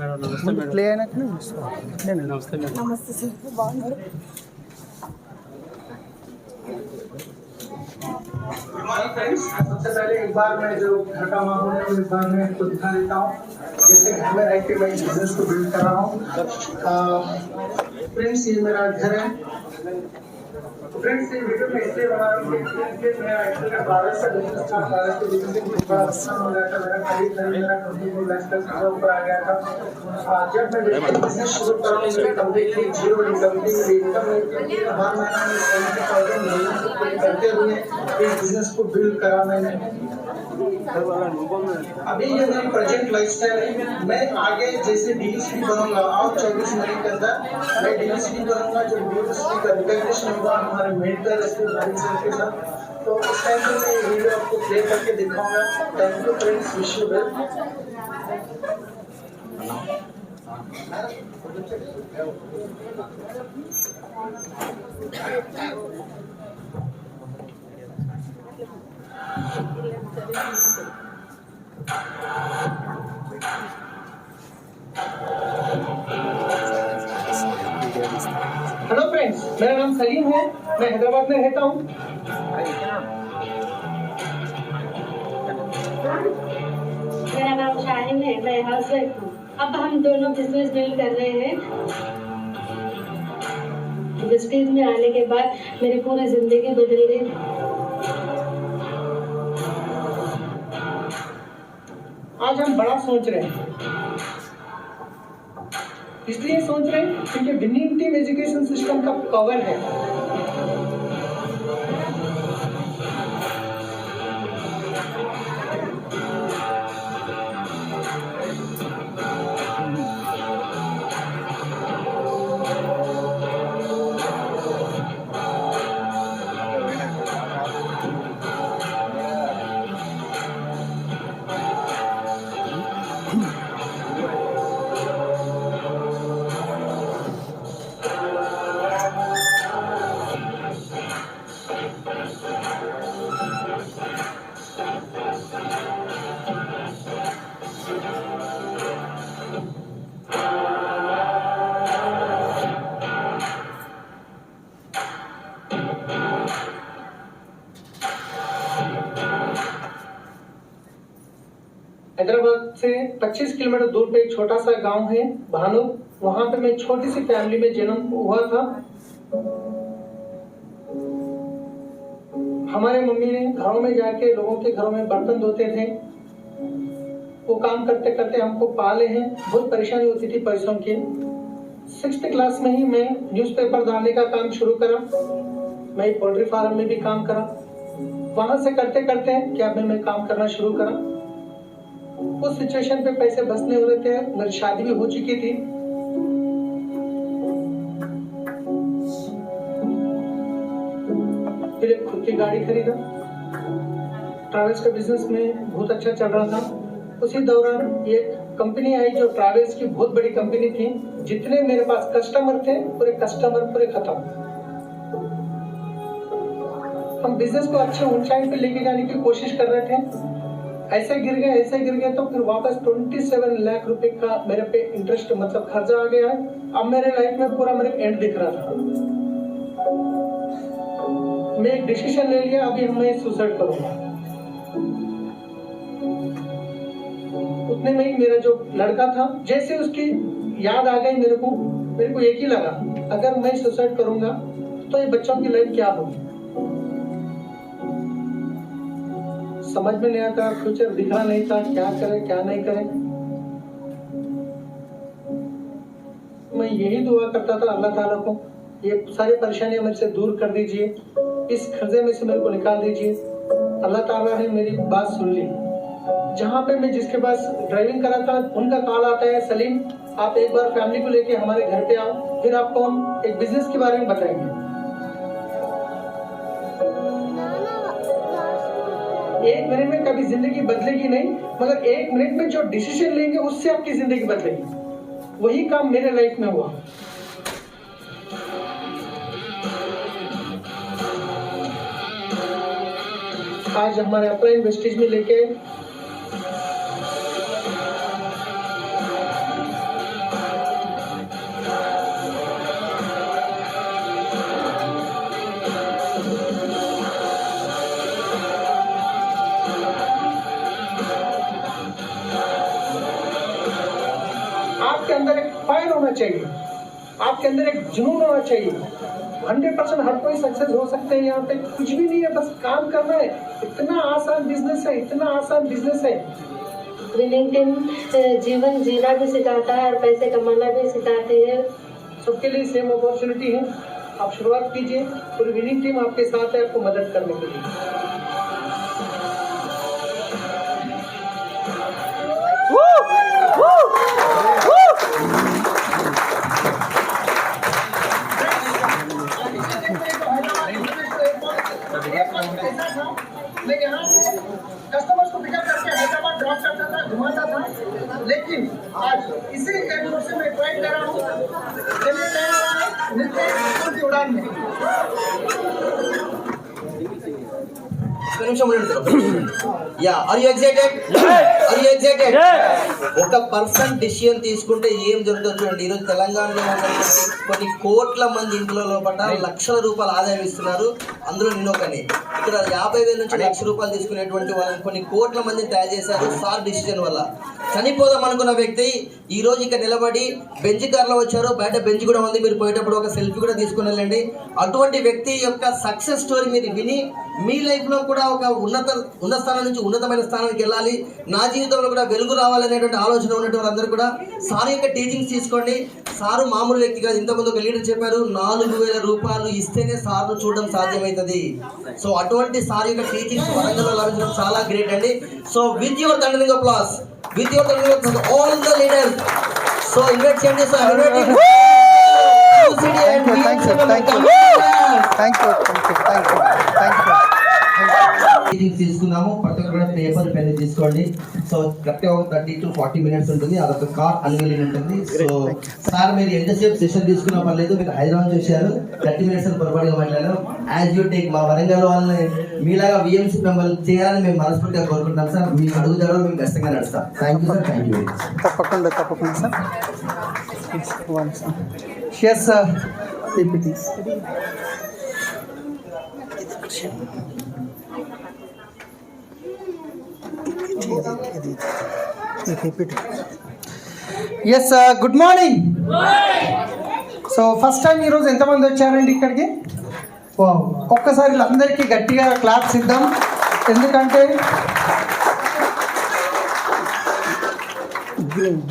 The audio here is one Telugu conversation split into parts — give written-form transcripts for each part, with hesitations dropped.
మేడం నమస్తే మేడం. ప్లే అయినాక నేను నమస్తే మేడం. నమస్తే సార్, బాగున్నారు? Good morning friends. सबसे पहले एक बार मैं जो घर का माहौल है उस बार में आपको दिखा देता हूँ। जैसे घर में रह के मैं बिजनेस को बिल्ड कर रहा हूँ। फ्रेंड्स ये मेरा घर है। फ्रेंड्स ये वीडियो में इसलिए बना रहा हूँ कि मेरा एक्चुअली ट्रैवल्स का बिजनेस था। ट्रैवल्स के बिजनेस में बहुत बड़ा नुकसान हो गया था। मेरा करीब मेरा कंपनी लाइफस्टाइल से ऊपर आ गया था। जब मैं बिजनेस शुरू कर रहा हूँ मेरी कंप्लीटली जीरो इनकम थी। मेरी इनकम हर महीना में 70,000 करते हुए इस बिजनेस को बिल्ड करा मैंने। अभी ये मेरी प्रेजेंट लाइफस्टाइल है। मैं आगे जैसे डीएसपी बनूंगा और 24 महीने के अंदर मैं डीएसपी बनूंगा। जब डीएसपी का रिकॉग्निशन होगा हमारे मेडिकल के साथ, तो उस टाइम पे मैं ये वीडियो आपको प्ले करके दिखाऊंगा। Thank you friends, wish you well. Hello friends, मेरा नाम सलीम है। मैं हैदराबाद में रहता हूँ। मेरा नाम शाहिन है, मैं हाउसवाइफ हूँ। अब हम दोनों बिजनेस बिल्ड कर रहे हैं। बिजनेस में आने के बाद मेरी पूरी जिंदगी बदल गई। आज हम बड़ा सोच रहे हैं। इसलिए सोच रहे हैं क्योंकि विनिंग टीम एजुकेशन सिस्टम का कवर है। हैदराबाद से 25 किलोमीटर दूर पे एक छोटा सा गांव है भानु। वहां पे मैं छोटी सी फैमिली में जन्म हुआ था। हमारे मम्मी ने घरों में जाके लोगों के घरों में बर्तन धोते थे। वो काम करते करते हमको पाले हैं। बहुत परेशानी होती थी पैसों की। 6th क्लास में ही मैं न्यूज़पेपर डालने का काम शुरू करा। मैं पोल्ट्री फार्म में भी काम करा। वहां से करते करते क्या मैं काम करना शुरू करा। उस सिचुएशन पे पैसे बचने हो रहे थे। मेरी शादी भी हो चुकी थी। फिर एक खुद की गाड़ी खरीदा। ट्रैवल्स का बिजनेस में बहुत अच्छा चल रहा था। उसी दौरान एक कंपनी आई जो ट्रैवल्स की बहुत बड़ी कंपनी थी। जितने मेरे पास कस्टमर थे पूरे कस्टमर पूरे खत्म। हम बिजनेस को अच्छे ऊंचाई पे लेके जाने की कोशिश कर रहे थे। ऐसे गिर गए तो फिर वापस 27 लाख रुपए का मेरे पे इंटरेस्ट मतलब खर्चा आ गया है। अब मेरे लाइफ में पूरा मेरे एंड दिख रहा था। मैं एक डिसीजन ले लिया, अभी मैं सुसाइड करूंगा। उतने में ही मेरा जो लड़का था जैसे उसकी याद आ गई मेरे को एक ही लगा, अगर मैं सुसाइड करूंगा तो ये बच्चों की लाइफ क्या होगी। समझ में नहीं आता, फ्यूचर दिख रहा नहीं था, क्या करें क्या नहीं करें। मैं यही दुआ करता था अल्लाह ताला को, ये सारी परेशानियां मेरे से दूर कर दीजिए, इस खर्चे में से मेरे को निकाल दीजिए। अल्लाह ताला ने मेरी बात सुन ली। जहाँ पे मैं जिसके पास ड्राइविंग करा था उनका कॉल आता है, सलीम आप एक बार फैमिली को लेके हमारे घर पे आओ, फिर आपको हम एक बिजनेस के बारे में बताएंगे। 1 मिनट में कभी जिंदगी बदलेगी नहीं, मगर 1 मिनट में जो डिसीजन लेंगे उससे आपकी जिंदगी बदलेगी। वही काम मेरे लाइफ में हुआ। आज हमारे अप्लाइन वेस्टेज में लेके आपके अंदर एक फायर होना चाहिए, आपके अंदर एक जुनून होना चाहिए। 100% हर कोई सक्सेस हो सकते हैं, यहाँ पे कुछ भी नहीं है, बस काम करना है। इतना आसान बिजनेस है, इतना आसान बिजनेस है। विनिंग टीम जीवन जीना भी सिखाता है और पैसे कमाना भी सिखाती है। सबके लिए सेम अपॉर्चुनिटी है। आप शुरुआत कीजिए, पूरी विनिंग टीम आपके साथ है आपको मदद करने के लिए। मैं यहाँ कस्टमर्स को पिकअप करके हैदराबाद ड्रॉप करता था, घुमाता था, लेकिन आज इसी एयरपोर्ट से मैं फ्लाइट कर रहा हूँ। चलिए मिलते हैं की उड़ान में। Yeah are you excited? Are you excited? ఒక పర్సన్ డిసిషన్ తీసుకుంటే ఏం జరుగుతుందో చూడండి. ఈరోజు తెలంగాణలో కొన్ని కోట్ల మంది ఇంట్లో లోపల లక్షల రూపాయలు ఆదాయం ఇస్తున్నారు. అందులో నేను ఒకని. ఇక్కడ 50,000 నుంచి ₹1,00,000 తీసుకునేటువంటి వాళ్ళని కొన్ని కోట్ల మందిని తయారు చేశారు సార్ డిసిషన్ వల్ల. చనిపోదాం అనుకున్న వ్యక్తి ఈ రోజు ఇక్కడ నిలబడి బెంచ్ కార్లో వచ్చారు. బయట బెంచ్ కూడా ఉంది, మీరు పోయేటప్పుడు ఒక సెల్ఫీ కూడా తీసుకుని వెళ్ళండి. అటువంటి వ్యక్తి యొక్క సక్సెస్ స్టోరీ మీరు విని మీ లైఫ్ లో కూడా ఒక ఉన్నత స్థానం నుంచి ఉన్నతమైన స్థానానికి వెళ్ళాలి, నా జీవితంలో కూడా వెలుగు రావాలనేటువంటి ఆలోచన ఉన్నటువంటి వాళ్ళందరూ కూడా సార్ యొక్క టీచింగ్స్ తీసుకోండి. సారు మామూలు వ్యక్తి కాదు. ఇంతకుముందు ఒక లీడర్ చెప్పారు, ₹4,000 ఇస్తేనే సార్ను చూడడం సాధ్యమవుతుంది. సో అటువంటి సార్ యొక్క టీచింగ్స్ వరంగల్లో లభించడం చాలా గ్రేట్ అండి. So with your thundering applause, with your thundering applause all the leaders. So invite చేయండి. సో తీసుకున్నాము. ప్రతి ఒక్కరు పేపర్ పెన్ తీసుకోండి. సో కరెక్ట్గా 30 to 40 minutes ఉంటుంది. అదొక కార్ అన్వీలింగ్ ఉంటుంది. సో సార్ మీరు ఎంతసేపు సెషన్ తీసుకున్నా పర్లేదు, మీరు హైదరాబాద్ చూశారు 30 minutes పొరపాటుగా మాట్లాడారు. యాజ్ యూ టేక్ మా వరంగల్ వాళ్ళని మీలాగా విఎంసీ మెంబర్లు చేయాలని మేము మనస్ఫూర్తిగా కోరుకుంటాం సార్. మీ అడుగుదాడో మేము ఖచ్చితంగా నడుస్తాం. Thank you sir. Thank you. తప్పకుండా sir. Yes sir. Yes good morning. So first time ఈరోజు ఎంతమంది వచ్చారండి ఇక్కడికి? ఒక్కసారి అందరికీ గట్టిగా క్లాప్స్ ఇద్దాం. ఎందుకంటే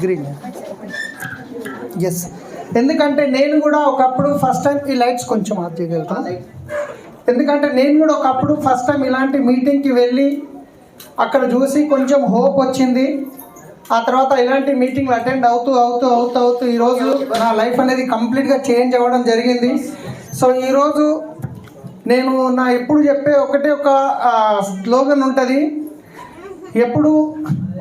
గ్రీన్ ఎస్, ఎందుకంటే నేను కూడా ఒకప్పుడు ఫస్ట్ టైం ఈ లైట్స్ కొంచెం ఆఫ్ చేయగలుగుతాను. ఎందుకంటే నేను కూడా ఒకప్పుడు ఫస్ట్ టైం ఇలాంటి మీటింగ్కి వెళ్ళి అక్కడ చూసి కొంచెం హోప్ వచ్చింది. ఆ తర్వాత ఇలాంటి మీటింగ్లు అటెండ్ అవుతూ ఈరోజు నా లైఫ్ అనేది కంప్లీట్గా చేంజ్ అవ్వడం జరిగింది. సో ఈరోజు నేను ఎప్పుడు చెప్పే ఒక స్లోగన్ ఉంటుంది, ఎప్పుడు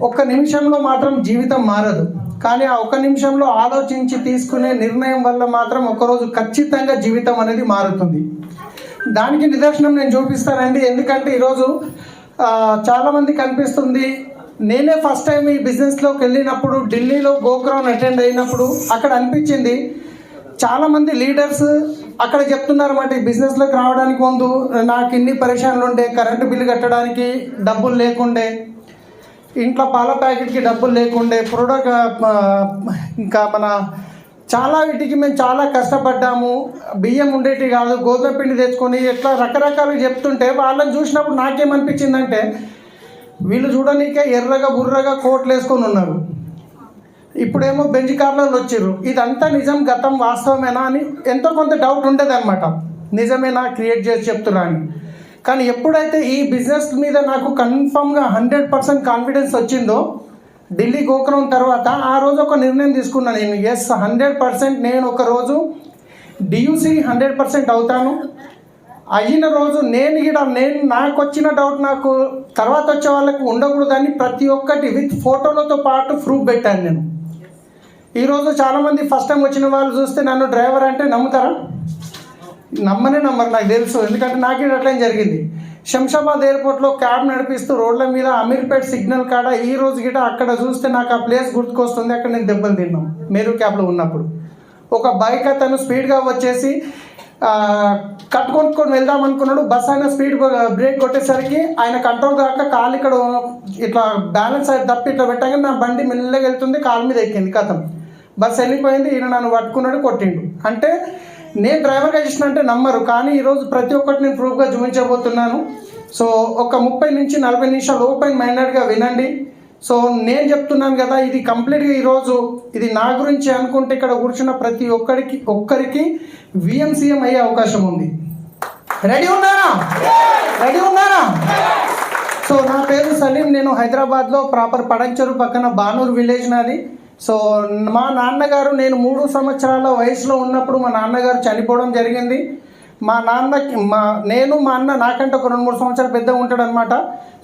ఒక్క నిమిషంలో మాత్రం జీవితం మారదు, కానీ ఆ ఒక్క నిమిషంలో ఆలోచించి తీసుకునే నిర్ణయం వల్ల మాత్రం ఒకరోజు ఖచ్చితంగా జీవితం అనేది మారుతుంది. దానికి నిదర్శనం నేను చూపిస్తానండి. ఎందుకంటే ఈరోజు చాలామంది కనిపిస్తుంది. నేనే ఫస్ట్ టైం ఈ బిజినెస్లోకి వెళ్ళినప్పుడు ఢిల్లీలో గోక్రాన్ అటెండ్ అయినప్పుడు అక్కడ అనిపించింది, చాలామంది లీడర్స్ అక్కడ చెప్తున్నారు అన్నమాట, ఈ బిజినెస్లోకి రావడానికి ముందు నాకు ఇన్ని పరేషాన్లు ఉండే, కరెంటు బిల్లు కట్టడానికి డబ్బులు లేకుండే, ఇంట్లో పాల ప్యాకెట్కి డబ్బులు లేకుండే, ప్రోడక్ట్ ఇంకా మన చాలా వీటికి మేము చాలా కష్టపడ్డాము, బియ్యం ఉండేటి కాదు, గోధుమ పిండి తెచ్చుకొని ఇట్లా రకరకాలు చెప్తుంటే వాళ్ళని చూసినప్పుడు నాకేమనిపించిందంటే, వీళ్ళు చూడనీకే ఎర్రగా బుర్రగా కోట్లు వేసుకొని ఉన్నారు, ఇప్పుడేమో బెంచ్ కార్లలో వచ్చారు. ఇదంతా నిజం, గతం వాస్తవమేనా అని ఎంతో కొంత డౌట్ ఉండేది అనమాట. నిజమేనా క్రియేట్ చేసి చెప్తున్నా అని. కానీ ఎప్పుడైతే ఈ బిజినెస్ మీద నాకు కన్ఫామ్గా 100% కాన్ఫిడెన్స్ వచ్చిందో ఢిల్లీ గోక్రాన్ తర్వాత, ఆ రోజు ఒక నిర్ణయం తీసుకున్నాను నేను. 100% నేను ఒకరోజు డియూసీ 100% అవుతాను. అయిన రోజు నేను నాకు వచ్చిన డౌట్ నాకు తర్వాత వచ్చే వాళ్ళకు ఉండకూడదని ప్రతి ఒక్కటి విత్ ఫోటోలతో పాటు ప్రూఫ్ పెట్టాను నేను. ఈరోజు చాలామంది ఫస్ట్ టైం వచ్చిన వాళ్ళు చూస్తే నన్ను డ్రైవర్ అంటే నమ్ముతారా? నమ్మరు, నాకు తెలుసు. ఎందుకంటే నాకే అట్లా జరిగింది. శంషాబాద్ ఎయిర్పోర్ట్లో క్యాబ్ నడిపిస్తూ రోడ్ల మీద అమీర్పేట్ సిగ్నల్ కాడ ఈ రోజు గిట అక్కడ చూస్తే నాకు ఆ ప్లేస్ గుర్తుకొస్తుంది. అక్కడ నేను దెబ్బలు తిన్నాం మేరు క్యాబ్లో ఉన్నప్పుడు. ఒక బైక్ అతను స్పీడ్గా వచ్చేసి కట్టుకొని వెళ్దాం అనుకున్నాడు. బస్ ఆయన స్పీడ్ బ్రేక్ కొట్టేసరికి ఆయన కంట్రోల్ కాక కాలు ఇక్కడ ఇట్లా బ్యాలెన్స్ అయితే తప్పి ఇట్లా పెట్టగానే నా బండి మెల్లగా వెళ్తుంది, కాలు మీద ఎక్కింది. కథం బస్ వెళ్ళిపోయింది, ఈయన నన్ను పట్టుకున్నాడు, కొట్టిండు. అంటే నేను డ్రైవర్గా చేసిన అంటే నమ్మరు, కానీ ఈరోజు ప్రతి ఒక్కటి నేను ప్రూఫ్గా చూపించబోతున్నాను. సో ఒక 30 నుంచి 40 నిమిషాలు ఓపెన్ మైండెడ్గా వినండి. సో నేను చెప్తున్నాను కదా, ఇది కంప్లీట్గా ఈరోజు ఇది నా గురించి అనుకుంటే ఇక్కడ కూర్చున్న ప్రతి ఒక్కరికి విఎంసీఎం అయ్యే అవకాశం ఉంది. రెడీ ఉన్నారా? సో నా పేరు సలీం, నేను హైదరాబాద్లో ప్రాపర్ పడంచెరు పక్కన బానూర్ విలేజ్ నాది. సో మా నాన్నగారు, నేను 3 సంవత్సరాల వయసులో ఉన్నప్పుడు మా నాన్నగారు చనిపోవడం జరిగింది. మా అన్న నాకంటే ఒక 2-3 సంవత్సరాలు పెద్దగా ఉంటాడు అనమాట.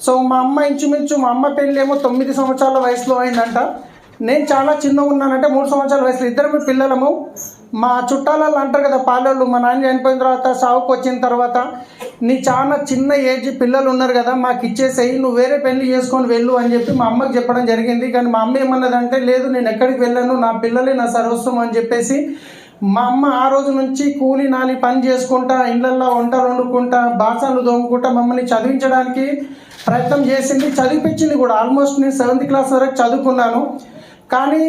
సో మా అమ్మ ఇంచుమించు, మా అమ్మ పెళ్ళి ఏమో 9 సంవత్సరాల వయసులో అయిందంట. నేను చాలా చిన్నగా ఉన్నానంటే 3 సంవత్సరాల వయసులో, ఇద్దరు పిల్లలము. మా చుట్టాలలో అంటారు కదా పాలోళ్ళు, మా నాన్న చనిపోయిన తర్వాత సావుకు వచ్చిన తర్వాత నీ చాలా చిన్న ఏజ్ పిల్లలు ఉన్నారు కదా, మాకు ఇచ్చేసేయి, నువ్వు వేరే పెళ్లి చేసుకొని వెళ్ళు అని చెప్పి మా అమ్మకి చెప్పడం జరిగింది. కానీ మా అమ్మ ఏమన్నదంటే, లేదు నేను ఎక్కడికి వెళ్ళాను, నా పిల్లలే నా సర్వస్వం అని చెప్పేసి మా అమ్మ ఆ రోజు నుంచి కూలి నాలి పని చేసుకుంటా, ఇళ్ళల్లో వంటలు వండుకుంటా, బాసనలు తోముకుంటా మమ్మల్ని చదివించడానికి ప్రయత్నం చేసింది, చదివిపించింది కూడా. ఆల్మోస్ట్ నేను 7th క్లాస్ వరకు చదువుకున్నాను. కానీ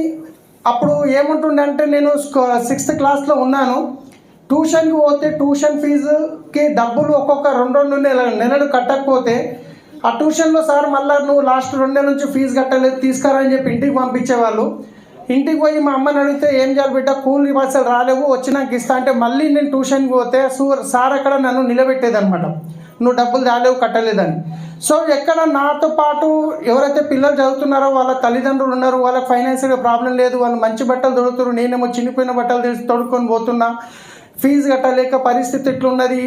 అప్పుడు ఏముంటుండే అంటే, నేను 6th క్లాస్లో ఉన్నాను. ట్యూషన్కి పోతే ట్యూషన్ ఫీజుకి డబ్బులు ఒక్కొక్క 2 నెలలు కట్టకపోతే ఆ ట్యూషన్లో సార్ మళ్ళీ నువ్వు లాస్ట్ 2 నెలల నుంచి ఫీజు కట్టలేదు, తీసుకురా అని చెప్పి ఇంటికి పంపించేవాళ్ళు. ఇంటికి పోయి మా అమ్మని అడిగితే, ఏం చేయాలి బిడ్డ, కూలి అసలు రాలేవు, వచ్చినాక ఇస్తా అంటే మళ్ళీ నేను ట్యూషన్కి పోతే సార్ అక్కడ నన్ను నిలబెట్టేదనమాట, నువ్వు డబ్బులు రాలేవు కట్టలేదని. సో ఎక్కడ నాతో పాటు ఎవరైతే పిల్లలు చదువుతున్నారో వాళ్ళ తల్లిదండ్రులు ఉన్నారు, వాళ్ళకి ఫైనాన్షియల్గా ప్రాబ్లం లేదు, వాళ్ళు మంచి బట్టలు తొడుగుతారు, నేనేమో చినిపోయిన బట్టలు తొడుక్కొని పోతున్నా, ఫీజు కట్టలేక పరిస్థితి ఎట్లున్నది.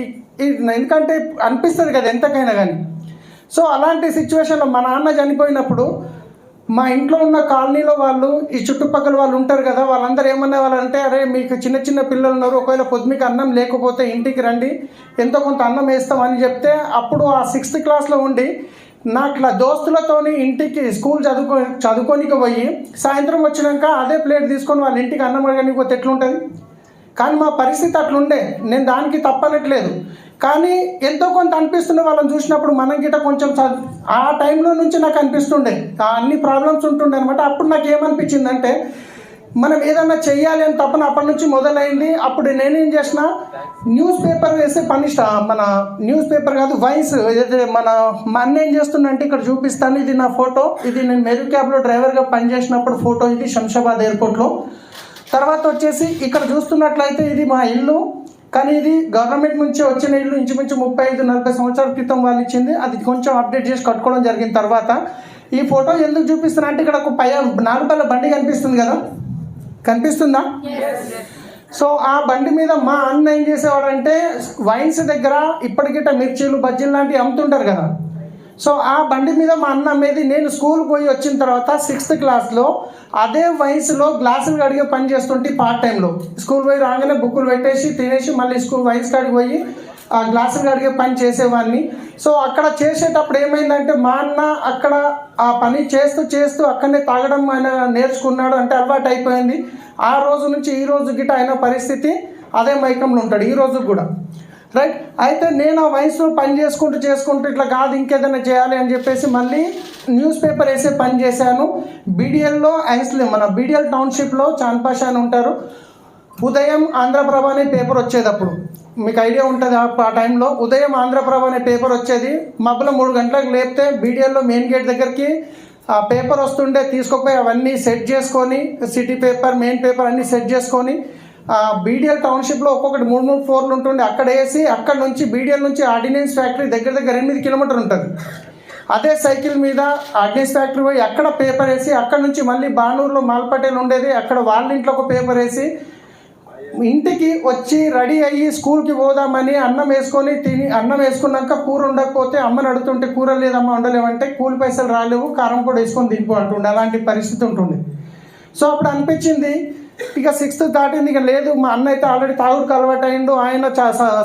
ఎందుకంటే అనిపిస్తుంది కదా ఎంతకైనా కానీ. సో అలాంటి సిచ్యువేషన్లో మా నాన్న చనిపోయినప్పుడు మా ఇంట్లో ఉన్న కాలనీలో వాళ్ళు, ఈ చుట్టుపక్కల వాళ్ళు ఉంటారు కదా, వాళ్ళందరూ ఏమన్నా వాళ్ళంటే, అరే మీకు చిన్న పిల్లలు ఉన్నారు, ఒకవేళ పొద్దుమికి అన్నం లేకపోతే ఇంటికి రండి, ఎంతో కొంత అన్నం వేస్తామని చెప్తే, అప్పుడు ఆ 6th క్లాస్లో ఉండి నాకు దోస్తులతోని ఇంటికి స్కూల్ చదువుకోనికి పోయి సాయంత్రం వచ్చినాక అదే ప్లేట్ తీసుకొని వాళ్ళ ఇంటికి అన్నం అడగడానికి పోతే ఎట్లుంటుంది. కానీ మా పరిస్థితి అట్లుండే, నేను దానికి తప్పనట్లేదు. కానీ ఎంతో కొంత అనిపిస్తుండే వాళ్ళని చూసినప్పుడు, మనం గిట్ట కొంచెం ఆ టైంలో నుంచి నాకు అనిపిస్తుండే అన్ని ప్రాబ్లమ్స్ ఉంటుండే అనమాట. అప్పుడు నాకు ఏమనిపించిందంటే, మనం ఏదన్నా చెయ్యాలి అని తప్పన అప్పటి నుంచి మొదలైంది. అప్పుడు నేనేం చేసిన, న్యూస్ పేపర్ వేసే పని మన న్యూస్ పేపర్ కాదు, వైన్స్ ఏదైతే మా అన్న ఏం చేస్తుందంటే, ఇక్కడ చూపిస్తాను, ఇది నా ఫోటో, ఇది నేను మెరు క్యాబ్లో డ్రైవర్గా పనిచేసినప్పుడు ఫోటో, ఇది శంషాబాద్ ఎయిర్పోర్ట్లో. తర్వాత వచ్చేసి ఇక్కడ చూస్తున్నట్లయితే ఇది మా ఇల్లు, కానీ ఇది గవర్నమెంట్ నుంచి వచ్చిన ఇల్లు, ఇంచుమించు 35-40 సంవత్సరాల క్రితం వాళ్ళు ఇచ్చింది. అది కొంచెం అప్డేట్ చేసి కట్టుకోవడం జరిగిన తర్వాత ఈ ఫోటో ఎందుకు చూపిస్తున్నా అంటే, ఇక్కడ ఒక 4 పళ్ళ బండి కనిపిస్తుంది కదా, కనిపిస్తుందా? సో ఆ బండి మీద మా అన్న ఏం చేసేవాడంటే, వైన్స్ దగ్గర ఇప్పటికిట మిర్చీలు బజ్జీలు లాంటివి అమ్ముతుంటారు కదా, సో ఆ బండి మీద మా అన్న అమ్మేది. నేను స్కూల్ పోయి వచ్చిన తర్వాత 6th క్లాస్లో అదే వయసులో గ్లాసులు కడిగే పని చేస్తుంటే పార్ట్ టైంలో, స్కూల్ పోయి రాగానే బుక్కులు పెట్టేసి తినేసి మళ్ళీ వైన్స్ కాడికి పోయి ఆ గ్లాసులు కడిగే పని చేసేవాడిని. సో అక్కడ చేసేటప్పుడు ఏమైందంటే, మా అన్న అక్కడ ఆ పని చేస్తూ అక్కడనే తాగడం ఆయన నేర్చుకున్నాడు, అంటే అలవాటు అయిపోయింది. ఆ రోజు నుంచి ఈ రోజు గిట్ట అయిన పరిస్థితి అదే మైకంలో ఉంటాడు ఈ రోజు కూడా, రైట్. అయితే నేను ఆ వయసులో పని చేసుకుంటూ ఇట్లా కాదు ఇంకేదైనా చేయాలి అని చెప్పేసి మళ్ళీ న్యూస్ పేపర్ వేసే పని చేశాను. బీడిఎల్లో మన బీడిఎల్ టౌన్షిప్లో చాన్పాషా అని ఉంటారు, ఉదయం ఆంధ్రప్రభ అనే పేపర్ వచ్చేది. అప్పుడు మీకు ఐడియా ఉంటుంది, ఆ టైంలో ఉదయం ఆంధ్రప్రభ అనే పేపర్ వచ్చేది. మబ్బులో 3 గంటలకు లేపితే బీడిఎల్లో మెయిన్ గేట్ దగ్గరికి ఆ పేపర్ వస్తుండే, తీసుకుపోయి అవన్నీ సెట్ చేసుకొని, సిటీ పేపర్ మెయిన్ పేపర్ అన్నీ సెట్ చేసుకొని బీడిఎల్ టౌన్షిప్లో ఒక్కొక్కటి 3 ఫ్లోర్లు ఉంటుండే, అక్కడ వేసి అక్కడ నుంచి బీడిఎల్ నుంచి ఆర్డినెన్స్ ఫ్యాక్టరీ దగ్గర 8 కిలోమీటర్లు ఉంటుంది. అదే సైకిల్ మీద ఆర్డినెన్స్ ఫ్యాక్టరీ పోయి అక్కడ పేపర్ వేసి, అక్కడ నుంచి మళ్ళీ బానూరులో మాల్పటేల్ ఉండేది, అక్కడ వాళ్ళ ఇంట్లో ఒక పేపర్ వేసి ఇంటికి వచ్చి రెడీ అయ్యి స్కూల్కి పోదామని అన్నం వేసుకొని తిని, అన్నం వేసుకున్నాక కూర ఉండకపోతే అమ్మని అడుగుతుంటే, కూర లేదమ్మా ఉండలేమంటే, కూలి పైసలు రాలేవు, కారం కూడా వేసుకొని తినిపో అంటుండే, అలాంటి పరిస్థితి ఉంటుంది. సో అప్పుడు అనిపించింది, ఇక 6th దాటింది, ఇక లేదు, మా అన్న అయితే ఆల్రెడీ తాగుడుకు అలవాటు అయ్యిండు, ఆయన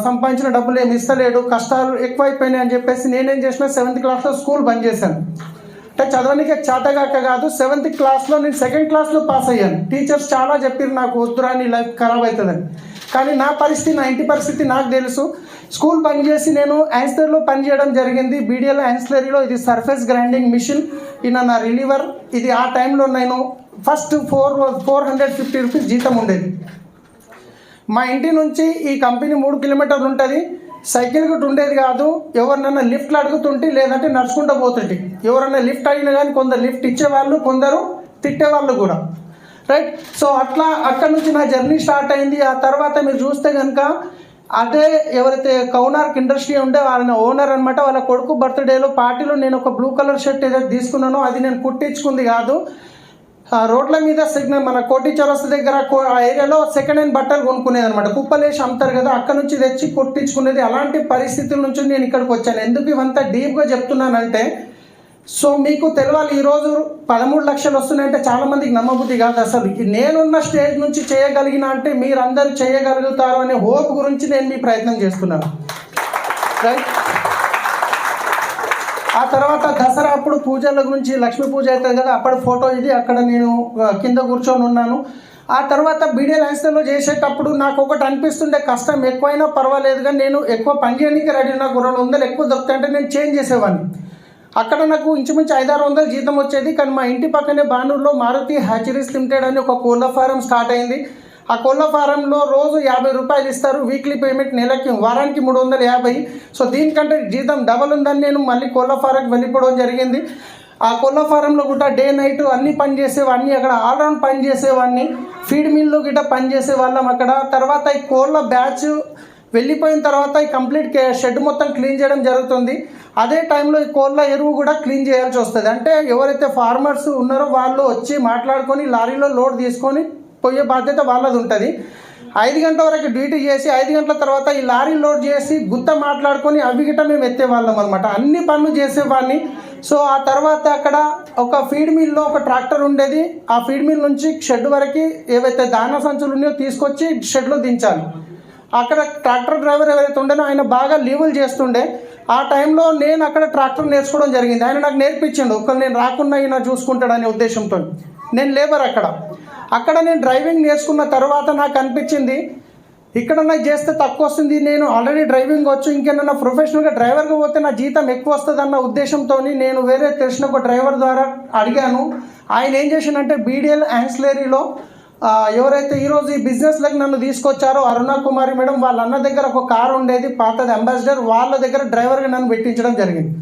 సంపాదించిన డబ్బులు ఏమి ఇస్తలేడు, కష్టాలు ఎక్కువైపోయినాయి అని చెప్పేసి నేనేం చేసిన, 7th క్లాస్లో స్కూల్ బంద్ చేశాను. అంటే చదవడానికి చేతగాక కాదు, 7th క్లాస్లో నేను 2nd క్లాస్లో పాస్ అయ్యాను. టీచర్స్ చాలా చెప్పారు నాకు, వద్దురా నీ లైఫ్ ఖరాబ్ అవుతుందని, కానీ నా పరిస్థితి, నా ఇంటి పరిస్థితి నాకు తెలుసు. స్కూల్ పనిచేసి నేను యాన్స్లరీలో పనిచేయడం జరిగింది. బీడిఎల్ యాన్స్లరీలో ఇది సర్ఫేస్ గ్రైండింగ్ మిషన్, ఈయన నా రిలీవర్. ఇది ఆ టైంలో నేను ఫస్ట్ 450 రూపీస్ జీతం ఉండేది. మా ఇంటి నుంచి ఈ కంపెనీ 3 కిలోమీటర్లు ఉంటుంది. సైకిల్ కూడా ఉండేది కాదు. ఎవరినైనా లిఫ్ట్లు అడుగుతుంటే, లేదంటే నడుచుకుంటూ పోతుంటే. ఎవరైనా లిఫ్ట్ అడిగినా కానీ కొందరు లిఫ్ట్ ఇచ్చేవాళ్ళు, కొందరు తిట్టేవాళ్ళు కూడా, రైట్. సో అట్లా అక్కడ నుంచి నా జర్నీ స్టార్ట్ అయింది. ఆ తర్వాత మీరు చూస్తే కనుక అదే ఎవరైతే కౌనార్క్ ఇండస్ట్రీ ఉండే వాళ్ళ ఓనర్ అనమాట, వాళ్ళ కొడుకు బర్త్డేలో పార్టీలో నేను ఒక బ్లూ కలర్ షర్ట్ ఏదైతే తీసుకున్నానో అది నేను కుట్టించుకుంది కాదు. రోడ్ల మీద సిగ్నల్ మన కోటి చౌరస్తా దగ్గర ఆ ఏరియాలో సెకండ్ హ్యాండ్ బట్టలు కొనుక్కునేది అనమాట. కుప్పలేసి అమ్ముతారు కదా, అక్కడ నుంచి తెచ్చి కుట్టించుకునేది. అలాంటి పరిస్థితుల నుంచి నేను ఇక్కడికి వచ్చాను. ఎందుకు ఇవంతా డీప్గా చెప్తున్నానంటే, సో మీకు తెలవాలి, ఈరోజు 13 లక్షలు వస్తున్నాయంటే చాలామందికి నమ్మబుద్ధి కాదు. అసలు నేనున్న స్టేజ్ నుంచి చేయగలిగిన అంటే మీరందరూ చేయగలుగుతారు అనే హోప్ గురించి నేను మీ ప్రయత్నం చేస్తున్నాను, రైట్. ఆ తర్వాత దసరా అప్పుడు పూజల గురించి, లక్ష్మీ పూజ అవుతుంది కదా, అప్పుడు ఫోటో ఇది, అక్కడ నేను కింద కూర్చొని ఉన్నాను. ఆ తర్వాత బీడిఎల్ యాన్స్లరీలో చేసేటప్పుడు నాకు ఒకటి అనిపిస్తుండే, కష్టం ఎక్కువైనా పర్వాలేదు కానీ నేను ఎక్కువ పని చేయడానికి రెడీ, నాకు 200 ఎక్కువ దొరుకుతాయంటే నేను చేంజ్ చేసేవాడిని. అక్కడ నాకు ఇంచుమించు 500-600 జీతం వచ్చేది. కానీ మా ఇంటి పక్కనే బానూరులో మారుతి హ్యాచరీస్ లిమిటెడ్ అని ఒక కోళ్ళ ఫారం స్టార్ట్ అయింది. ఆ కోళ్ళ ఫారంలో రోజు 50 రూపాయలు ఇస్తారు, వీక్లీ పేమెంట్, నెలకి వారానికి 350. సో దీనికంటే జీతం డబల్ ఉందని నేను మళ్ళీ కోళ్ళ ఫారంకి వెళ్ళిపోవడం జరిగింది. ఆ కోళ్ళ ఫారంలో కూడా డే నైట్ అన్ని పని చేసేవాడిని. అక్కడ ఆల్రౌండ్ పని చేసేవాడిని. ఫీడ్ మిల్లు గిట్ట పని చేసేవాళ్ళం అక్కడ. తర్వాత ఈ కోళ్ళ బ్యాచ్ వెళ్ళిపోయిన తర్వాత ఈ కంప్లీట్ షెడ్ మొత్తం క్లీన్ చేయడం జరుగుతుంది. అదే టైంలో ఈ కోళ్ళ ఎరువు కూడా క్లీన్ చేయాల్సి వస్తుంది. అంటే ఎవరైతే ఫార్మర్స్ ఉన్నారో వాళ్ళు వచ్చి మాట్లాడుకొని లారీలో లోడ్ తీసుకొని పోయే బాధ్యత వాళ్ళది ఉంటుంది. 5 గంటల వరకు డ్యూటీ చేసి 5 గంటల తర్వాత ఈ లారీ లోడ్ చేసి గుత్త మాట్లాడుకొని అవి గిట్ట మేము ఎత్తేవాళ్ళం అనమాట. అన్ని పనులు చేసేవాడిని. సో ఆ తర్వాత అక్కడ ఒక ఫీడ్ మిల్లో ఒక ట్రాక్టర్ ఉండేది. ఆ ఫీడ్ మిల్ నుంచి షెడ్ వరకు ఏవైతే దానా సంచులు ఉన్నాయో తీసుకొచ్చి షెడ్లో దించాలి. అక్కడ ట్రాక్టర్ డ్రైవర్ ఎవరైతే ఉండేనో ఆయన బాగా లీవులు చేస్తుండే. ఆ టైంలో నేను అక్కడ ట్రాక్టర్ నేర్చుకోవడం జరిగింది. ఆయన నాకు నేర్పించిండు, ఒకరు నేను రాకుండా ఈయన చూసుకుంటాడనే ఉద్దేశంతో. నేను లేబర్ అక్కడ నేను డ్రైవింగ్ నేర్చుకున్న తర్వాత నాకు అనిపించింది, ఇక్కడ నాకు చేస్తే తక్కువ వస్తుంది, నేను ఆల్రెడీ డ్రైవింగ్ వచ్చు, ఇంకేమన్నా ప్రొఫెషనల్గా డ్రైవర్గా పోతే నా జీతం ఎక్కువ వస్తుంది అన్న ఉద్దేశంతో నేను వేరే తెలిసిన ఒక డ్రైవర్ ద్వారా అడిగాను. ఆయన ఏం చేసిందంటే బీడిఎల్ యాన్స్లరీలో ఎవరైతే ఈరోజు ఈ బిజినెస్లోకి నన్ను తీసుకొచ్చారో అరుణ కుమారి మేడం, వాళ్ళ అన్న దగ్గర ఒక కారు ఉండేది పాతది అంబాసిడర్, వాళ్ళ దగ్గర డ్రైవర్గా నన్ను పెట్టించడం జరిగింది.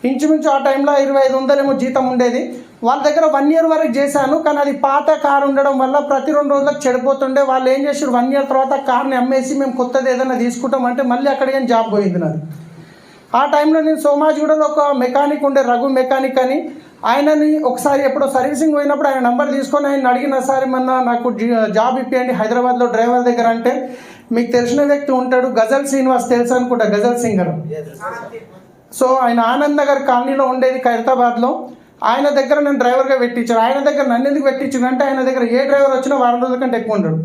ఇంచుమించు ఆ టైంలో 2500 ఏమో జీతం ఉండేది. వాళ్ళ దగ్గర 1 ఇయర్ వరకు చేశాను. కానీ అది పాత కారు ఉండడం వల్ల ప్రతి 2 రోజులకు చెడిపోతుండే. వాళ్ళు ఏం చేశారు, 1 ఇయర్ తర్వాత కార్ని అమ్మేసి మేము కొత్తది ఏదైనా తీసుకుంటాం అంటే మళ్ళీ అక్కడికి జాబ్ పోయింది నాది. ఆ టైంలో నేను సోమాజిగూడలో ఒక మెకానిక్ ఉండే, రఘు మెకానిక్ అని, ఆయనని ఒకసారి ఎప్పుడో సర్వీసింగ్ పోయినప్పుడు ఆయన నంబర్ తీసుకొని ఆయన అడిగిన, సార్ ఏమన్నా నాకు జాబ్ ఇప్పియండి హైదరాబాద్లో డ్రైవర్ దగ్గర అంటే, మీకు తెలిసిన వ్యక్తి ఉంటాడు గజల్ శ్రీనివాస్, తెలుసు అనుకుంటా, గజల్ సింగర్. సో ఆయన ఆనంద్ నగర్ కాలనీలో ఉండేది ఖైరతాబాద్లో. ఆయన దగ్గర నేను డ్రైవర్గా పెట్టించాను. ఆయన దగ్గర నన్ను ఎందుకు పెట్టించాను అంటే, ఆయన దగ్గర ఏ డ్రైవర్ వచ్చినా వారం రోజుల కంటే ఎక్కువ ఉంటాడు.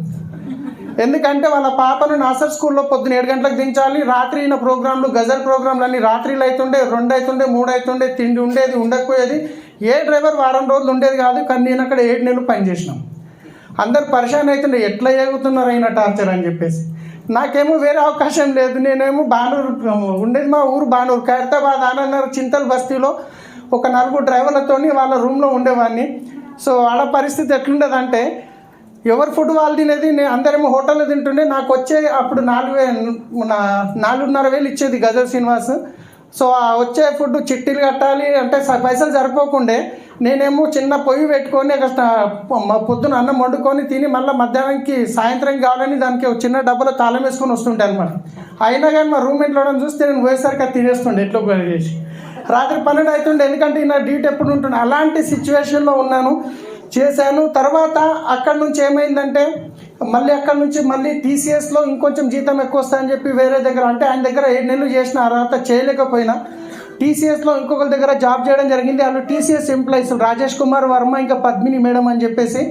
ఎందుకంటే వాళ్ళ పాపను నాసర్ స్కూల్లో పొద్దున్న 7 గంటలకు దించాలి. రాత్రి అయిన ప్రోగ్రాంలు, గజల్ ప్రోగ్రాంలు అన్ని రాత్రిలో అవుతుండే, 2 అవుతుండే, 3 అవుతుండే, తిండి ఉండేది ఉండకపోయేది. ఏ డ్రైవర్ వారం రోజులు ఉండేది కాదు. కానీ నేను అక్కడ 7 నెలలు పనిచేసినాం. అందరు పరిశాన్ అవుతుండే, ఎట్లా ఎగుతున్నారు అయినా టార్చర్ అని చెప్పేసి. నాకేమో వేరే అవకాశం లేదు. నేనేమో బానూరు ఉండేది, మా ఊరు బానూరు, ఖైరతాబాద్ ఆనందనగర్ చింతల్ బస్తీలో ఒక 4 డ్రైవర్లతో వాళ్ళ రూమ్లో ఉండేవాడిని. సో ఆడ పరిస్థితి ఎట్లుండేదంటే, ఎవరు ఫుడ్ వాళ్ళు తినేది, నేను అందరేమో హోటల్లో తింటుండే. నాకు వచ్చే అప్పుడు 4,500 ఇచ్చేది గజల్ శ్రీనివాస్. సో ఆ వచ్చే ఫుడ్ చిట్టీలు కట్టాలి అంటే పైసలు సరిపోకుండే. నేనేమో చిన్న పొయ్యి పెట్టుకొని పొద్దున అన్నం వండుకొని తిని మళ్ళీ మధ్యాహ్నానికి సాయంత్రం కావాలని దానికి ఒక చిన్న డబ్బాలో తాళం వేసుకొని వస్తుంటే అనమాట. అయినా కానీ మా రూమ్మేట్లో చూస్తే నేను పోయేసరికి అది తినేస్తుండే ఎట్లో చేసి. రాత్రి 12 అవుతుండే, ఎందుకంటే నా డ్యూటీ ఎప్పుడు ఉంటుండే. అలాంటి సిచ్యువేషన్లో ఉన్నాను, చేశాను. తర్వాత అక్కడ నుంచి ఏమైందంటే, అక్కడ నుంచి మళ్ళీ టీసీఎస్లో ఇంకొంచెం జీతం ఎక్కువ వస్తాయని చెప్పి వేరే దగ్గర, అంటే ఆయన దగ్గర 7 నెలలు చేసిన తర్వాత చేయలేకపోయినా టీసీఎస్లో ఇంకొకరి దగ్గర జాబ్ చేయడం జరిగింది. వాళ్ళు టీసీఎస్ ఎంప్లాయీస్ రాజేష్ కుమార్ వర్మ ఇంకా పద్మిని మేడం అని చెప్పేసి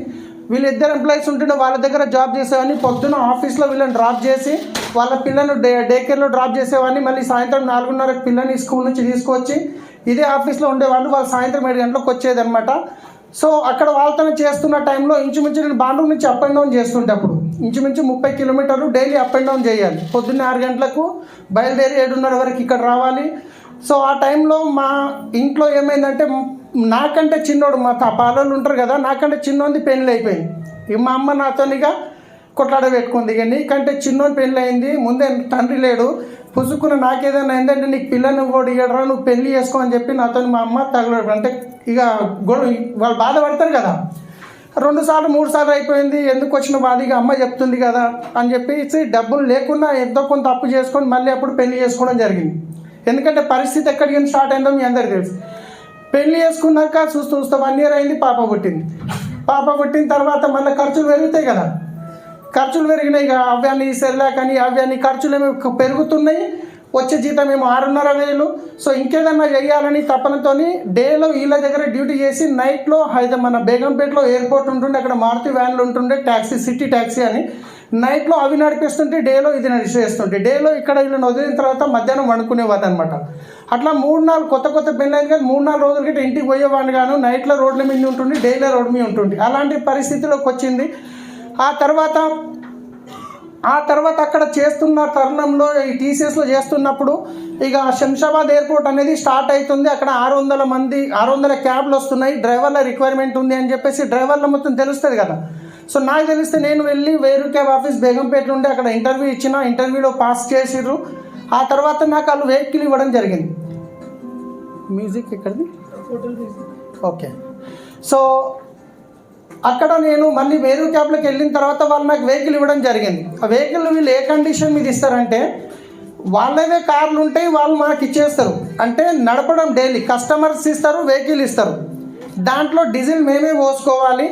వీళ్ళిద్దరు ఎంప్లాయీస్ ఉంటుండే. వాళ్ళ దగ్గర జాబ్ చేసేవాడిని. పొద్దున ఆఫీస్లో వీళ్ళని డ్రాప్ చేసి వాళ్ళ పిల్లలను డే కేర్లో డ్రాప్ చేసేవాడిని. మళ్ళీ సాయంత్రం 4:30 పిల్లని స్కూల్ నుంచి తీసుకొచ్చి ఇదే ఆఫీస్లో ఉండేవాళ్ళు. వాళ్ళు సాయంత్రం 7 గంటలకు వచ్చేదనమాట. సో అక్కడ వాళ్ళతో చేస్తున్న టైంలో ఇంచుమించు నేను బాండూరు నుంచి అప్ అండ్ డౌన్ చేస్తుంటే అప్పుడు ఇంచుమించు 30 కిలోమీటర్లు డైలీ అప్ అండ్ డౌన్ చేయాలి. పొద్దున్నే 6 గంటలకు బయలుదేరి 7:30 వరకు ఇక్కడ రావాలి. సో ఆ టైంలో మా ఇంట్లో ఏమైందంటే నాకంటే చిన్నోడు మా పాలోళ్ళు ఉంటారు కదా, నాకంటే చిన్నోంది పెళ్ళి అయిపోయింది. ఇక మా అమ్మ నాతోనిగా కొట్లాడ పెట్టుకుంది. ఇక నీకంటే చిన్నోని పెళ్ళి అయింది, ముందే తండ్రి లేడు, పుసుకున్న నాకేదైనా అయిందంటే నీకు పిల్లని కూడా ఇయ్యడరా, నువ్వు పెళ్లి చేసుకో అని చెప్పి నాతో మా అమ్మ తగలడు. అంటే ఇక వాళ్ళు బాధపడతారు కదా. 2 సార్లు 3 సార్లు అయిపోయింది, ఎందుకు వచ్చిన బాధ, ఇక అమ్మ చెప్తుంది కదా అని చెప్పేసి డబ్బులు లేకుండా ఎంతో కొంత అప్పు చేసుకొని మళ్ళీ అప్పుడు పెళ్లి చేసుకోవడం జరిగింది. ఎందుకంటే పరిస్థితి ఎక్కడికి స్టార్ట్ అయిందో మీ అందరికీ తెలుసు. పెళ్లి చేసుకున్నాక చూస్తూ 1 ఇయర్ అయింది, పాప పుట్టింది. పాప పుట్టిన తర్వాత మళ్ళీ ఖర్చులు పెరుగుతాయి కదా, ఖర్చులు పెరిగినాయి. ఇక అవ్యాన్ని సెర్లాకని అవ్యాన్ని ఖర్చులు ఏమో పెరుగుతున్నాయి. వచ్చే జీతం ఏమో 6,500. సో ఇంకేదన్నా చేయాలని తపనతోని డేలో వీళ్ళ దగ్గర డ్యూటీ చేసి నైట్లో మన బేగంపేటలో ఎయిర్పోర్ట్ ఉంటుండే, అక్కడ మారుతి వ్యాన్లు ఉంటుండే, ట్యాక్సీ సిటీ ట్యాక్సీ అని, నైట్లో అవి నడిపిస్తుంటే డేలో ఇది నడిచేస్తుంటే, డేలో ఇక్కడ వీళ్ళని వదిలిన తర్వాత మధ్యాహ్నం వండుకునేవాడు అనమాట. అట్లా 3-4 కొత్త పెళ్ళి అయింది కానీ 3-4 రోజుల గట్ట ఇంటికి పోయేవాడిని గాను. నైట్లో రోడ్ల మీద ఉంటుండే, డైలీ రోడ్డు మీద ఉంటుండే. అలాంటి పరిస్థితిలోకి వచ్చింది. ఆ తర్వాత అక్కడ చేస్తున్న తరుణంలో ఈ టీసీఎస్లో చేస్తున్నప్పుడు ఇక శంషాబాద్ ఎయిర్పోర్ట్ అనేది స్టార్ట్ అవుతుంది. అక్కడ 600 క్యాబ్లు వస్తున్నాయి, డ్రైవర్ల రిక్వైర్మెంట్ ఉంది అని చెప్పేసి డ్రైవర్ల మొత్తం తెలుస్తుంది కదా. సో నాకు తెలిస్తే నేను వెళ్ళి వేరు క్యాబ్ ఆఫీస్ బేగంపేట నుండి అక్కడ ఇంటర్వ్యూ ఇచ్చిన, ఇంటర్వ్యూలో పాస్ చేసిర్రు. ఆ తర్వాత నాకు వాళ్ళు వెహికల్ ఇవ్వడం జరిగింది. మ్యూజిక్ ఎక్కడిది? ఓకే. సో అక్కడ నేను మళ్ళీ వేరు క్యాబ్లోకి వెళ్ళిన తర్వాత వాళ్ళు నాకు వెహికల్ ఇవ్వడం జరిగింది. ఆ వెహికల్ వీళ్ళు ఏ కండిషన్ మీద ఇస్తారంటే, వాళ్ళవే కార్లు ఉంటాయి, వాళ్ళు మాకు ఇచ్చేస్తారు. అంటే నడపడం డైలీ కస్టమర్స్ ఇస్తారు, వెహికల్ ఇస్తారు. దాంట్లో డీజిల్ మేమే పోసుకోవాలి,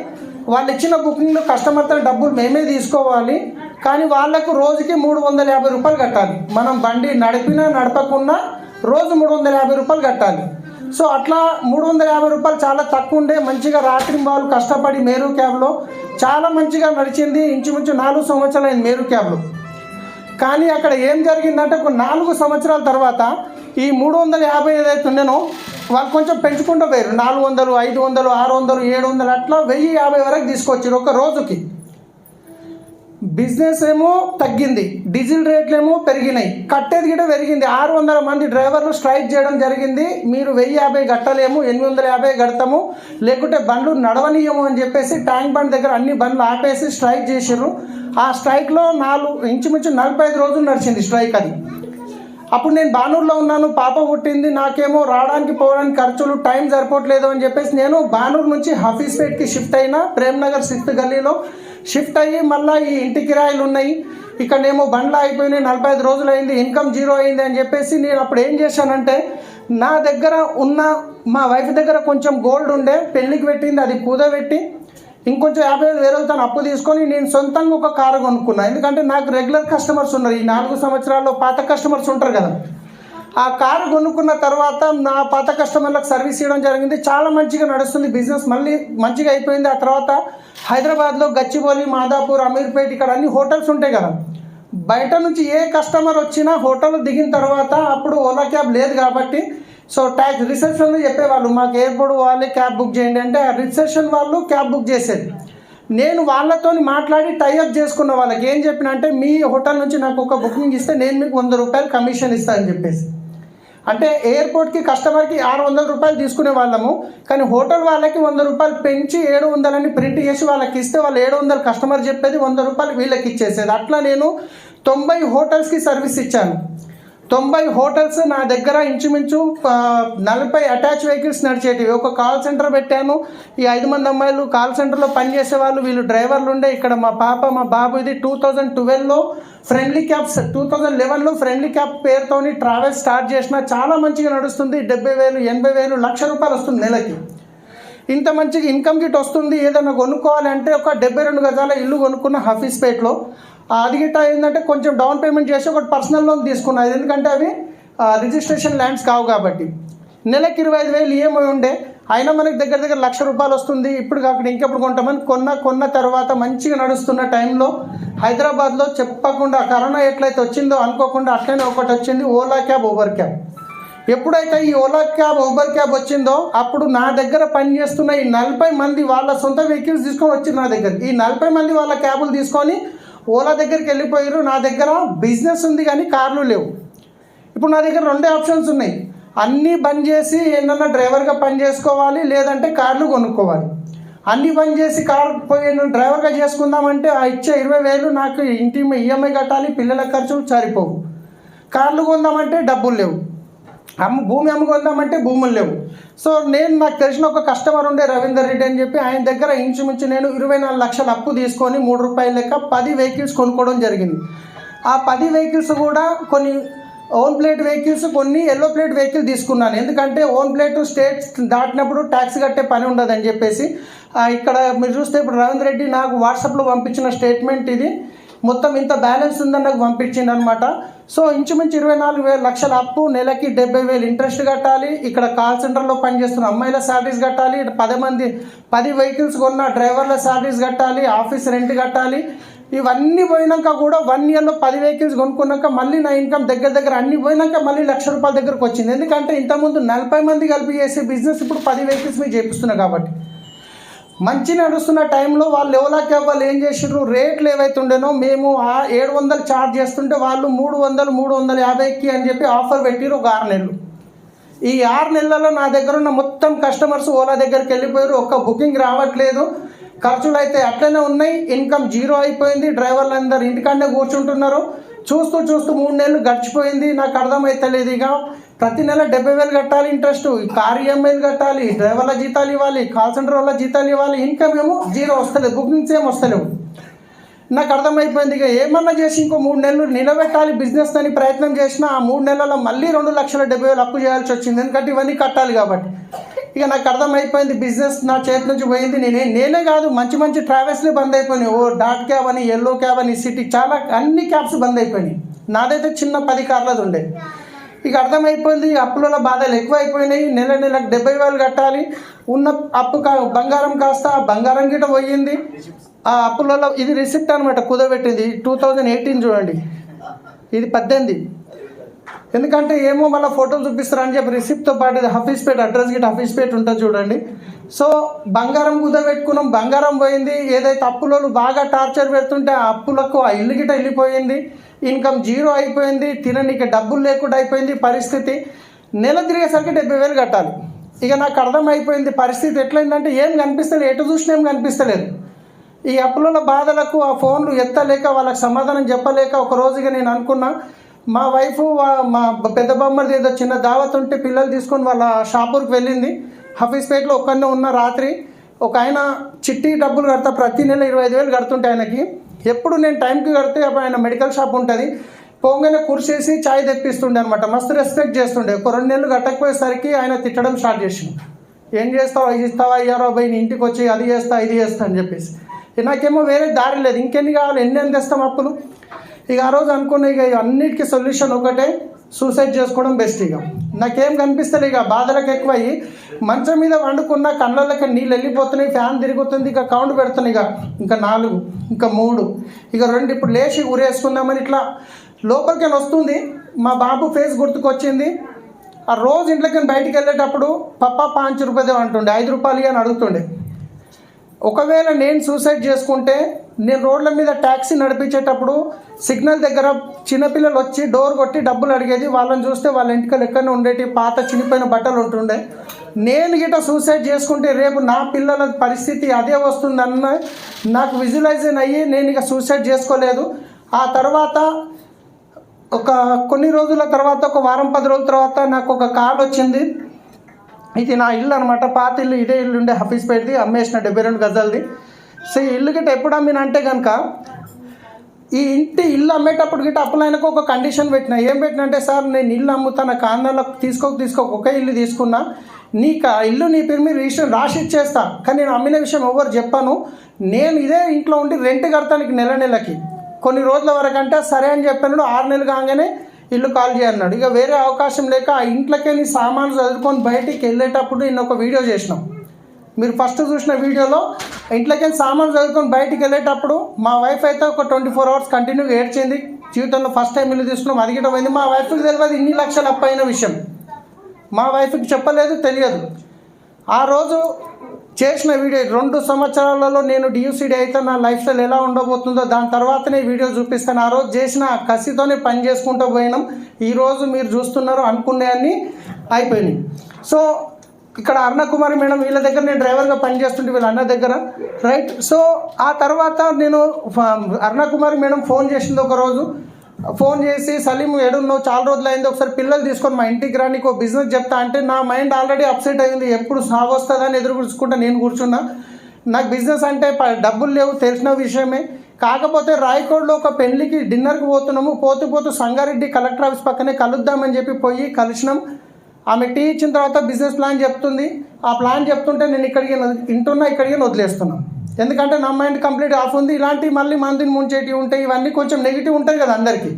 వాళ్ళు ఇచ్చిన బుకింగ్లో కస్టమర్తో డబ్బులు మేమే తీసుకోవాలి. కానీ వాళ్ళకు రోజుకి 350 రూపాయలు కట్టాలి. మనం బండి నడిపినా నడపకున్నా రోజు 350 రూపాయలు కట్టాలి. సో అట్లా 350 రూపాయలు చాలా తక్కువ ఉండే. మంచిగా రాత్రి వాళ్ళు కష్టపడి మేరు క్యాబ్లో చాలా మంచిగా నడిచింది. ఇంచుమించు 4 సంవత్సరాలు అయింది మేరు క్యాబ్లో. కానీ అక్కడ ఏం జరిగిందంటే ఒక 4 సంవత్సరాల తర్వాత ఈ 350 ఏదైతే ఉండేనో వాళ్ళు కొంచెం పెంచుకుంటూ పోయారు. 400, 500, 600, 700 అట్లా 1050 వరకు తీసుకొచ్చారు ఒక రోజుకి. బిజినెస్ ఏమో తగ్గింది, డీజిల్ రేట్లు ఏమో పెరిగినాయి, కట్టేది కూడా పెరిగింది. 600 మంది డ్రైవర్లు స్ట్రైక్ చేయడం జరిగింది. మీరు 1050 కట్టలేము, 850 కడతాము, లేకుంటే బండ్లు నడవనీయము అని చెప్పేసి ట్యాంక్ బండ్ దగ్గర అన్ని బండ్లు ఆపేసి స్ట్రైక్ చేసారు. ఆ స్ట్రైక్లో ఇంచుమించు 45 రోజులు నడిచింది స్ట్రైక్ అది. అప్పుడు నేను బానూరులో ఉన్నాను, పాప పుట్టింది, నాకేమో రావడానికి పోవడానికి ఖర్చులు టైం సరిపోవట్లేదు అని చెప్పేసి నేను బానూరు నుంచి హఫీజ్పేట్కి షిఫ్ట్ అయినా. ప్రేమ్నగర్ 6th గల్లీలో షిఫ్ట్ అయ్యి మళ్ళీ ఈ ఇంటి కిరాయిలు ఉన్నాయి, ఇక్కడనేమో బండ్లు అయిపోయినాయి, 45 రోజులు అయింది, ఇన్కమ్ జీరో అయింది అని చెప్పేసి నేను అప్పుడు ఏం చేశానంటే, నా దగ్గర ఉన్న మా వైఫ్ దగ్గర కొంచెం గోల్డ్ ఉండే, పెళ్ళికి పెట్టింది, అది కుదబెట్టి ఇంకొంచెం 50,000 తను అప్పు తీసుకొని నేను సొంతంగా ఒక కారు కొనుక్కున్నాను. ఎందుకంటే నాకు రెగ్యులర్ కస్టమర్స్ ఉన్నారు, ఈ 4 సంవత్సరాల్లో పాత కస్టమర్స్ ఉంటారు కదా. ఆ కారు కొనుక్కున్న తర్వాత నా పాత కస్టమర్లకు సర్వీస్ ఇవ్వడం జరిగింది. చాలా మంచిగా నడుస్తుంది బిజినెస్, మళ్ళీ మంచిగా అయిపోయింది. ఆ తర్వాత హైదరాబాద్లో గచ్చిబౌలి, మాదాపూర్, అమీర్పేట్ ఇక్కడ అన్ని హోటల్స్ ఉంటాయి కదా. బయట నుంచి ఏ కస్టమర్ వచ్చినా హోటల్ దిగిన తర్వాత అప్పుడు ఓలా క్యాబ్ లేదు కాబట్టి సో ట్యాక్స్ రిసెప్షన్లో చెప్పేవాళ్ళు, మాకు ఎయిర్పోర్ట్ వాళ్ళే క్యాబ్ బుక్ చేయండి అంటే ఆ రిసెప్షన్ వాళ్ళు క్యాబ్ బుక్ చేసేది. నేను వాళ్ళతో మాట్లాడి టైఅప్ చేసుకున్న వాళ్ళకి ఏం చెప్పిన అంటే, మీ హోటల్ నుంచి నాకు ఒక బుకింగ్ ఇస్తే నేను మీకు 100 రూపాయలు కమిషన్ ఇస్తానని చెప్పేసి. అంటే ఎయిర్పోర్ట్కి కస్టమర్కి 600 రూపాయలు తీసుకునే వాళ్ళము, కానీ హోటల్ వాళ్ళకి 100 రూపాయలు పెంచి 700 అని ప్రింట్ చేసి వాళ్ళకి ఇస్తే వాళ్ళు 700 కస్టమర్ చెప్పేది 100 రూపాయలు వీళ్ళకి ఇచ్చేసేది. అట్లా నేను 90 హోటల్స్కి సర్వీస్ ఇచ్చాను. 90 హోటల్స్ నా దగ్గర ఇంచుమించు 40 అటాచ్ వెహికల్స్ నడిచేటివి. ఒక కాల్ సెంటర్ పెట్టాను. ఈ 5 మంది అమ్మాయిలు కాల్ సెంటర్లో పనిచేసేవాళ్ళు, వీళ్ళు డ్రైవర్లు ఉండే. ఇక్కడ మా పాప మా బాబు ఇది 2012లో ఫ్రెండ్లీ క్యాబ్స్, 2011లో ఫ్రెండ్లీ క్యాబ్ పేరుతోని ట్రావెల్ స్టార్ట్ చేసిన. చాలా మంచిగా నడుస్తుంది. 70,000, 80,000, ₹1,00,000 వస్తుంది నెలకి. ఇంత మంచిగా ఇన్కమ్ గిట్ వస్తుంది. ఏదైనా కొనుక్కోవాలంటే ఒక 72 గజాల ఇల్లు కొనుక్కున్న హఫీజ్పేట్లో. అది గిట్ట ఏంటంటే కొంచెం డౌన్ పేమెంట్ చేసి ఒకటి పర్సనల్ లోన్ తీసుకున్నది, ఎందుకంటే అవి రిజిస్ట్రేషన్ ల్యాండ్స్ కావు కాబట్టి. నెలకి 25,000 ఈఎంఐ ఉండే, అయినా మనకి దగ్గర ₹1,00,000 వస్తుంది. ఇప్పుడు కాకుండా ఇంకెప్పుడు కొంటామని కొన్న తర్వాత మంచిగా నడుస్తున్న టైంలో హైదరాబాద్లో చెప్పకుండా కరోనా ఎట్లయితే వచ్చిందో అనుకోకుండా అట్లనే ఒకటి వచ్చింది, ఓలా క్యాబ్, ఊబర్ క్యాబ్. ఎప్పుడైతే ఈ ఓలా క్యాబ్ ఊబర్ క్యాబ్ వచ్చిందో అప్పుడు నా దగ్గర పనిచేస్తున్న ఈ 40 మంది వాళ్ళ సొంత వెహికల్స్ తీసుకొని వచ్చి నా దగ్గర ఈ 40 మంది వాళ్ళ క్యాబులు తీసుకొని ఓలా దగ్గరికి వెళ్ళిపోయారు. నా దగ్గర బిజినెస్ ఉంది కానీ కార్లు లేవు. ఇప్పుడు నా దగ్గర 2 ఆప్షన్స్ ఉన్నాయి. అన్నీ బంద్ చేసి ఏంటన్నా డ్రైవర్గా పని చేసుకోవాలి, లేదంటే కార్లు కొనుక్కోవాలి. అన్నీ బంద్ చేసి కార్ పోయి డ్రైవర్గా చేసుకుందామంటే ఆ ఇచ్చే 20,000 నాకు ఇంటి ఈఎంఐ కట్టాలి, పిల్లల ఖర్చులు సరిపోవు. కార్లు కొందామంటే డబ్బులు లేవు, భూమి అమ్ముకుందామంటే భూములు లేవు. సో నాకు తెలిసిన ఒక కస్టమర్ ఉండే రవీందర్ రెడ్డి అని చెప్పి, ఆయన దగ్గర ఇంచుమించు నేను 24 లక్షల అప్పు తీసుకొని 3 రూపాయల లెక్క 10 వెహికల్స్ కొనుక్కోవడం జరిగింది. ఆ 10 వెహికల్స్ కూడా కొన్ని ఓన్ ప్లేట్ వెహికల్స్, కొన్ని ఎల్లో ప్లేట్ వెహికల్ తీసుకున్నాను. ఎందుకంటే ఓన్ ప్లేట్ స్టేట్స్ దాటినప్పుడు ట్యాక్స్ కట్టే పని ఉండదని చెప్పేసి. ఇక్కడ మీరు చూస్తే ఇప్పుడు రవీందర్ రెడ్డి నాకు వాట్సాప్లో పంపించిన స్టేట్మెంట్ ఇది. మొత్తం ఇంత బ్యాలెన్స్ ఉందని నాకు పంపించింది అనమాట. సో ఇంచుమించు 24 లక్షల అప్పు, నెలకి 70,000 ఇంట్రెస్ట్ కట్టాలి. ఇక్కడ కాల్ సెంటర్లో పనిచేస్తున్న అమ్మాయిల శాలరీస్ కట్టాలి, 10 వెహికల్స్ కొన్న డ్రైవర్ల శాలరీస్ కట్టాలి, ఆఫీస్ రెంట్ కట్టాలి. ఇవన్నీ పోయినాక కూడా 1 ఇయర్లో 10 వెహికల్స్ కొనుక్కున్నాక మళ్ళీ నా ఇన్కమ్ దగ్గర అన్ని పోయినాక మళ్ళీ ₹1,00,000 దగ్గరకు వచ్చింది. ఎందుకంటే ఇంతకుముందు 40 మంది కలిపి చేసే బిజినెస్ ఇప్పుడు 10 వెహికల్స్ మీద చేపిస్తున్నా కాబట్టి. మంచి నడుస్తున్న టైంలో వాళ్ళు ఓలా క్యాబ్ వాళ్ళు ఏం చేసారు, రేట్లు ఏవైతే ఉండేనో మేము 700 ఛార్జ్ చేస్తుంటే వాళ్ళు 300, 350కి అని చెప్పి ఆఫర్ పెట్టిరు ఒక 6 నెలలు. ఈ 6 నెలలలో నా దగ్గర ఉన్న మొత్తం కస్టమర్స్ ఓలా దగ్గరికి వెళ్ళిపోయారు. ఒక్క బుకింగ్ రావట్లేదు, ఖర్చులు అయితే అట్లనే ఉన్నాయి, ఇన్కమ్ జీరో అయిపోయింది. డ్రైవర్లు అందరు ఇంటికాడనే కూర్చుంటున్నారు. చూస్తూ 3 నెలలు గడిచిపోయింది. నాకు అర్థమైతలేదు. ఇక ప్రతి నెల 70,000 కట్టాలి ఇంట్రెస్ట్, కార్ ఈఎంఐలు కట్టాలి, డ్రైవర్ల జీతాలు ఇవ్వాలి, కాల్ సెంటర్ వాళ్ళ జీతాలు ఇవ్వాలి, ఇన్కమ్ ఏమో జీరో వస్తలేదు, బుకింగ్స్ ఏం వస్తలేవు. నాకు అర్థమైపోయింది. ఇక ఏమన్నా చేసి ఇంకో 3 నెలలు నిలబెట్టాలి బిజినెస్ అని ప్రయత్నం చేసిన ఆ 3 నెలల్లో మళ్ళీ 2,70,000 అప్పు చేయాల్సి వచ్చింది. ఎందుకంటే ఇవన్నీ కట్టాలి కాబట్టి. ఇక నాకు అర్థమైపోయింది, బిజినెస్ నా చేతి నుంచి పోయింది. నేనే కాదు, మంచి ట్రావెల్స్లే బంద్ అయిపోయినాయి. డాట్ క్యాబ్ అని, ఎల్లో క్యాబ్ అని, సిటీ చాలా అన్ని క్యాబ్స్ బంద్ అయిపోయినాయి. నాదైతే చిన్న 10 కార్లది ఉండే. ఇక అర్థమైపోయింది, అప్పుల బాధలు ఎక్కువ అయిపోయినాయి. నెలకు 70,000 కట్టాలి. ఉన్న అప్పు బంగారం కాస్త బంగారం గిట పోయింది. ఆ అప్పులలో ఇది రిసిప్ట్ అనమాట, కుదబెట్టింది 2018 చూడండి, ఇది 18. ఎందుకంటే ఏమో మళ్ళీ ఫోటోలు చూపిస్తారని చెప్పి రిసిప్ట్తో పాటు ఇది హఫీజ్పేట అడ్రస్ గిట్ హఫీజ్పేట ఉంటుంది చూడండి. సో బంగారం కుదబెట్టుకున్నాం, బంగారం పోయింది. ఏదైతే అప్పులలో బాగా టార్చర్ పెడుతుంటే ఆ అప్పులకు ఆ ఇల్లు గిట వెళ్ళిపోయింది. ఇన్కమ్ జీరో అయిపోయింది. తిననీకి డబ్బులు లేకుండా అయిపోయింది పరిస్థితి. నెల తిరిగేసరికి 70,000 కట్టాలి. ఇక నాకు అర్థమైపోయింది పరిస్థితి ఎట్లయిందంటే ఏం కనిపిస్తలేదు, ఎటు చూసినా ఏం కనిపిస్తలేదు. ఈ అప్పుల బాధలకు ఆ ఫోన్లు ఎత్తలేక వాళ్ళకి సమాధానం చెప్పలేక ఒక రోజుగా నేను అనుకున్నా, మా వైఫ్ మా పెద్ద బొమ్మది ఏదో చిన్న దావత్ ఉంటే పిల్లలు తీసుకొని వాళ్ళ షాపూర్కి వెళ్ళింది. హఫీజ్పేటలో ఒక్కనే ఉన్న రాత్రి ఒక ఆయన చిట్టి డబ్బులు కడతా, ప్రతి నెల 25,000 కడుతుంటే ఆయనకి. ఎప్పుడు నేను టైంకి కడితే అప్పుడు ఆయన మెడికల్ షాప్ ఉంటుంది, పోగానే కుర్చేసి చాయ్ తెప్పిస్తుండే అనమాట. మస్తు రెస్పెక్ట్ చేస్తుండే. ఒక 2 నెలలు కట్టకపోయేసరికి ఆయన తిట్టడం స్టార్ట్ చేసిండు. ఏం చేస్తావు, ఇది ఇస్తావా, అయ్యారో అబ్బాయి నీ ఇంటికి వచ్చి అది చేస్తా ఇది చేస్తా అని చెప్పేసి. నాకేమో వేరే దారి లేదు, ఇంకెన్ని కావాలి, ఎన్ని తెస్తాం అప్పులు. ఇక ఆ రోజు అనుకున్న ఇక అన్నిటికీ సొల్యూషన్ ఒకటే, సూసైడ్ చేసుకోవడం బెస్ట్. ఇక నాకేం కనిపిస్తుంది, ఇక బాధలకు ఎక్కువయ్యి మంచం మీద వండుకున్న కళ్ళకి నీళ్ళు వెళ్ళిపోతున్నాయి, ఫ్యాన్ తిరుగుతుంది. ఇక కౌంట్ పెడుతున్నాయి, ఇంకా 4, ఇంకా 3, ఇక 2. ఇప్పుడు లేచి ఊరేసుకుందామని ఇట్లా లోపలికి వస్తుంది. మా బాబు ఫేస్ గుర్తుకొచ్చింది. ఆ రోజు ఇంట్లోకి బయటికి వెళ్ళేటప్పుడు పప్పా 5 రూపాయలు అంటుండే, 5 రూపాయలు అని అడుగుతుండే. ఒకవేళ నేను సూసైడ్ చేసుకుంటే, నేను రోడ్ల మీద ట్యాక్సీ నడిపించేటప్పుడు సిగ్నల్ దగ్గర చిన్నపిల్లలు వచ్చి డోర్ కొట్టి డబ్బులు అడిగేది. వాళ్ళని చూస్తే వాళ్ళ ఇంటికి లెక్కనే ఉండేటి, పాత చినిపోయిన బట్టలు ఉంటుండే. నేను గిట్ట సూసైడ్ చేసుకుంటే రేపు నా పిల్లల పరిస్థితి అదే వస్తుందన్న నాకు విజువలైజేషన్ అయ్యి నేను ఇక సూసైడ్ చేసుకోలేదు. ఆ తర్వాత కొన్ని రోజుల తర్వాత, ఒక వారం 10 రోజుల తర్వాత నాకు ఒక కాల్ వచ్చింది. ఇది నా ఇల్లు అనమాట, పాత ఇల్లు, ఇదే ఇల్లు ఉండే హఫీజ్పేటది, అమ్మేసిన 72 గజాలది. సో ఈ ఇల్లు గిట్ట ఎప్పుడు అమ్మినంటే కనుక, ఈ ఇల్లు అమ్మేటప్పుడు గిట్ట అప్పులైనకు ఒక కండిషన్ పెట్టిన. ఏం పెట్టిన అంటే, సార్ నేను ఇల్లు అమ్ముతాను, కాందాలకు తీసుకోక ఒకే ఇల్లు తీసుకున్నా, ఇల్లు నీ పేరు మీద రిజిస్టర్ రాసి ఇచ్చేస్తా, కానీ నేను అమ్మిన విషయం ఎవరు చెప్పాను, నేను ఇదే ఇంట్లో ఉండి రెంట్ కడతానికి నెలకి కొన్ని రోజుల వరకు. అంటే సరే అని చెప్పాను. 6 నెలలు కాగానే ఇల్లు కాల్ చేయన్నాడు. ఇక వేరే అవకాశం లేక ఆ ఇంట్లోకే నీ సామాను చదువుకొని బయటికి వెళ్ళేటప్పుడు నేను ఒక వీడియో చేసినాం. మీరు ఫస్ట్ చూసిన వీడియోలో ఇంట్లోకి సామాను చదువుకొని బయటికి వెళ్ళేటప్పుడు మా వైఫ్ అయితే ఒక 24 అవర్స్ కంటిన్యూగా ఏడ్చింది. జీవితంలో ఫస్ట్ టైం ఇల్లు తీసుకున్నాం, అది గిట్ట పోయింది. మా వైఫ్కి తెలియదు ఇన్ని లక్షలు అప్పు అయిన విషయం. మా వైఫ్కి చెప్పలేదు, తెలియదు. ఆ రోజు చేసిన వీడియో 2 సంవత్సరాలలో నేను డియూసీడీ అయితే నా లైఫ్ స్టైల్ ఎలా ఉండబోతుందో దాని తర్వాతనే వీడియో చూపిస్తాను. ఆ రోజు చేసిన కసితోనే పని చేసుకుంటూ పోయినాం. ఈరోజు మీరు చూస్తున్నారు అనుకునేవన్నీ అయిపోయినాయి. సో ఇక్కడ అరుణకుమారి మేడం వీళ్ళ దగ్గర నేను డ్రైవర్గా పనిచేస్తుంటే వీళ్ళ అన్న దగ్గర, రైట్. సో ఆ తర్వాత నేను అరుణకుమారి మేడం ఫోన్ చేసింది ఒకరోజు. ఫోన్ చేసి సలీం ఏడున్నావు, చాలా రోజులు అయింది, ఒకసారి పిల్లలు తీసుకొని మా ఇంటికి రా, నీకు బిజినెస్ చెప్తా అంటే నా మైండ్ ఆల్రెడీ అప్సెట్ అయింది. ఎప్పుడు సాగు వస్తుందని ఎదురు కూర్చుకుంటా నేను కూర్చున్నా. నాకు బిజినెస్ అంటే డబ్బులు లేవు, తెలిసిన విషయమే. కాకపోతే రాయకోడ్లో ఒక పెళ్లికి డిన్నర్కి పోతున్నాము, పోతూ సంగారెడ్డి కలెక్టర్ ఆఫీస్ పక్కనే కలుద్దామని చెప్పి పోయి కలిసినాం. ఆమె టీ ఇచ్చిన తర్వాత బిజినెస్ ప్లాన్ చెప్తుంది. ఆ ప్లాన్ చెప్తుంటే నేను ఇక్కడికి వదిలేస్తున్నాను. ఎందుకంటే నా మైండ్ కంప్లీట్ ఆఫ్ ఉంది. ఇలాంటివి మళ్ళీ మందిని ముంచేటివి ఉంటాయి, ఇవన్నీ కొంచెం నెగిటివ్ ఉంటాయి కదా అందరికీ.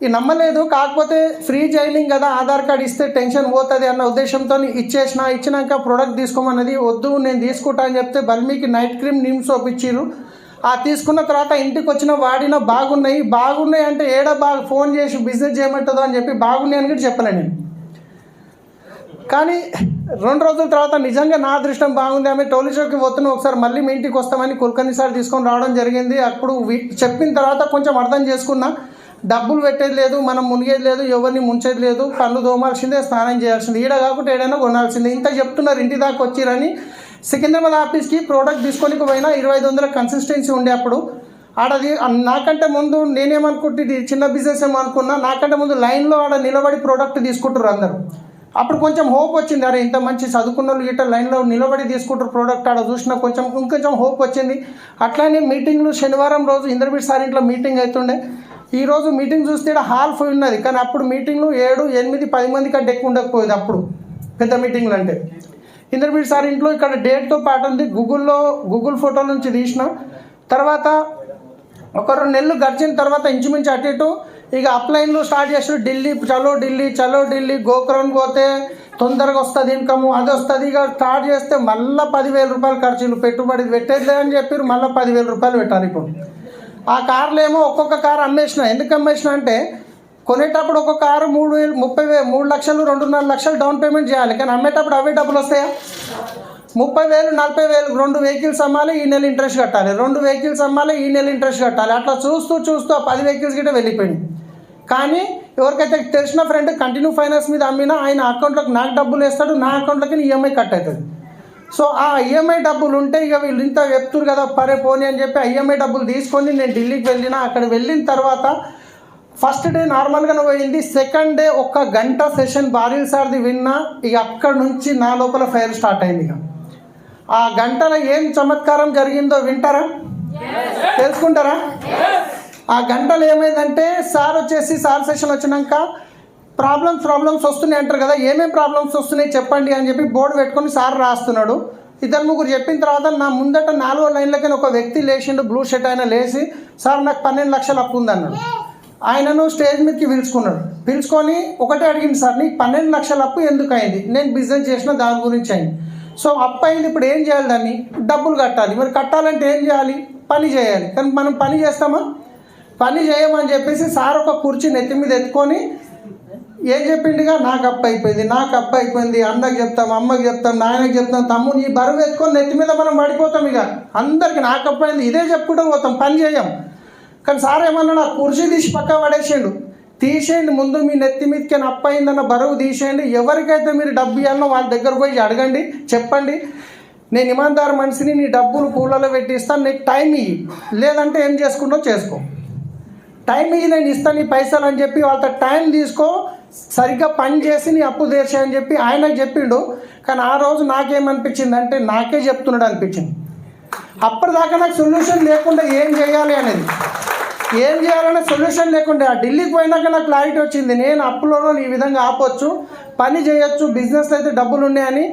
ఈ నమ్మలేదు, కాకపోతే ఫ్రీ జాయినింగ్ కదా, ఆధార్ కార్డు ఇస్తే టెన్షన్ పోతుంది అన్న ఉద్దేశంతో ఇచ్చినాక ప్రోడక్ట్ తీసుకోమన్నది. వద్దు నేను తీసుకుంటా అని చెప్తే బల్మీకి నైట్ క్రీమ్ నీమ్ సోప్ ఇచ్చిర్రు. ఆ తీసుకున్న తర్వాత ఇంటికి వచ్చిన వాడిన బాగున్నాయి అంటే బాగా ఫోన్ చేసి బిజినెస్ చేయమంటుందో అని చెప్పి బాగున్నాయి అని కూడా చెప్పలే నేను. కానీ 2 రోజుల తర్వాత నిజంగా నా అదృష్టం బాగుంది. ఆమె టోలీషోకి పోతున్నాం, ఒకసారి మళ్ళీ మీ ఇంటికి వస్తామని కుల్కర్ని సార్ తీసుకొని రావడం జరిగింది. అప్పుడు చెప్పిన తర్వాత కొంచెం అర్థం చేసుకున్నా, డబ్బులు పెట్టేది లేదు, మనం మునిగేది లేదు, ఎవరిని ముంచేది లేదు, పళ్ళు తోమాల్సిందే, స్నానం చేయాల్సింది, ఈడ కాకుండా ఏడైనా కొనాల్సిందే. ఇంత చెప్తున్నారు, ఇంటి దాకా వచ్చిరని. సికింద్రాబాద్ ఆఫీస్కి ప్రోడక్ట్ తీసుకొని పోయినా 2500 కన్సిస్టెన్సీ ఉండే అప్పుడు. ఆడది నాకంటే ముందు నేనేమనుకుంటే ఇది చిన్న బిజినెస్ ఏమో అనుకున్నా, నాకంటే ముందు లైన్లో ఆడ నిలబడి ప్రోడక్ట్ తీసుకుంటారు అందరూ. అప్పుడు కొంచెం హోప్ వచ్చింది, అరే ఇంత మంచి చదువుకున్న వాళ్ళు గిట్ట లైన్లో నిలబడి తీసుకుంటారు ప్రోడక్ట్, ఆడ చూసినా ఇంకొంచెం హోప్ వచ్చింది. అట్లానే మీటింగ్లు శనివారం రోజు ఇంద్రబీర్ సార్ ఇంట్లో మీటింగ్ అవుతుండే. ఈరోజు మీటింగ్ చూస్తే హాల్ ఫుల్ ఉన్నది, కానీ అప్పుడు మీటింగ్లు 7, 8, 10 మంది కంటే ఎక్కువ ఉండకపోయేది అప్పుడు పెద్ద మీటింగ్లు అంటే. ఇంద్రబీర్ సార్ ఇంట్లో ఇక్కడ డేట్తో పాటు ఉంది, గూగుల్ ఫోటోల నుంచి తీసిన తర్వాత. ఒక 2 నెలలు గడిచిన తర్వాత ఇంచుమించు అటు ఇటు ఇక అప్లైన్లు స్టార్ట్ చేస్తారు. చలో ఢిల్లీ గోకరన్ పోతే తొందరగా వస్తుంది ఇన్కమ్, అది వస్తుంది. ఇక స్టార్ట్ చేస్తే మళ్ళీ 10,000 రూపాయలు ఖర్చులు, పెట్టుబడి పెట్టేది అని చెప్పి మళ్ళీ 10,000 రూపాయలు పెట్టాలి. ఇప్పుడు ఆ కార్లు ఏమో ఒక్కొక్క కారు అమ్మేసిన. ఎందుకు అమ్మేసిన అంటే కొనేటప్పుడు ఒక కారు 3 లక్షలు 2.5 లక్షలు డౌన్ పేమెంట్ చేయాలి, కానీ అమ్మేటప్పుడు అవే డబ్బులు వస్తాయా? 30,000 40,000 2 వెహికల్స్ అమ్మాలి, ఈ నెల ఇంట్రెస్ట్ కట్టాలి, 2 వెహికల్స్ అమ్మాలి, ఈ నెల ఇంట్రెస్ట్ కట్టాలి. అట్లా చూస్తూ ఆ 10 వెహికల్స్ గిట్ట వెళ్ళిపోయింది. కానీ ఎవరికైతే తెలిసిన ఫ్రెండ్ కంటిన్యూ ఫైనాన్స్ మీద అమ్మినా ఆయన అకౌంట్లోకి నాకు డబ్బులు వేస్తాడు, నా అకౌంట్లోకి ఈఎంఐ కట్ అవుతుంది. సో ఆ ఈఎంఐ డబ్బులు ఉంటే ఇక వీళ్ళు ఇంత చెప్తురు కదా పరే పోనీ అని చెప్పి ఈఎంఐ డబ్బులు తీసుకొని నేను ఢిల్లీకి వెళ్ళినా. అక్కడ వెళ్ళిన తర్వాత ఫస్ట్ డే నార్మల్గానే పోయింది. సెకండ్ డే 1 గంట సెషన్ బారిల్ సార్ది విన్నా. ఇక అక్కడ నుంచి నా లోపల ఫైర్ స్టార్ట్ అయింది. ఇక ఆ గంటలో ఏం చమత్కారం జరిగిందో వింటారా, తెలుసుకుంటారా? ఆ గంటలు ఏమైందంటే సార్ సెషన్ వచ్చినాక ప్రాబ్లమ్స్ వస్తున్నాయి అంటారు కదా, ఏమేమి ప్రాబ్లమ్స్ వస్తున్నాయి చెప్పండి అని చెప్పి బోర్డు పెట్టుకొని సార్ రాస్తున్నాడు. 2-3 చెప్పిన తర్వాత నా ముందట 4వ లైన్లకైనా ఒక వ్యక్తి లేచిండు, బ్లూ షర్ట్ ఆయన లేచి, సార్ నాకు 12 లక్షలు అప్పు ఉందన్నాడు. ఆయనను స్టేజ్ మీదకి పిలుచుకొని ఒకటే అడిగింది, సార్ నీకు 12 లక్షల అప్పు ఎందుకు అయింది? నేను బిజినెస్ చేసిన దాని గురించి అయింది. సో అప్పు అయింది, ఇప్పుడు ఏం చేయాలి? దాన్ని డబ్బులు కట్టాలి. మరి కట్టాలంటే ఏం చేయాలి? పని చేయాలి. కానీ మనం పని చేస్తామా? పని చేయమని చెప్పేసి సార్ ఒక కుర్చీ నెత్తి మీద ఎత్తుకొని ఏం చెప్పిండిగా, నాకు అప్పు అయిపోయింది, అన్నకి చెప్తాం, అమ్మకి చెప్తాం, నాయనకి చెప్తాం, తమ్ముని ఈ బరువు ఎత్తుకొని నెత్తి మీద మనం పడిపోతాం. ఇక అందరికి నాకు అప్పు అయింది ఇదే చెప్పుకుంటూ పోతాం, పని చేయం. కానీ సార్ ఏమన్నాడు, ఆ కుర్చీ తీసి పక్క పడేసిండు. తీసేయండి, ముందు మీ నెత్తి మీదకి అప్పు అయిందన్న బరువు తీసేయండి. ఎవరికైతే మీరు డబ్బు ఇవ్వాలనో వాళ్ళ దగ్గర పోయి అడగండి, చెప్పండి, నేను ఇమాన్దార్ మనిషిని, నీ డబ్బులు పూలలో పెట్టిస్తాను, నీకు టైం ఇయ్యి, లేదంటే ఏం చేసుకుంటో చేసుకో, టైం ఇయ్యి, నేను ఇస్తాను ఈ పైసలు అని చెప్పి వాళ్ళతో టైం తీసుకో, సరిగ్గా పని చేసి నీ అప్పు తీర్చా అని చెప్పి ఆయనకు చెప్పిండు. కానీ ఆ రోజు నాకేమనిపించింది అంటే నాకే చెప్తున్నాడు అనిపించింది. అప్పటిదాకా నాకు సొల్యూషన్ లేకుండా ఏం చేయాలనే సొల్యూషన్ లేకుండా ఢిల్లీకి పోయినాక నాకు క్లారిటీ వచ్చింది. నేను అప్పులలో ఈ విధంగా ఆపొచ్చు, పని చేయొచ్చు, బిజినెస్లో అయితే డబ్బులు ఉన్నాయని.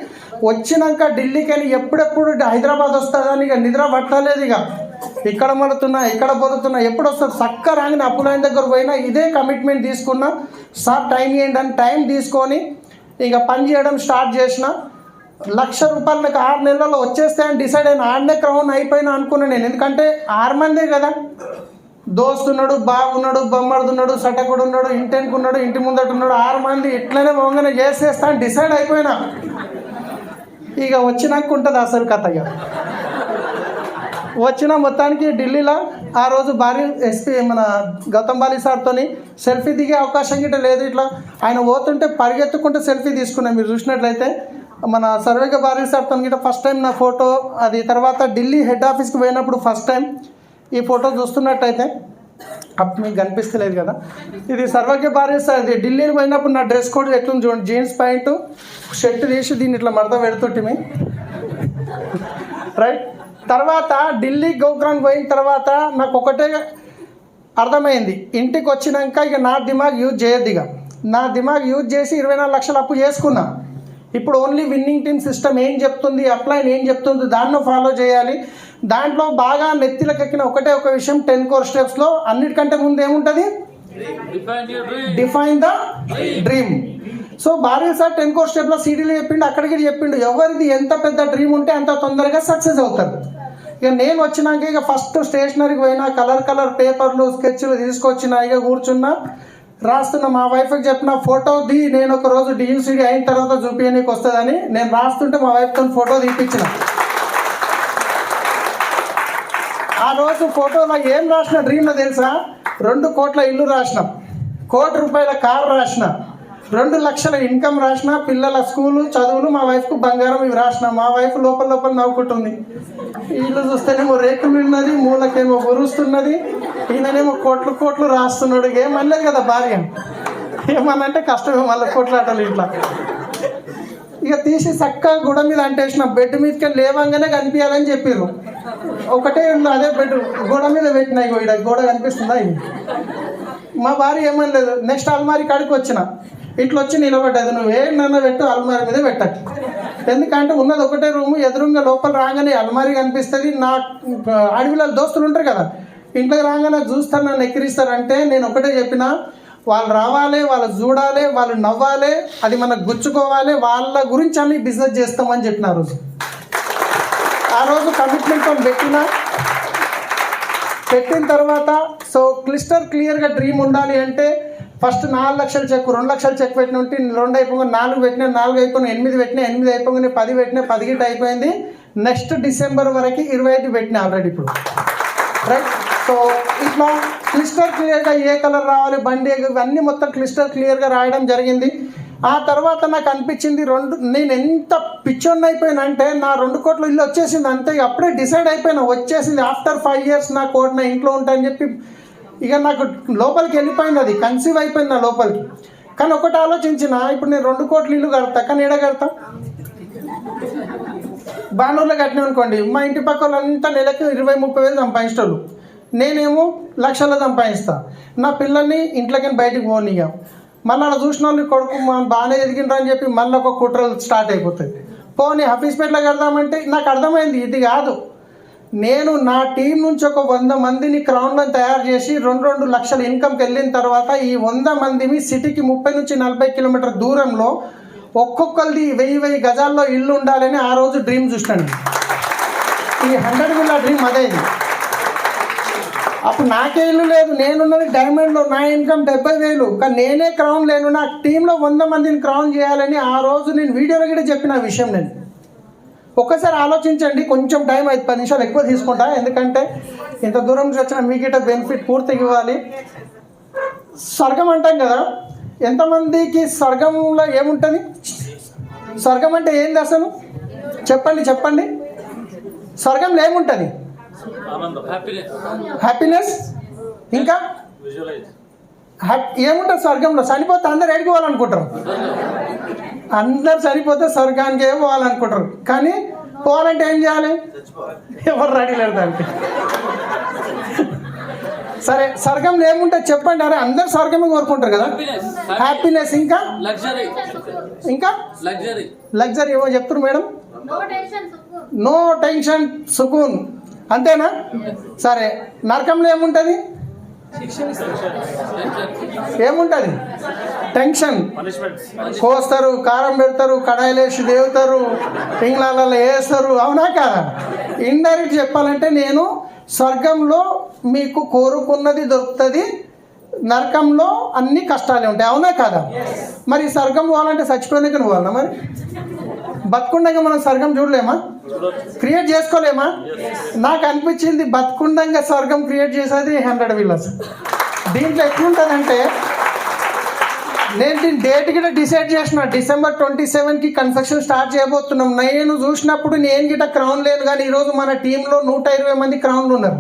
వచ్చినాక ఢిల్లీకి అని ఎప్పుడెప్పుడు హైదరాబాద్ వస్తుందని ఇక నిద్ర పట్టలేదు. ఇక ఇక్కడ పొలుతున్నా ఎప్పుడు వస్తుంది చక్క రాని అప్పులైన దగ్గర పోయినా ఇదే కమిట్మెంట్ తీసుకున్నా. సార్ టైం ఇవ్వండి అని టైం తీసుకొని ఇక పని చేయడం స్టార్ట్ చేసిన. 1,00,000 రూపాయలు నాకు 6 నెలల్లో వచ్చేస్తాయని డిసైడ్ అయిన. 6 క్రౌన్ అయిపోయినా అనుకున్నాను నేను, ఎందుకంటే 6 మందే కదా, దోస్తున్నాడు, బాగున్నాడు, బొమ్మడుతున్నాడు, సటకుడు ఉన్నాడు, ఇంటెనుకున్నాడు, ఇంటి ముందట ఉన్నాడు, 6 మంది ఇట్లనే వంగనే చేసేస్తా అని డిసైడ్ అయిపోయినా. ఇక వచ్చినాక ఉంటుంది అసలు కథ. ఇక వచ్చిన మొత్తానికి ఢిల్లీలో ఆ రోజు భారీ ఎస్పీ మన గౌతమ్ బాలి సార్తో సెల్ఫీ దిగే అవకాశం గిట్ట లేదు. ఇట్లా ఆయన పోతుంటే పరిగెత్తుకుంటే సెల్ఫీ తీసుకున్నాను. మీరు చూసినట్లయితే మన సర్వేగా బాలి సార్తో గిట్ట ఫస్ట్ టైం నా ఫోటో అది. తర్వాత ఢిల్లీ హెడ్ ఆఫీస్కి పోయినప్పుడు ఫస్ట్ టైం ఈ ఫోటో చూస్తున్నట్టయితే అప్పుడు మీకు కనిపిస్తలేదు కదా, ఇది సర్వజ్ఞ భార్య సార్. ఇది ఢిల్లీకి పోయినప్పుడు నా డ్రెస్ కోడ్ ఎట్లుంది చూడండి, జీన్స్ ప్యాంటు షర్ట్ తీసి దీన్ని ఇట్లా మడత పెడుతుంటిమి, రైట్. తర్వాత ఢిల్లీ గోగ్రాన్ పోయిన తర్వాత నాకు ఒకటే అర్థమైంది, ఇంటికి వచ్చినాక ఇక నా దిమాగ్ యూజ్ చేయొద్దు. ఇక నా దిమాగ్ యూజ్ చేసి 24 లక్షలు అప్పు చేసుకున్నా. ఇప్పుడు ఓన్లీ విన్నింగ్ టీమ్ సిస్టమ్ ఏం చెప్తుంది, అప్లైన్ ఏం చెప్తుంది, దాన్ని ఫాలో చేయాలి. దాంట్లో బాగా నెత్తిలకు ఎక్కిన ఒకటే ఒక విషయం, 10 core స్టెప్స్లో అన్నిటికంటే ముందు ఏముంటుంది, డిఫైన్ ద డ్రీమ్. సో భార్య సార్ 10 core స్టెప్లో సీడీలో చెప్పిండు, అక్కడికి చెప్పిండు ఎవరిది ఎంత పెద్ద డ్రీమ్ ఉంటే అంత తొందరగా సక్సెస్ అవుతారు. ఇక నేను వచ్చినాక ఇక ఫస్ట్ స్టేషనరీకి పోయినా, కలర్ పేపర్లు స్కెచ్లు తీసుకొచ్చిన, ఇక కూర్చున్నా రాస్తున్నా. మా వైఫ్కి చెప్పిన ఫోటో ది, నేను ఒక రోజు డియూసీడీ అయిన తర్వాత చూపించడానికి వస్తుందని నేను రాస్తుంటే మా వైఫ్తో ఫోటో తీపించిన. ఆ రోజు ఫోటోలో ఏం రాసిన డ్రీమ్లో తెలుసా, 2 కోట్ల ఇల్లు రాసిన, 1 కోటి రూపాయల కారు రాసిన, 2 లక్షల ఇన్కమ్ రాసిన, పిల్లల స్కూలు చదువులు, మా వైఫ్కు బంగారం ఇవి రాసిన. మా వైఫ్ లోపల నవ్వుకుంటుంది. ఇల్లు చూస్తేనేమో రేకులు ఉన్నది, మూలకేమో గురుస్తున్నది, ఈయననేమో కోట్లు రాస్తున్నాడు. ఏమనలేదు కదా భార్య, ఏమన్నంటే కష్టమే మళ్ళీ కోట్లాటలు ఇట్లా. ఇక తీసి చక్కగా గోడ మీద అంటేసిన, బెడ్ మీదకి లేవంగానే కనిపించాలని చెప్పారు. ఒకటే ఉంది అదే బెడ్, గోడ మీద పెట్టినా. ఇగో ఇక్కడ గోడ కనిపిస్తుందా ఇది. మా భార్య ఏమనలేదు. నెక్స్ట్ అల్మారీ కాడికి వచ్చిన, ఇట్లా వచ్చి నిలబడ్డది, నువ్వు ఏమన్నా పెట్టు అల్మారీ మీద పెట్టకు. ఎందుకంటే ఉన్నది ఒకటే రూము, ఎదురుగా లోపల రాగానే అల్మారీ కనిపిస్తుంది. నా అడవిలో దోస్తులు ఉంటారు కదా, ఇంట్లోకి రాగానే చూస్తారు, నన్ను ఎక్కిరిస్తారంటే నేను ఒకటే చెప్పిన, వాళ్ళు రావాలి, వాళ్ళు చూడాలి, వాళ్ళు నవ్వాలి, అది మనకు గుచ్చుకోవాలి, వాళ్ళ గురించి అన్ని బిజినెస్ చేస్తామని చెప్పిన ఆ రోజు కమిట్మెంట్ పెట్టిన తర్వాత. సో క్లియర్గా డ్రీమ్ ఉండాలి అంటే ఫస్ట్ 4 లక్షల చెక్, 2 లక్షల చెక్ పెట్టిన ఉంటే 2 అయిపోగా 4 పెట్టినా, 4 అయిపోయినా 8 పెట్టినా, 8 అయిపోగానే 10 పెట్టినా, 10 గిట్ అయిపోయింది. నెక్స్ట్ డిసెంబర్ వరకు 25 పెట్టినా ఆల్రెడీ ఇప్పుడు, రైట్. సో ఇట్లా క్లియర్గా ఏ కలర్ రావాలి, బండి ఇవన్నీ మొత్తం క్లియర్గా రాయడం జరిగింది. ఆ తర్వాత నాకు అనిపించింది, నేను ఎంత పిచ్చోన్ని అయిపోయినా అంటే నా 2 కోట్ల ఇల్లు వచ్చేసింది అంతే. అప్పుడే డిసైడ్ అయిపోయినా, వచ్చేసింది. ఆఫ్టర్ 5 years నా కోట్ నా ఇంట్లో ఉంటాయని చెప్పి ఇక నాకు లోపలికి వెళ్ళిపోయింది, అది కన్సీవ్ అయిపోయింది నా లోపలికి. కానీ ఒకటి ఆలోచించిన, ఇప్పుడు నేను 2 కోట్ల ఇల్లు కడతా, కానీ ఏడ కడతా, బానూరులో కట్టినా అనుకోండి, మా ఇంటి పక్క వాళ్ళంతా నెలకు 20-30 వేలు సంపాదించేవాళ్ళు, నేనేమో లక్షల్లో సంపాదిస్తా. నా పిల్లల్ని ఇంట్లోకి బయటకు పోనీయ, మళ్ళీ అలా చూసిన వాళ్ళు కొడుకు బాగానే ఎదిగిండ్రా అని చెప్పి మళ్ళీ ఒక కుట్రలు స్టార్ట్ అయిపోతుంది. పోనీ హఫీస్పేటలో కడదామంటే నాకు అర్థమైంది ఇది కాదు. నేను నా టీం నుంచి ఒక 100 మందిని క్రౌన్లో తయారు చేసి 2 లక్షల ఇన్కమ్కి వెళ్ళిన తర్వాత ఈ 100 మందిని సిటీకి 30 నుంచి 40 కిలోమీటర్ దూరంలో ఒక్కొక్కరిది 1000 గజాల్లో ఇల్లు ఉండాలని ఆ రోజు డ్రీమ్ చూసినాను. ఈ 100 విల్లా డ్రీమ్ అదే. ఇది అప్పుడు నాకే ఇల్లు లేదు, నేనున్నది డైమండ్లో, నా ఇన్కమ్ 70,000, కానీ నేనే క్రౌన్ లేను. నా టీంలో 100 మందిని క్రౌన్ చేయాలని ఆ రోజు నేను వీడియోలో కూడా చెప్పిన విషయం. నేను ఒక్కసారి ఆలోచించండి, కొంచెం టైం 10 నిమిషాలు ఎక్కువ తీసుకుంటా, ఎందుకంటే ఇంత దూరం నుంచి వచ్చిన మీకిట బెనిఫిట్ పూర్తిగా ఇవ్వాలి. స్వర్గం అంటాం కదా, ఎంతమందికి స్వర్గంలో ఏముంటుంది, స్వర్గం అంటే ఏంది అసలు చెప్పండి. స్వర్గంలో ఏముంటుంది, హ్యాపీనెస్, ఇంకా ఏముంటుంది స్వర్గంలో. చనిపోతే అందరు ఎడుకోవాలనుకుంటారు, అందరు చనిపోతే స్వర్గానికి పోవాలనుకుంటారు, కానీ పోవాలంటే ఏం చేయాలి, ఎవరు రెడీ లేరు దానికి. సరే స్వర్గంలో ఏముంటుంది చెప్పండి. అరే అందరు స్వర్గమే కోరుకుంటారు కదా, హ్యాపీనెస్, ఇంకా లగ్జరీ ఏమో చెప్తారు మేడం, నో టెన్షన్ సుకూన్, అంతేనా? సరే నరకంలో ఏముంటుంది, టెన్షన్, కోస్తారు, కారం పెడతారు, కడాయిలు వేసి దేవుతారు, ఇంగ్లాలలో వేస్తారు, అవునా కాదా? ఇండైరెక్ట్ చెప్పాలంటే నేను స్వర్గంలో మీకు కోరుకున్నది దొరుకుతుంది, నరకంలో అన్ని కష్టాలే ఉంటాయి. అవునా కాదా? మరి స్వర్గం పోవాలంటే చచ్చిపోయినాక పోవాలన్నా? మరి బతుకుండగా మనం స్వర్గం చూడలేమా? క్రియేట్ చేసుకోలేమా? నాకు అనిపించింది బతుకుండగా స్వర్గం క్రియేట్ చేసేది 100 విల్లర్స్. దీంట్లో ఎట్లుంటుందంటే, నేను దీని డేట్ కూడా డిసైడ్ చేసిన. December 27కి కన్స్ట్రక్షన్ స్టార్ట్ చేయబోతున్నాం. నేను చూసినప్పుడు నేను గిట్ట క్రౌన్ లేను, కానీ ఈరోజు మన టీంలో 120 మంది క్రౌన్లు ఉన్నారు.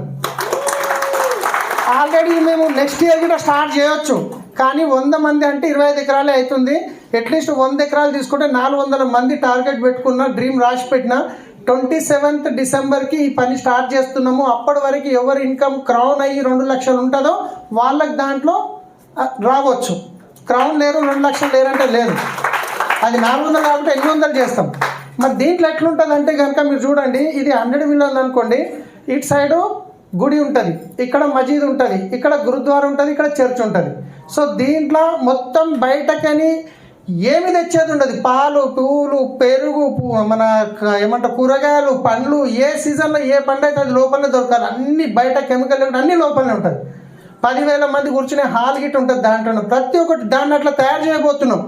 ఆల్రెడీ మేము నెక్స్ట్ ఇయర్ కూడా స్టార్ట్ చేయొచ్చు, కానీ 100 మంది అంటే 25 ఎకరాలే అవుతుంది. అట్లీస్ట్ 100 ఎకరాలు తీసుకుంటే 400 మంది టార్గెట్ పెట్టుకున్న, డ్రీమ్ రాసి పెట్టిన. 27th డిసెంబర్కి ఈ పని స్టార్ట్ చేస్తున్నాము. అప్పటి వరకు ఎవరి ఇన్కమ్ క్రౌన్ అయ్యి 2 లక్షలు ఉంటుందో వాళ్ళకి దాంట్లో రావచ్చు. క్రౌన్ లేరు, 2 లక్షలు లేరంటే లేదు. అది 400 కాబట్టి 800 చేస్తాం. మరి దీంట్లో ఎట్లుంటుంది కనుక మీరు చూడండి, ఇది 100 విల్లాలు అనుకోండి. ఇటు సైడు గుడి ఉంటుంది, ఇక్కడ మసీద్ ఉంటుంది, ఇక్కడ గురుద్వారా ఉంటుంది, ఇక్కడ చర్చ్ ఉంటుంది. సో దీంట్లో మొత్తం బయటకని ఏమి తెచ్చేది ఉండదు. పాలు, పువ్వులు, పెరుగు, మన ఏమంటారు కూరగాయలు, పండ్లు, ఏ సీజన్లో ఏ పండు అయితే అది లోపలనే దొరకాలి. అన్ని బయట కెమికల్ అన్ని లోపలనే ఉంటుంది. 10,000 మంది కూర్చునే హాల్ గిట్ ఉంటుంది దాంట్లో. ప్రతి ఒక్కటి దాన్ని అట్లా తయారు చేయబోతున్నాం.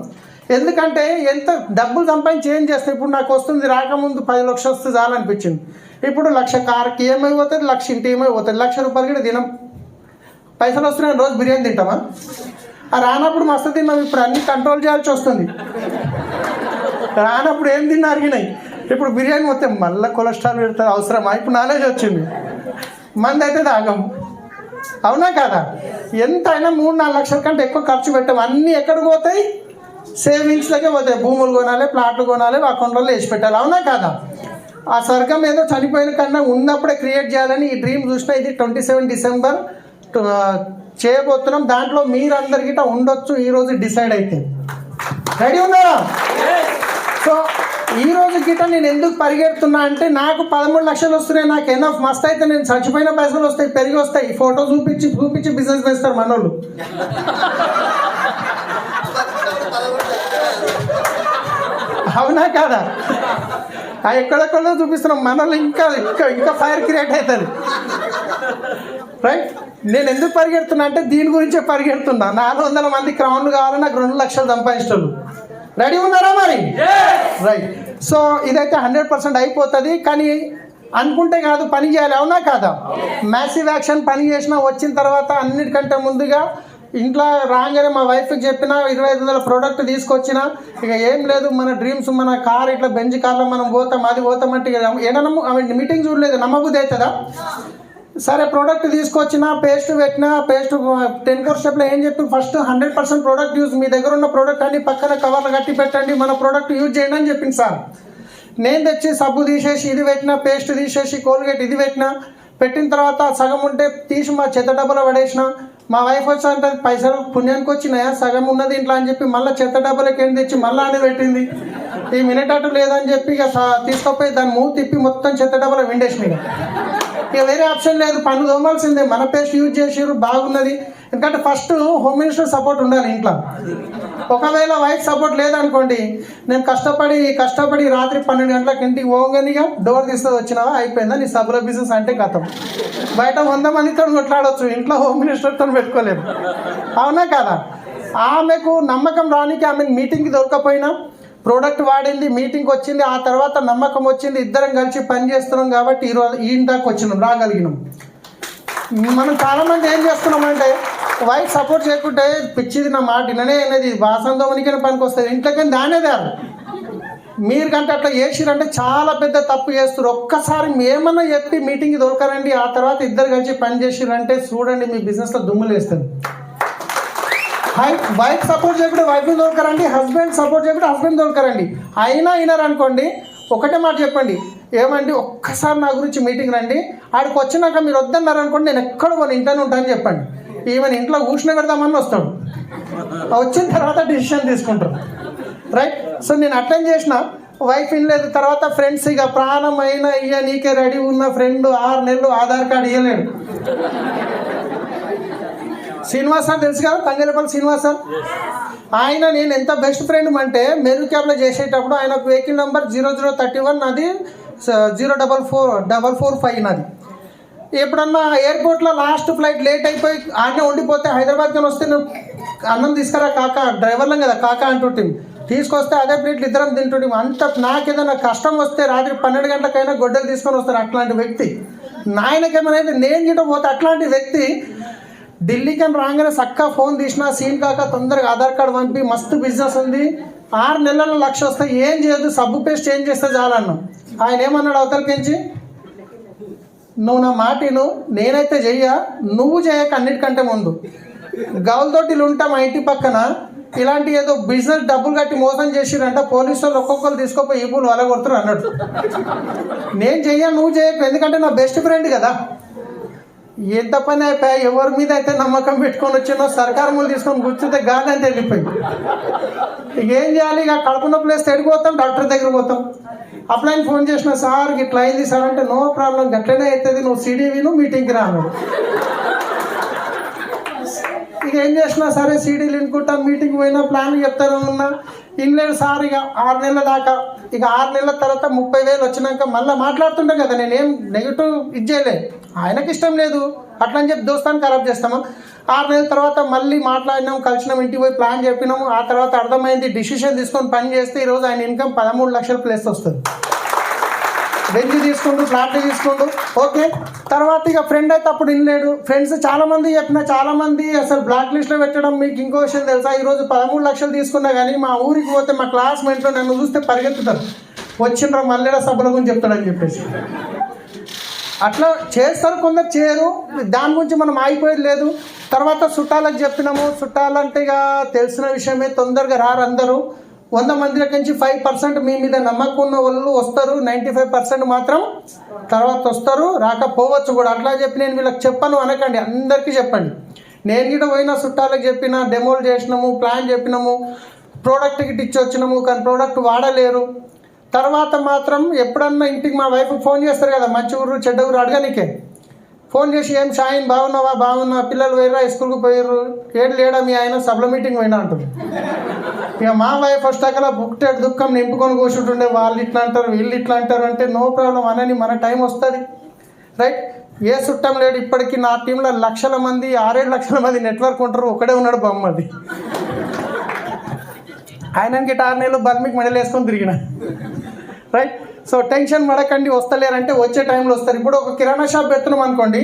ఎందుకంటే ఎంత డబ్బులు సంపాదించి ఏం చేస్తాం. ఇప్పుడు నాకు వస్తుంది, రాకముందు 10 లక్షలు వస్తే చాలనిపించింది. ఇప్పుడు 1,00,000 కార్కి ఏమైపోతుంది, 1,00,000 ఇంటి ఏమైపోతుంది. 1,00,000 రూపాయలు కూడా తినం. పైసలు వస్తున్నాయి, రోజు బిర్యానీ తింటామా? రానప్పుడు మస్తు తిన్నాం. ఇప్పుడు అన్ని కంట్రోల్ చేయాల్సి వస్తుంది. రానప్పుడు ఏం తిన్నా అరిగినాయి. ఇప్పుడు బిర్యానీ మొత్తం మళ్ళీ కొలెస్ట్రాల్ పెడుతుంది. అవసరమా? ఇప్పుడు నాలెడ్జ్ వచ్చింది. మంది అయితే తాగం. అవునా కదా? ఎంత అయినా 3-4 లక్షల కంటే ఎక్కువ ఖర్చు పెట్టాం. అన్నీ ఎక్కడికి పోతాయి? సేవింగ్స్లోకే పోతాయి. భూములు కొనాలి, ప్లాట్లు కొనాలి, అకౌంట్లో వేసి పెట్టాలి. అవునా కదా? ఆ స్వర్గం ఏదో చనిపోయిన కన్నా ఉన్నప్పుడే క్రియేట్ చేయాలని ఈ డ్రీమ్ చూసిన. ఇది 27 డిసెంబర్ చేయబోతున్నాం. దాంట్లో మీరందరికీ ఉండొచ్చు ఈరోజు డిసైడ్ అయితే. రెడీ ఉన్నారా? సో ఈరోజు గిట్ట నేను ఎందుకు పరిగెడుతున్నా అంటే, నాకు 13 లక్షలు వస్తున్నాయి, నాకు ఎనఫ్ మస్త్ అయితే నేను చచ్చిపోయిన పైసలు వస్తాయి, పెరిగి వస్తాయి. ఫోటో చూపించి బిజినెస్ చేస్తారు మనోళ్ళు. అవునా కాదా? ఎక్కడెక్కడో చూపిస్తున్నాం మనోళ్ళు. ఇంకా ఫైర్ క్రియేట్ అవుతుంది. రైట్? నేను ఎందుకు పరిగెడుతున్నా అంటే దీని గురించే పరిగెడుతున్నా. 400 మంది క్రౌన్లు కావాలి, నాకు 2 లక్షలు సంపాదించు. రెడీ ఉన్నారా మరి? రైట్. సో ఇదైతే 100% అయిపోతుంది. కానీ అనుకుంటే కాదు, పని చేయాలి. అవునా కాదా? మ్యాసివ్ యాక్షన్ పని చేసినా వచ్చిన తర్వాత అన్నిటికంటే ముందుగా ఇంట్లో రాగానే మా వైఫ్కి చెప్పిన 2500 ప్రోడక్ట్ తీసుకొచ్చిన. ఇక ఏం లేదు, మన డ్రీమ్స్, మన కార్ ఇట్లా బెంజ్ కార్లో మనం పోతాం, అది పోతామంటే ఏదన్నా మీటింగ్ చూడలేదు, నమ్మబుద్ధి అవుతుందా? సరే ప్రోడక్ట్ తీసుకొచ్చిన, పేస్ట్ పెట్టిన. పేస్ట్ 10 కోర్స్ స్టెప్లో ఏం చెప్పి, ఫస్ట్ 100% ప్రోడక్ట్ యూజ్, మీ దగ్గర ఉన్న ప్రోడక్ట్ అన్ని పక్కన కవర్లు కట్టి పెట్టండి, మన ప్రోడక్ట్ యూజ్ చేయండి అని చెప్పింది సార్. నేను తెచ్చి సబ్బు తీసేసి ఇది పెట్టిన, పేస్ట్ తీసేసి కోల్గేట్ ఇది పెట్టిన తర్వాత సగం ఉంటే తీసి మా చెత్త డబ్బాలో పడేసిన. మా వైఫ్ వచ్చి అంటే పైసలు పుణ్యానికి వచ్చినాయా, సగం ఉన్నది ఇంట్లో అని చెప్పి మళ్ళీ చెత్త డబ్బాలకి ఏం తెచ్చి మళ్ళీ అని పెట్టింది. ఈ మినిట్ అటు లేదని చెప్పి ఇక తీసుకుపోయి దాన్ని మూవ్ తిప్పి మొత్తం చెత్త డబ్బాలో విండేసిన. ఇక వేరే ఆప్షన్ లేదు, పన్ను తోమాల్సిందే. మన పేస్ట్ యూజ్ చేసారు, బాగున్నది. ఎందుకంటే ఫస్ట్ హోమ్ మినిస్టర్ సపోర్ట్ ఉండాలి ఇంట్లో. ఒకవేళ వైఫ్ సపోర్ట్ లేదనుకోండి, నేను కష్టపడి రాత్రి 12 గంటలకు ఇంటికి పోగానిగా డోర్ తీస్తుంది, వచ్చినావా అయిపోయిందా నీ సబ్బుల బిజినెస్ అంటే కథం. బయట 100 మందితో కొట్లాడవచ్చు, ఇంట్లో హోమ్ మినిస్టర్తో పెట్టుకోలేము. అవునా కదా? ఆమెకు నమ్మకం రానికి ఆమె మీటింగ్కి దొరకపోయినా ప్రోడక్ట్ వాడింది, మీటింగ్కి వచ్చింది, ఆ తర్వాత నమ్మకం వచ్చింది, ఇద్దరం కలిసి పని చేస్తున్నాం కాబట్టి ఈరోజు ఈయన దాకా వచ్చినాం, రాగలిగినాం. మనం చాలామంది ఏం చేస్తున్నామంటే, వైఫ్ సపోర్ట్ చేయకుంటే పిచ్చిది నా మాట విననే అనేది వాసంతోమనికైనా పనికి వస్తుంది, ఇంట్లోకైనా దానేదారు. మీరు కంటే అట్లా చేసిరంటే చాలా పెద్ద తప్పు చేస్తారు. ఒక్కసారి ఏమన్నా చెప్పి మీటింగ్కి దొరకరండి, ఆ తర్వాత ఇద్దరు కలిసి పని చేసిరంటే చూడండి మీ బిజినెస్లో దుమ్ములు వేస్తుంది. వైఫ్ సపోర్ట్ చేయకుండా వైఫ్ని దొరకరండి, హస్బెండ్ సపోర్ట్ చేయకుండా హస్బెండ్ దొరకరండి. అయినా వినరనుకోండి, ఒకటే మాట చెప్పండి, ఏమండి ఒక్కసారి నా గురించి మీటింగ్ రండి, ఆడికి వచ్చినాక మీరు వద్దన్నారు అనుకోండి, నేను ఎక్కడ పోను, ఇంట్లోనే ఉంటానని చెప్పండి. ఈవెన్ ఇంట్లో కూర్చుని పెడదామని వస్తాడు, వచ్చిన తర్వాత డిసిషన్ తీసుకుంటారు. రైట్? సో నేను అటెండ్ చేసిన, వైఫ్ ఇనలేదు. తర్వాత ఫ్రెండ్స్, ఇక ప్రాణమైన ఇయ్య నీకే రెడీ ఉన్న ఫ్రెండ్ 6 నెలలు ఆధార్ కార్డు ఇవ్వలేడు. శ్రీనివాస్ సార్ తెలుసు కదా, తంగేలపల్లి శ్రీనివాస్ సార్. ఆయన నేను ఎంత బెస్ట్ ఫ్రెండ్ అంటే, మెరూ క్యాబ్లో చేసేటప్పుడు ఆయన వెహికల్ నెంబర్ 0031, నాది 0445 నాది. ఎప్పుడన్నా ఎయిర్పోర్ట్లో లాస్ట్ ఫ్లైట్ లేట్ అయిపోయి ఆడనే ఉండిపోతే హైదరాబాద్కి వస్తే నువ్వు అన్నం తీసుకురా కాక, డ్రైవర్లం కదా కాక అంటుంటే తీసుకొస్తే అదే ప్లేట్లు ఇద్దరం తింటుంటే అంత నాకేదైనా కష్టం వస్తే రాత్రి 12 గంటలకైనా గొడ్డలు తీసుకొని వస్తారు అట్లాంటి వ్యక్తి. నాయనకేమైనా అయితే నేను గిట్ట పోతే అట్లాంటి వ్యక్తి ఢిల్లీకి అని రాగానే చక్కా ఫోన్ తీసినా సీన్ కాక తొందరగా ఆధార్ కార్డు పంపి మస్తు బిజినెస్ ఉంది, 6 నెలల 1 లక్ష వస్తాయి, ఏం చేయదు సబ్బు పేస్ట్ ఏం చేస్తే చాలన్నా. ఆయన ఏమన్నాడు అవతలకించి, నువ్వు నా మాటిను, నేనైతే చెయ్య, నువ్వు చేయక అన్నిటికంటే ముందు గౌల్తోటిలు ఉంటాం మా ఇంటి పక్కన, ఇలాంటి ఏదో బిజినెస్ డబ్బులు కట్టి మోసం చేసిరంట, పోలీసు వాళ్ళు ఒక్కొక్కరు తీసుకోపోయి ఈ పూలు వలగొడుతున్నారు అన్నాడు. నేను చెయ్య నువ్వు చేయకు, ఎందుకంటే నా బెస్ట్ ఫ్రెండ్ కదా. ఎంత పని అయిపోయా, ఎవరి మీద అయితే నమ్మకం పెట్టుకొని వచ్చినో సర్కారు మూలు తీసుకొని కూర్చుంటే గాలి అంతే వెళ్ళిపోయింది. ఇక ఏం చేయాలి, ఇక కడుపున్న ప్లేస్ ఎడిపోతాం, డాక్టర్ దగ్గర పోతాం. అప్లైన్ ఫోన్ చేసిన, సార్ ఇట్లా అయింది సార్ అంటే, నో ప్రాబ్లం గట్లనే అవుతుంది, నువ్వు సిడీ విను మీటింగ్కి రా అన్నాడు. ఇక ఏం చేసినా సరే సీడీలు వినుకుంటాను, మీటింగ్ పోయినా ప్లాన్ చెప్తాను ఉన్నా, ఇన్లేదు సార్. ఇక 6 నెలల దాకా, ఇక 6 నెలల తర్వాత 30,000 వచ్చినాక మళ్ళీ మాట్లాడుతుంటాం కదా, నేనేం నెగిటివ్ ఇచ్చేయలే, ఆయనకి ఇష్టం లేదు అట్లా అని చెప్పి దోస్తాన్ని ఖరాబ్ చేస్తాము. 6 నెలల తర్వాత మళ్ళీ మాట్లాడినాం, కలిసినాం, ఇంటికి పోయి ప్లాన్ చెప్పినాము. ఆ తర్వాత అర్థమైంది, డిసిషన్ తీసుకొని పని చేస్తే ఈరోజు ఆయన ఇన్కమ్ 13 లక్షల ప్లస్ వస్తుంది. బెంచ్ తీసుకుంటూ ఫ్లాట్లు తీసుకుంటూ ఓకే. తర్వాత ఇక ఫ్రెండ్ అయితే అప్పుడు వినలేడు, ఫ్రెండ్స్ చాలామంది చెప్పిన, చాలామంది అసలు బ్లాక్ లిస్ట్లో పెట్టడం. మీకు ఇంకో విషయం తెలుసా, ఈరోజు 13 లక్షలు తీసుకున్నా కానీ మా ఊరికి పోతే మా క్లాస్మేట్లో నన్ను చూస్తే పరిగెత్తుతారు, వచ్చిండ్రా మల్లెడ సభల గురించి చెప్తాడని చెప్పేసి. అట్లా చేస్తారు, కొందరు చేయరు, దాని గురించి మనం ఆగిపోయేది లేదు. తర్వాత చుట్టాలకు చెప్పినాము, చుట్టాలంటే ఇక తెలిసిన విషయమే, తొందరగా రారు అందరూ. 100 మందిలోకి నుంచి 5% మీ మీద నమ్మకం ఉన్న వాళ్ళు వస్తారు, 95% మాత్రం తర్వాత వస్తారు, రాకపోవచ్చు కూడా. అట్లా చెప్పి నేను వీళ్ళకి చెప్పను అనకండి, అందరికీ చెప్పండి. నేను కూడా పోయిన చుట్టాలకు చెప్పిన, డెమోలు చేసినాము, ప్లాన్ చెప్పినాము, ప్రోడక్ట్ గిట్ ఇచ్చి వచ్చినాము, కానీ ప్రోడక్ట్ వాడలేరు. తర్వాత మాత్రం ఎప్పుడన్నా ఇంటికి మా వైఫ్ ఫోన్ చేస్తారు కదా, మంచి ఊరు చెడ్డ ఊరు అడగనికే, ఫోన్ చేసి ఏం షాయిన్ బాగున్నావా, బాగున్నా, పిల్లలు పోయిరా స్కూల్కి పోయారు, ఏడు లేడా మీ ఆయన సభల మీటింగ్ పోయినా అంటుంది. ఇక మా వైఫ్ వచ్చాకలా బుక్టెడ్ దుఃఖం నింపుకొని కూర్చుంటుండే, వాళ్ళు ఇట్లా అంటారు వీళ్ళు ఇట్లా అంటారు అంటే, నో ప్రాబ్లం అనని, మన టైం వస్తుంది రైట్. ఏ చుట్టం లేడు, ఇప్పటికీ నా టీంలో లక్షల మంది 6-7 లక్షల మంది నెట్వర్క్ ఉంటారు, ఒకడే ఉన్నాడు బొమ్మది. ఆయనకి 6 నెలలు బల్మికి మెడల్ వేసుకొని తిరిగిన రైట్. సో టెన్షన్ పడకండి, వస్తలేరంటే వచ్చే టైంలో వస్తారు. ఇప్పుడు ఒక కిరాణా షాప్ పెడుతున్నాం అనుకోండి,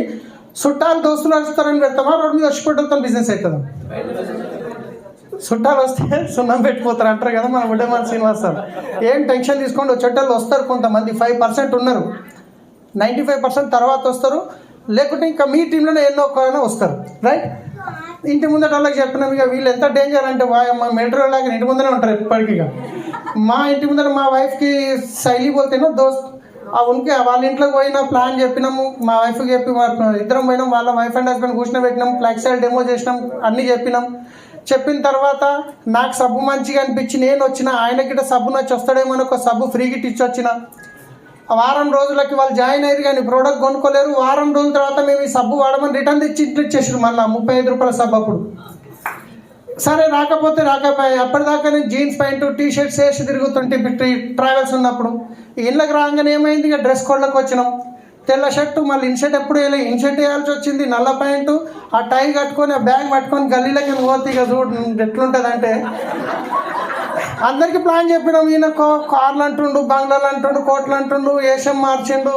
చుట్టాలు దోస్తులు వస్తారని పెడతామా, రోడ్డు మీద వచ్చిపోవడంతో బిజినెస్ అవుతుందా? చుట్టాలు వస్తే సున్నం పెట్టిపోతారు అంటారు కదా మన బుడ్డమాన్ శ్రీనివాస్ సార్. ఏం టెన్షన్ తీసుకోండి, వచ్చేటోళ్ళు వస్తారు, కొంతమంది 5% ఉన్నారు, 95% తర్వాత వస్తారు, లేకుంటే ఇంకా మీ టీంలోనే ఎన్నో ఒకరైనా వస్తారు రైట్. ఇంటి ముందట వాళ్ళకి చెప్పినాం, ఇక వీళ్ళు ఎంత డేంజర్ అంటే మా మెట్రో లాగా ఇంటి ముందరే ఉంటారు ఎప్పటికీ. మా ఇంటి ముందర మా వైఫ్కి శైలి పోతేనో దోస్త్ ఉనికి, వాళ్ళ ఇంట్లోకి పోయినా ప్లాన్ చెప్పినాము, మా వైఫ్కి చెప్పి ఇద్దరం పోయినాం, వాళ్ళ వైఫ్ అండ్ హస్బెండ్ కూర్చొని పెట్టినాం, ఫ్లాక్సైల్ డెమో చేసినాం, అన్నీ చెప్పినాం. చెప్పిన తర్వాత నాకు సబ్బు మంచిగా అనిపించి నేను వచ్చిన, ఆయనకిట సబ్బు నచ్చి వస్తాడేమో ఒక సబ్బు ఫ్రీ గిట్ ఇచ్చి వచ్చిన. వారం రోజులకి వాళ్ళు జాయిన్ అయ్యారు కానీ ప్రోడక్ట్ కొనుక్కోలేరు. వారం రోజుల తర్వాత మేము ఈ సబ్బు వాడమని రిటర్న్ తెచ్చి ఇంట్లో ఇచ్చేసారు, మళ్ళీ 35 రూపాయల సబ్బు. అప్పుడు సరే రాకపోతే రాకపోయాయి. అప్పటిదాకా నేను జీన్స్ ప్యాంటు టీషర్ట్స్ వేసి తిరుగుతుంటే ట్రావెల్స్ ఉన్నప్పుడు. ఇళ్ళకి రాగానే ఏమైంది, ఇక డ్రెస్ కోడ్లకు వచ్చినాం, తెల్ల షర్టు, మళ్ళీ ఇన్షర్ట్ ఎప్పుడు వేయలేదు, ఇన్షర్ట్ వేయాల్సి వచ్చింది, నల్ల ప్యాంటు, ఆ టై కట్టుకొని ఆ బ్యాగ్ పట్టుకొని గల్లీలకి పోతే ఇక చూడు ఎట్లుంటుంది అంటే. అందరికీ ప్లాన్ చెప్పినాం, ఈయన కార్లు అంటుండు, బంగ్లాలు అంటుండు, కోట్లు అంటుండు, వేషం మార్చిండు,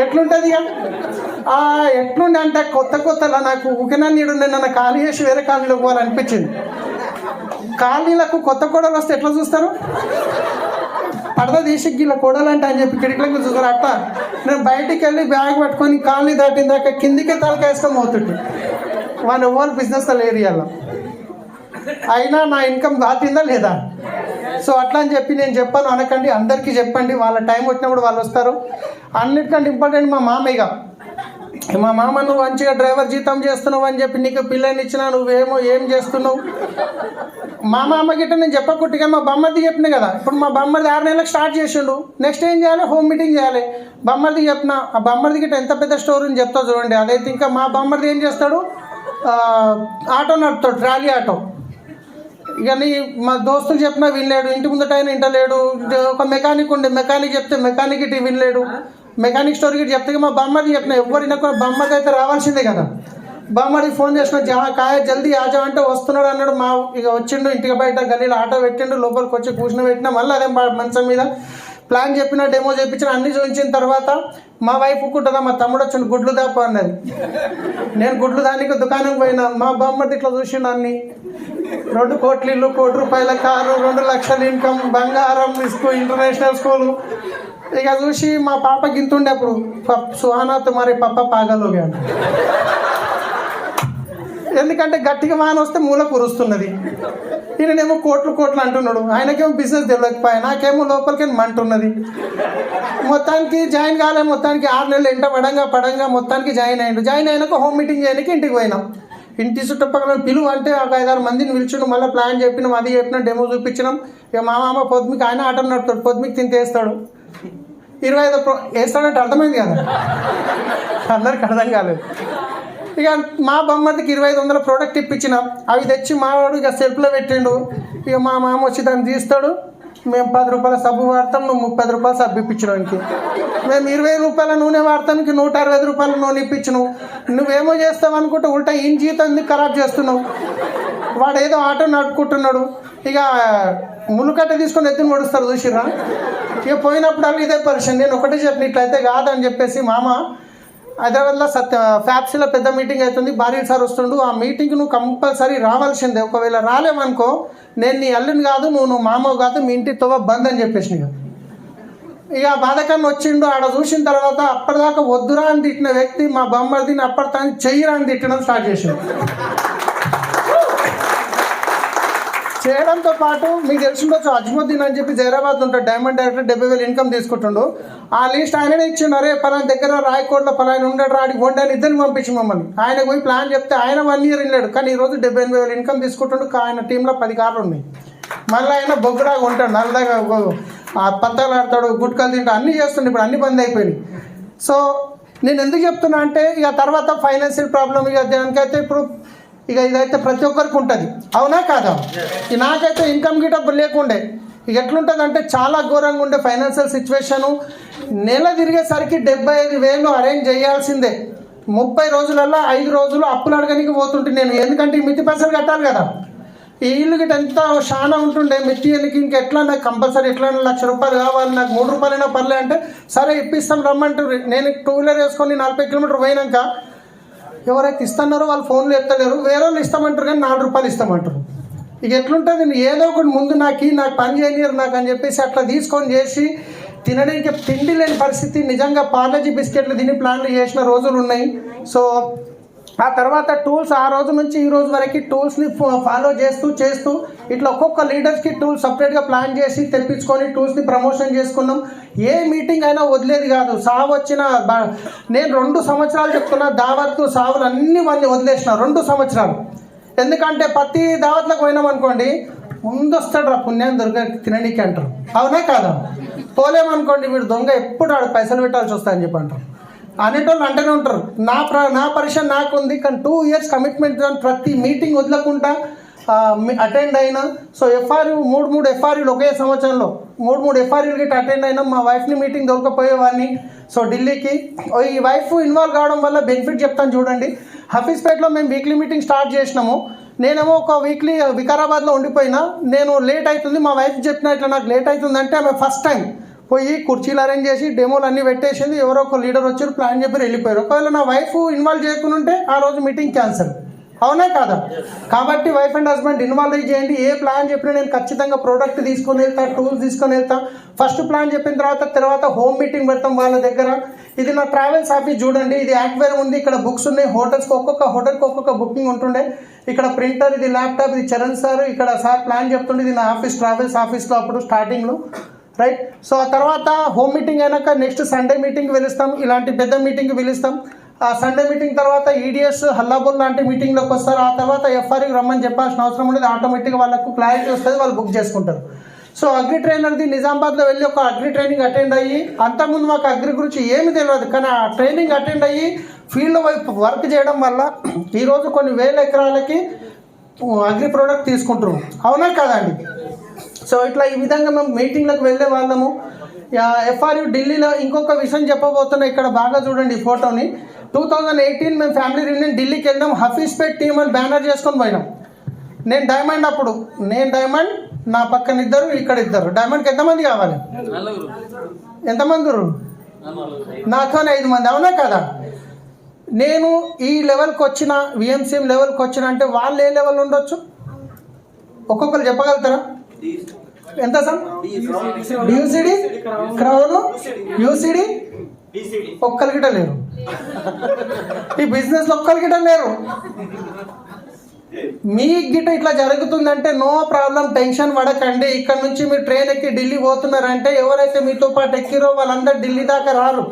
ఎట్లుంటుంది ఇక. ఎట్లుండే అంటే కొత్తలా నాకు ఊకినా నీడు నన్ను ఖాళీ చేసి వేరే ఖాళీలోకి పోవాలనిపించింది. ఖాళీలకు కొత్త కోడలు వస్తే ఎట్లా చూస్తారు, పడద తీసి గీళ్ళ కొడాలంటే అని చెప్పి కిటికీలకు చూసారు. అట్లా నేను బయటికి వెళ్ళి బ్యాగ్ పట్టుకొని కాలనీ దాటిన దాకా కిందికే తలకేసుకొని పోతుంటే వాళ్ళ ఓవర్ బిజినెస్ ఏరియాలో అయినా నా ఇన్కమ్ దాటిందా లేదా. సో అట్లా అని చెప్పి నేను చెప్పాను అనకండి, అందరికీ చెప్పండి, వాళ్ళ టైం వచ్చినప్పుడు వాళ్ళు వస్తారు. అన్నిటికంటే ఇంపార్టెంట్ మా మామయ్య. మా మామ నువ్వు మంచిగా డ్రైవర్ జీతం చేస్తున్నావు అని చెప్పి నీకు పిల్లని ఇచ్చినా, నువ్వేమో ఏం చేస్తున్నావు. మా మామ గిట్ట నేను చెప్పకుట్టిగా మా బొమ్మది చెప్పిన కదా. ఇప్పుడు మా బొమ్మది 6 నెలలకు స్టార్ట్ చేసిండు, నెక్స్ట్ ఏం చేయాలి, హోమ్ మీటింగ్ చేయాలి. బొమ్మది చెప్పిన, ఆ బొమ్మది గిట్ట ఎంత పెద్ద స్టోర్ అని చెప్తా చూడండి. అదైతే ఇంకా మా బొమ్మది ఏం చేస్తాడు, ఆటో నడుపుతాడు, ట్రాలీ ఆటో. ఇక మా దోస్తులు చెప్పినా వినలేడు, ఇంటి ముందట ఆయన ఇంటలేడు. ఒక మెకానిక్ ఉండే, మెకానిక్ చెప్తే మెకానిక్ ఇటు వినలేడు. మెకానిక్ స్టోర్ గిట్ట చెప్తే మా బామ్మది చెప్పిన ఎవరు వినకుండా బామ్మది అయితే రావాల్సిందే కదా. బామ్మడికి ఫోన్ చేసిన కాయ జల్దీ ఆజా అంటే వస్తున్నాడు అన్నాడు. మా ఇక వచ్చిండు ఇంటికి బయట గల్లీలో ఆటో పెట్టిండు, లోపలికి వచ్చి కూర్చుని పెట్టినా మళ్ళీ అదే మంచం మీద ప్లాన్ చెప్పిన డెమో చేయించిన అన్ని చూపించిన తర్వాత మా వైఫ్ ఒక్కుంటుందా మా తమ్ముడు వచ్చిండు గుడ్లు దాపు అన్నది. నేను గుడ్లు దానికి దుకాణం పోయినా, మా బామ్మది ఇట్లా చూసిండు అన్ని 2 కోట్ల ఇల్లు, 1 కోటి రూపాయల కారు, 2 లక్షల ఇన్కమ్, బంగారం, ఇంటర్నేషనల్ స్కూలు. ఇక చూసి మా పాప గింతుండే అప్పుడు సుహానా తుమారి పాప పాగలోగా అంట. ఎందుకంటే గట్టిగా వాన వస్తే మూల కురుస్తున్నది. ఈయనేమో కోట్లు అంటున్నాడు, ఆయనకేమో బిజినెస్ తెలియకపోయా, నాకేమో లోపలికి మంటున్నది. మొత్తానికి జాయిన్ కాలే. మొత్తానికి 6 నెలలు ఎంట పడంగా మొత్తానికి జాయిన్ అయ్యిండు. జాయిన్ అయినాక హోమ్ మీటింగ్ చేయడానికి ఇంటికి పోయినాం. ఇంటి చుట్టుపక్కల పిలువ అంటే ఒక 5-6 మందిని పిలిచిండు. మళ్ళీ ప్లాన్ చెప్పినాం, అది చెప్పినాం, డెమో చూపించినాం. ఇక మా మామ పొద్దుమికి ఆయన ఆటో నడుపుతాడు, పొద్దుమికి తింటేస్తాడు. 25 వేస్తాడంటే అర్థమైంది కదా, అందరికి అర్థం కాలేదు. ఇక మా బొమ్మడికి 2500 ప్రోడక్ట్ ఇప్పించినాం. అవి తెచ్చి మావాడు ఇక సెల్ఫ్లో పెట్టిండు. ఇక మా మామ వచ్చి దాన్ని తీస్తాడు. మేము 10 రూపాయల సబ్బు వాడతాం, నువ్వు 30 రూపాయల సబ్బు ఇప్పించడానికి. మేము 20 రూపాయల నూనె వాడతానికి 160 రూపాయల నూనె ఇప్పించినావు. నువ్వేమో చేస్తావు అనుకుంటే ఉల్టా ఈయన జీతం ఖరాబ్ చేస్తున్నావు. వాడు ఏదో ఆటో నడుపుకుంటున్నాడు. ఇక ములుకట్ట తీసుకొని ఎత్తుని పొడుస్తారు చూసిరా. ఇక పోయినప్పుడు ఇదే పరిస్థితి. నేను ఒకటే చెప్పిన ఇట్లయితే కాదని చెప్పేసి మామ హైదరాబాద్లో ఫ్యాప్సీలో పెద్ద మీటింగ్ అవుతుంది, భారీ సార్ వస్తుండు, ఆ మీటింగ్ నువ్వు కంపల్సరీ రావాల్సిందే. ఒకవేళ రాలేమనుకో నేను నీ అల్లుని కాదు, నువ్వు మామవు కాదు, మీ ఇంటి తోవ బంద్ అని చెప్పేసి. ఇక బాధకాన్ని వచ్చిండు. ఆడ చూసిన తర్వాత అప్పటిదాకా వద్దురా అని తిట్టిన వ్యక్తి మా బొమ్మడిని అప్పటిదాన్ని చెయ్యిరా అని తిట్టడం స్టార్ట్ చేసిండు. చేయడంతో పాటు మీకు తెలిసిండొచ్చు, అజ్ముద్దీన్ అని చెప్పి జైరాబాద్ ఉంటాడు, డైమండ్ డైరెక్టర్, 70,000 ఇన్కమ్ తీసుకుంటుండు. ఆ లిస్ట్ ఆయననే ఇచ్చిండు. అరే పలానా దగ్గర రాయకోట్లో పలానా ఉండడు రాడికి వండని ఇద్దరిని పంపించి మమ్మల్ని. ఆయన పోయి ప్లాన్ చెప్తే ఆయన 1 ఇయర్ వెళ్ళాడు. కానీ ఈరోజు 78,000 ఇన్కమ్ తీసుకుంటుండు. ఆయన టీంలో 10 కార్లు ఉన్నాయి. మళ్ళీ ఆయన బొగ్గుడాగా ఉంటాడు, నల్లదాగా పత్తాలు ఆడతాడు, గుట్కలు తింటాడు, అన్నీ చేస్తుండే. ఇప్పుడు అన్ని బంద్ అయిపోయినాయి. సో నేను ఎందుకు చెప్తున్నా అంటే ఇక తర్వాత ఫైనాన్షియల్ ప్రాబ్లం, ఇక దానికైతే ఇప్పుడు ఇక ఇదైతే ప్రతి ఒక్కరికి ఉంటుంది, అవునా కాదా? నాకైతే ఇన్కమ్ గిటప్ లేకుండే. ఇక ఎట్లుంటుంది అంటే చాలా ఘోరంగా ఉండే ఫైనాన్షియల్ సిచ్యువేషను. నెల తిరిగేసరికి 75,000 అరేంజ్ చేయాల్సిందే. 30 రోజులలో 5 రోజులు అప్పులు అడగనికి పోతుంటే నేను, ఎందుకంటే ఈ మిత్తి పైసలు కట్టాలి కదా. ఈ ఇల్లు గిట్ట ఎంత చాలా ఉంటుండే మిత్తి ఎన్నికి. ఇంకెట్లా నాకు కంపల్సరీ ఎట్లా 1,00,000 రూపాయలు కావాలి, నాకు 3 రూపాయలైనా పర్లే అంటే సరే ఇప్పిస్తాం రమ్మంటారు. నేను 2 వీలర్ వేసుకొని 40 కిలోమీటర్ పోయినాక ఎవరైతే ఇస్తున్నారో వాళ్ళు ఫోన్లు ఎత్తలేరు, వేరే వాళ్ళు ఇస్తామంటారు కానీ 4 రూపాయలు ఇస్తామంటారు. ఇక ఎట్లుంటుంది, ఏదో ఒకటి ముందు నాకు పని చేయనియరు నాకు అని చెప్పేసి అట్లా తీసుకొని చేసి తినడానికి తిండి లేని పరిస్థితి. నిజంగా పార్లేజీ బిస్కెట్లు తిని ప్లాన్లు చేసిన రోజులు ఉన్నాయి. సో ఆ తర్వాత టూల్స్ ఆ రోజు నుంచి ఈ రోజు వరకు టూల్స్ని ఫాలో చేస్తూ ఇట్లా ఒక్కొక్క లీడర్స్కి టూల్స్ సపరేట్గా ప్లాన్ చేసి తెప్పించుకొని టూల్స్ని ప్రమోషన్ చేసుకున్నాం. ఏ మీటింగ్ అయినా వదిలేది కాదు. సావు వచ్చిన నేను 2 సంవత్సరాలు చెప్తున్నా, దావత్లు సావులు అన్నీ వదిలేసిన 2 సంవత్సరాలు. ఎందుకంటే ప్రతి దావత్లకు పోయినాం అనుకోండి, ముందు వస్తాడు రా పుణ్యం దొరక తిననీకి అంటారు, అవునా కాదా? పోలేమనుకోండి, వీడు దొంగ ఎప్పుడు ఆడు పైసలు పెట్టాల్సి వస్తాయని చెప్పి అంటారు. అనేటోళ్ళు అంటూనే ఉంటారు. నా పరిశ్రమ నాకు ఉంది, కానీ 2 ఇయర్స్ కమిట్మెంట్ ప్రతి మీటింగ్ వదలకుండా అటెండ్ అయినా. సో మూడు ఎఫ్ఆర్యూలు ఒకే సంవత్సరంలో 3 ఎఫ్ఆర్యూలు గిట్ట అటెండ్ అయినా. మా వైఫ్ని మీటింగ్ దొరకపోయేవాడిని. సో ఢిల్లీకి ఈ వైఫ్ ఇన్వాల్వ్ కావడం వల్ల బెనిఫిట్ చెప్తాను చూడండి. హఫీజ్పేట్లో మేము వీక్లీ మీటింగ్ స్టార్ట్ చేసినాము. నేనేమో ఒక వీక్లీ వికారాబాద్లో ఉండిపోయినా. నేను లేట్ అవుతుంది, మా వైఫ్ చెప్పిన ఇట్లా నాకు లేట్ అవుతుందంటే ఆమె ఫస్ట్ టైం పోయి కుర్చీలు అరేంజ్ చేసి డెమోలు అన్నీ పెట్టేసింది. ఎవరో ఒక లీడర్ వచ్చారు, ప్లాన్ చెప్పి వెళ్ళిపోయారు. ఒకవేళ నా వైఫ్ ఇన్వాల్వ్ చేయకుండా ఉంటే ఆ రోజు మీటింగ్ క్యాన్సల్, అవునా కాదా? కాబట్టి వైఫ్ అండ్ హస్బెండ్ ఇన్వాల్వ్ చేయండి. ఏ ప్లాన్ చెప్పినా నేను ఖచ్చితంగా ప్రోడక్ట్ తీసుకొని వెళ్తా, టూల్స్ తీసుకొని వెళ్తా. ఫస్ట్ ప్లాన్ చెప్పిన తర్వాత హోమ్ మీటింగ్ పెడతాం వాళ్ళ దగ్గర. ఇది నా ట్రావెల్స్ ఆఫీస్ చూడండి, ఇది యాక్వేర్ ఉంది, ఇక్కడ బుక్స్ ఉన్నాయి. హోటల్స్కి ఒక్కొక్క హోటల్కి ఒక్కొక్క బుకింగ్ ఉంటుండే. ఇక్కడ ప్రింటర్, ఇది ల్యాప్టాప్, ఇది చరణ్ సార్, ఇక్కడ సార్ ప్లాన్ చెప్తుండే. ఇది నా ఆఫీస్, ట్రావెల్స్ ఆఫీస్లో అప్పుడు స్టార్టింగ్లో, రైట్? సో ఆ తర్వాత హోమ్ మీటింగ్ అయినాక నెక్స్ట్ సండే మీటింగ్కి పిలుస్తాం, ఇలాంటి పెద్ద మీటింగ్కి పిలుస్తాం. ఆ సండే మీటింగ్ తర్వాత ఈడిఎస్ హల్లాబోల్ లాంటి మీటింగ్లోకి వస్తారు. ఆ తర్వాత ఎఫ్ఆర్కి రమ్మని చెప్పాల్సిన అవసరం ఉండదు, ఆటోమేటిక్గా వాళ్ళకు క్లారిటీ వస్తుంది, వాళ్ళు బుక్ చేసుకుంటారు. సో అగ్రి ట్రైనర్ది నిజామాబాద్లో వెళ్ళి ఒక అగ్రి ట్రైనింగ్ అటెండ్ అయ్యి, అంతకుముందు మాకు అగ్రి గురించి ఏమి తెలియదు, కానీ ఆ ట్రైనింగ్ అటెండ్ అయ్యి ఫీల్డ్ వైపు వర్క్ చేయడం వల్ల ఈరోజు కొన్ని వేల ఎకరాలకి అగ్రి ప్రోడక్ట్ తీసుకుంటున్నాం, అవునా కాదండి? సో ఇట్లా ఈ విధంగా మేము మీటింగ్లకు వెళ్ళే వాళ్ళము. FRU ఢిల్లీలో ఇంకొక విషయం చెప్పబోతున్నా. ఇక్కడ బాగా చూడండి ఈ ఫోటోని. 2018 మేము ఫ్యామిలీ రియూనియన్ ఢిల్లీకి వెళ్ళాం. హఫీజ్పేట్ టీమ్ అని బ్యానర్ చేసుకొని పోయినాం. నేను డైమండ్, అప్పుడు నేను డైమండ్, నా పక్కన ఇద్దరు, ఇక్కడ ఇద్దరు. డైమండ్కి ఎంతమంది కావాలి? ఎంతమంది? నాతో 5 మంది, అవునా కదా? నేను ఈ లెవెల్కి వచ్చిన, విఎంసీఎం లెవెల్కి వచ్చిన అంటే వాళ్ళు ఏ లెవెల్ ఉండొచ్చు? ఒక్కొక్కరు చెప్పగలుగుతారా? ఎంత సార్? డియూసిడి, క్రౌన్, యూసిడి ఒక్కరి గిట లేరు. ఈ బిజినెస్లో ఒక్కరి గిట లేరు. మీ గిట ఇట్లా జరుగుతుందంటే నో ప్రాబ్లం, టెన్షన్ పడకండి. ఇక్కడ నుంచి మీరు ట్రైన్ ఎక్కి ఢిల్లీ పోతున్నారంటే ఎవరైతే మీతో పాటు ఎక్కిరో వాళ్ళందరూ ఢిల్లీ దాకా రారు.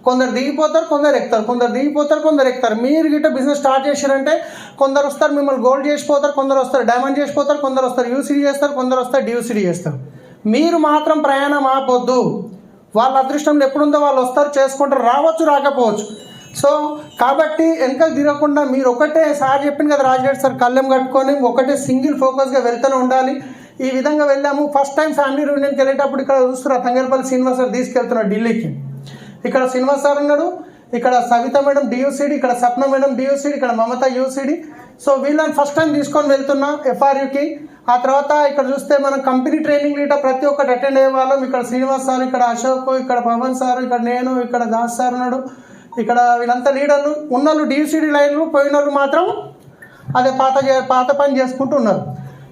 కొందరు దిగిపోతారు, కొందరు ఎక్కుతారు, కొందరు దిగిపోతారు, కొందరు ఎక్కుతారు. మీరు గిట్ట బిజినెస్ స్టార్ట్ చేశారంటే కొందరు వస్తారు మిమ్మల్ని గోల్డ్ చేసిపోతారు, కొందరు వస్తారు డైమండ్ చేసిపోతారు, కొందరు వస్తారు యూసిడి చేస్తారు, కొందరు వస్తారు డియూసిడి చేస్తారు. మీరు మాత్రం ప్రయాణం ఆపొద్దు. వాళ్ళ అదృష్టంలో ఎప్పుడుందో వాళ్ళు వస్తారు, చేసుకుంటారు, రావచ్చు రాకపోవచ్చు. సో కాబట్టి వెనకకు తిరగకుండా మీరు ఒకటే, సార్ చెప్పింది కదా రాజరెడ్డి సార్, కళ్ళెం కట్టుకొని ఒకటే సింగిల్ ఫోకస్గా వెళ్తూనే ఉండాలి. ఈ విధంగా వెళ్ళాము. ఫస్ట్ టైం ఫ్యామిలీ రియూనియన్కి వెళ్ళేటప్పుడు ఇక్కడ చూస్తున్నారు తంగేలపల్లి శ్రీనివాస్ సార్ తీసుకెళ్తున్నాడు ఢిల్లీకి. ఇక్కడ శ్రీనివాస్ సార్ ఉన్నాడు, ఇక్కడ సవిత మేడం డియూసిడి, ఇక్కడ సప్న మేడం డియూసిడి, ఇక్కడ మమత యూసిడి. సో వీళ్ళని ఫస్ట్ టైం తీసుకొని వెళ్తున్నా FRUకి. ఆ తర్వాత ఇక్కడ చూస్తే మనం కంపెనీ ట్రైనింగ్ లీటర్ ప్రతి ఒక్కటి అటెండ్ అయ్యే వాళ్ళం. ఇక్కడ శ్రీనివాస్ సార్, ఇక్కడ అశోక్, ఇక్కడ పవన్ సార్, ఇక్కడ నేను, ఇక్కడ దాస్ సార్ ఉన్నాడు. ఇక్కడ వీళ్ళంతా లీడర్లు. ఉన్నోళ్ళు డియూసిడి లైన్లు, పోయిన వాళ్ళు మాత్రం అదే పాత పని చేసుకుంటూ ఉన్నారు.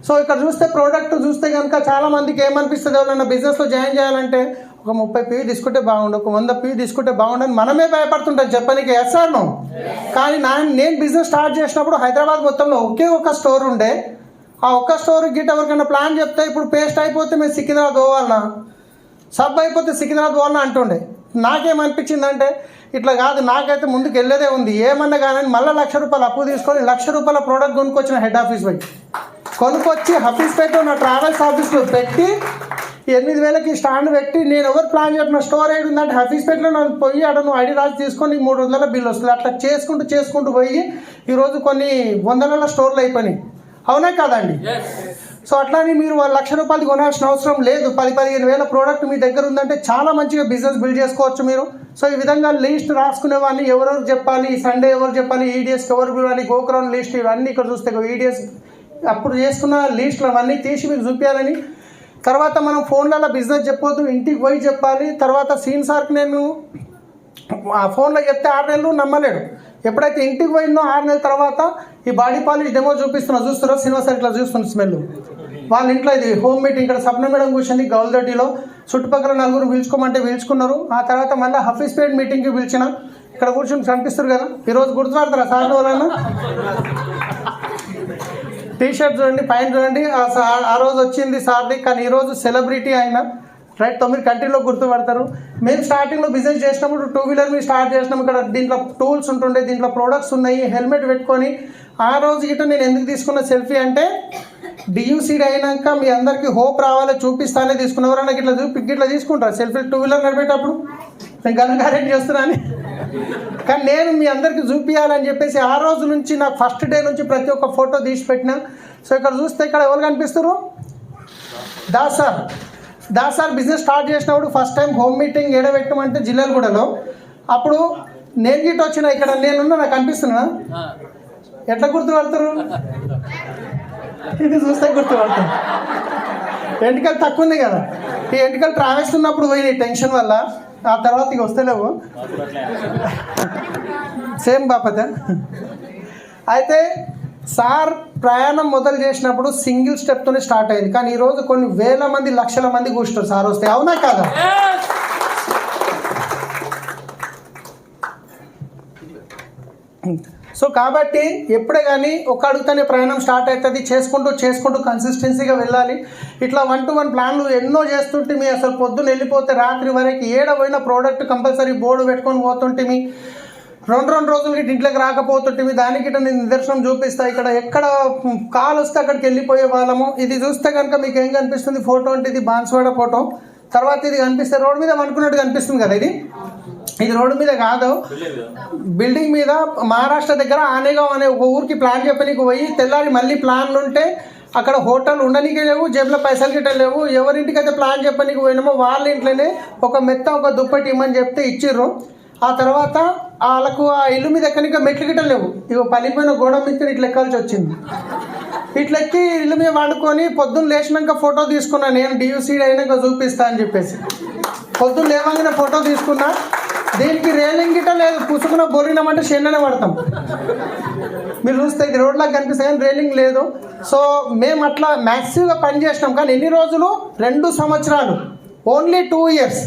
సో ఇక్కడ చూస్తే ప్రోడక్ట్ చూస్తే కనుక చాలామందికి ఏమనిపిస్తుంది, ఎవరైనా బిజినెస్లో జాయిన్ చేయాలంటే ఒక 30 PV తీసుకుంటే బాగుండు, ఒక 100 PV తీసుకుంటే బాగుండని మనమే భయపడుతుంటాం చెప్పడానికి. ఎస్ఆర్ను కానీ నేను బిజినెస్ స్టార్ట్ చేసినప్పుడు హైదరాబాద్ మొత్తంలో ఒకే ఒక స్టోర్ ఉండే. ఆ ఒక్క స్టోర్ గిట్ ఎవరికైనా ప్లాన్ చెప్తే ఇప్పుడు పేస్ట్ అయిపోతే మేము సికింద్రాబాద్ పోవాలన్నా, సబ్ అయిపోతే సికింద్రాబాద్ పోవాలన్నా అంటుండే. నాకేమనిపించిందంటే ఇట్లా కాదు, నాకైతే ముందుకు వెళ్ళేదే ఉంది. ఏమన్నా కానీ మళ్ళీ ₹1,00,000 అప్పు తీసుకొని ₹1,00,000 ప్రోడక్ట్ కొనుక్కొచ్చిన హెడ్ ఆఫీస్ పోయి కొనుక్కొచ్చి హఫీజ్పేటలో నా ట్రావెల్స్ ఆఫీస్లో పెట్టి 8,000కి స్టాండ్ పెట్టి, నేను ఎవరు ప్లాన్ చెప్పిన స్టోర్ ఏడు ఉందంటే హఫీజ్పేటలో నన్ను పోయి అక్కడ నువ్వు ఐడి రాసి తీసుకొని 300 బిల్ వస్తుంది. అట్లా చేసుకుంటూ పోయి ఈరోజు కొన్ని 100 స్టోర్లు అయిపోయినాయి. అవునా కాదండి? సో అట్లానే మీరు ₹1,00,000 కొనాల్సిన అవసరం లేదు. 10-15 వేల ప్రోడక్ట్ మీ దగ్గర ఉందంటే చాలా మంచిగా బిజినెస్ బిల్డ్ చేసుకోవచ్చు మీరు. సో ఈ విధంగా లిస్ట్ రాసుకునే వాళ్ళని ఎవరెవరు చెప్పాలి, సండే ఎవరు చెప్పాలి, ఈడిఎస్కి ఎవరు పిలవాలి, గోక్రౌన్ లిస్ట్ ఇవన్నీ ఇక్కడ చూస్తే ఈడిఎస్ అప్పుడు చేసుకున్న లిస్టులు అవన్నీ తీసి మీకు చూపించాలని. తర్వాత మనం ఫోన్లలో బిజినెస్ చెప్పొద్దు, ఇంటికి పోయి చెప్పాలి. తర్వాత సీన్ సార్కి నేను ఆ ఫోన్లో చెప్తే 6 నెలలు నమ్మలేడు. ఎప్పుడైతే ఇంటికి పోయిందో 6 నెలల తర్వాత ఈ బాడీ పాలిష్ డెమో చూస్తారో సినిమా సార్ ఇట్లా చూస్తున్నారు స్మెల్. వాళ్ళ ఇంట్లో ఇది హోమ్ మీటింగ్, ఇక్కడ సప్న మేడం కూర్చొని గౌల్దొడ్డిలో చుట్టుపక్కల 4 పిలుచుకోమంటే పిలుచుకున్నారు. ఆ తర్వాత మళ్ళీ హఫీజ్పేట్ మీటింగ్కి పిలిచిన, ఇక్కడ కూర్చొని కనిపిస్తారు కదా. ఈరోజు గుర్తుపడతారా సార్ వాళ్ళను? టీషర్ట్ చూడండి, పైన చూడండి. ఆ రోజు వచ్చింది సార్ది, కానీ ఈరోజు సెలబ్రిటీ అయినా రైట్. 9 కంట్రీలో గుర్తుపడతారు. మేము స్టార్టింగ్లో బిజినెస్ చేసినప్పుడు 2 వీలర్ మీద స్టార్ట్ చేసినాము. ఇక్కడ దీంట్లో టూల్స్ ఉంటుండే, దీంట్లో ప్రోడక్ట్స్ ఉన్నాయి, హెల్మెట్ పెట్టుకొని. ఆ రోజు గిట్ట నేను ఎందుకు తీసుకున్న సెల్ఫీ అంటే డియూసీడీ అయినాక మీ అందరికీ హోప్ రావాలో చూపిస్తానే తీసుకున్న. ఎవరైనా గిట్లా తీసుకుంటారు సెల్ఫీ 2 వీలర్ నడిపేటప్పుడు? నేను గణగారెంట్ చేస్తున్నాను. కానీ నేను మీ అందరికీ చూపించాలని చెప్పేసి ఆ రోజు నుంచి నాకు ఫస్ట్ డే నుంచి ప్రతి ఒక్క ఫోటో తీసి పెట్టినా. సో ఇక్కడ చూస్తే ఇక్కడ ఎవరు కనిపిస్తారు? దాస్ సార్ బిజినెస్ స్టార్ట్ చేసినప్పుడు ఫస్ట్ టైం హోమ్ మీటింగ్ ఏడబెట్టమంటే జిల్లాలగూడలో. అప్పుడు నేను గిట్ట వచ్చిన, ఇక్కడ నేనున్నా, నాకు కనిపిస్తున్నా. ఎట్లా గుర్తుపడతారు? ఇది చూస్తే గుర్తుపడతారు. ఎంటికలు తక్కువ ఉంది కదా, ఈ ఎంటికలు ట్రావెల్స్ ఉన్నప్పుడు పోయినాయి టెన్షన్ వల్ల. ఆ తర్వాత ఇక వస్తలేవు, సేమ్ బాపత. అయితే సార్ ప్రయాణం మొదలు చేసినప్పుడు సింగిల్ స్టెప్తోనే స్టార్ట్ అయింది. కానీ ఈరోజు కొన్ని వేల మంది, లక్షల మంది కూర్చుంటారు సార్ వస్తే. అవునా కాదా? సో కాబట్టి ఎప్పుడే కానీ ఒక అడుగుతానే ప్రయాణం స్టార్ట్ అవుతుంది. చేసుకుంటూ కన్సిస్టెన్సీగా వెళ్ళాలి. ఇట్లా 1-to-1 ప్లాన్లు ఎన్నో చేస్తుంటే మీ అసలు పొద్దున్న వెళ్ళిపోతే రాత్రి వరకు ఏడపోయిన ప్రోడక్ట్ కంపల్సరీ బోర్డు పెట్టుకొని పోతుంటే మీ 2 రోజులకి ఇంట్లోకి రాకపోతుంటే దానికి నేను నిదర్శనం చూపిస్తా. ఇక్కడ ఎక్కడ కాల్ వస్తే అక్కడికి వెళ్ళిపోయే వాళ్ళము. ఇది చూస్తే కనుక మీకు ఏం కనిపిస్తుంది ఫోటో అంటే ఇది బాన్స్వాడ ఫోటో. తర్వాత ఇది కనిపిస్తే రోడ్డు మీద అనుకున్నట్టు కనిపిస్తుంది కదా. ఇది రోడ్డు మీద కాదు, బిల్డింగ్ మీద. మహారాష్ట్ర దగ్గర ఆనేగావ్ అనే ఒక ఊరికి ప్లాన్ చెప్పనీకి పోయి తెల్లారి మళ్ళీ ప్లాన్లు ఉంటే అక్కడ హోటల్ ఉండనీకే లేవు, జేబులో పైసలు గిట్ట లేవు. ఎవరింటికైతే ప్లాన్ చెప్పనీకి పోయినామో వాళ్ళ ఇంట్లోనే ఒక మెత్త ఒక దుప్పటి ఇమ్మని చెప్తే ఇచ్చిర్రు. ఆ తర్వాత వాళ్ళకు ఆ ఇల్లు మీద ఎక్కడికి మెట్లు గిట్ట లేవు. ఇక పలిపోయిన గోడ మీద ఇట్లా ఎక్కాల్సి వచ్చింది. ఇట్లా ఎక్కి ఇల్లు మీద వండుకొని పొద్దున్న లేచినాక ఫోటో తీసుకున్నా. నేను డియూసీడీ అయినాక చూపిస్తా అని చెప్పేసి పొద్దున్న లేవగానే ఫోటో తీసుకున్నా. దీనికి రేలింగ్ గిట్ట లేదు, పుసుకున్న బొరినామంటే షెన్ననే పడతాం. మీరు చూస్తే ఇది రోడ్లాగా కనిపిస్తాయి కానీ రేలింగ్ లేదు. సో మేము అట్లా మ్యాక్సివ్గా పని చేసినాం. కానీ ఎన్ని రోజులు? 2 సంవత్సరాలు, ఓన్లీ 2 years.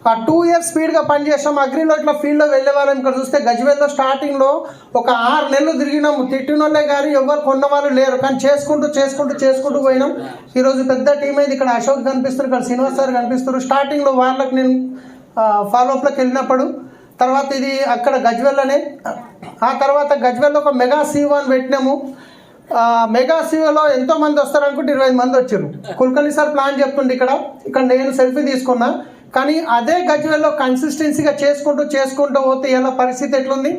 ఆ 2 years స్పీడ్గా పనిచేసాం. అగ్రిలో ఇట్లా ఫీల్డ్లో వెళ్ళే వాళ్ళం. ఇక్కడ చూస్తే గజ్వేల్లో స్టార్టింగ్లో ఒక 6 నెలలు తిరిగినాము. తిట్టిన వాళ్ళే కానీ ఎవరు కొన్న వాళ్ళు లేరు. కానీ చేసుకుంటూ పోయినాం. ఈరోజు పెద్ద టీం అయింది. ఇక్కడ అశోక్ కనిపిస్తారు, ఇక్కడ శ్రీనివాస్ సార్ కనిపిస్తారు. స్టార్టింగ్లో వాళ్ళకి నేను ఫాలోఅప్లోకి వెళ్ళినప్పుడు తర్వాత ఇది అక్కడ గజ్వేల్లోనే. ఆ తర్వాత గజ్వేల్లో ఒక మెగా C1 పెట్టినాము. మెగా సివలో ఎంతోమంది వస్తారు అనుకుంటే 20 మంది వచ్చారు. కుల్కర్ణి సార్ ప్లాన్ చెప్తుండే ఇక్కడ నేను సెల్ఫీ తీసుకున్నా. కానీ అదే గజ్వేల్లో కన్సిస్టెన్సీగా చేసుకుంటూ పోతే ఇలా పరిస్థితి ఎట్లుంది?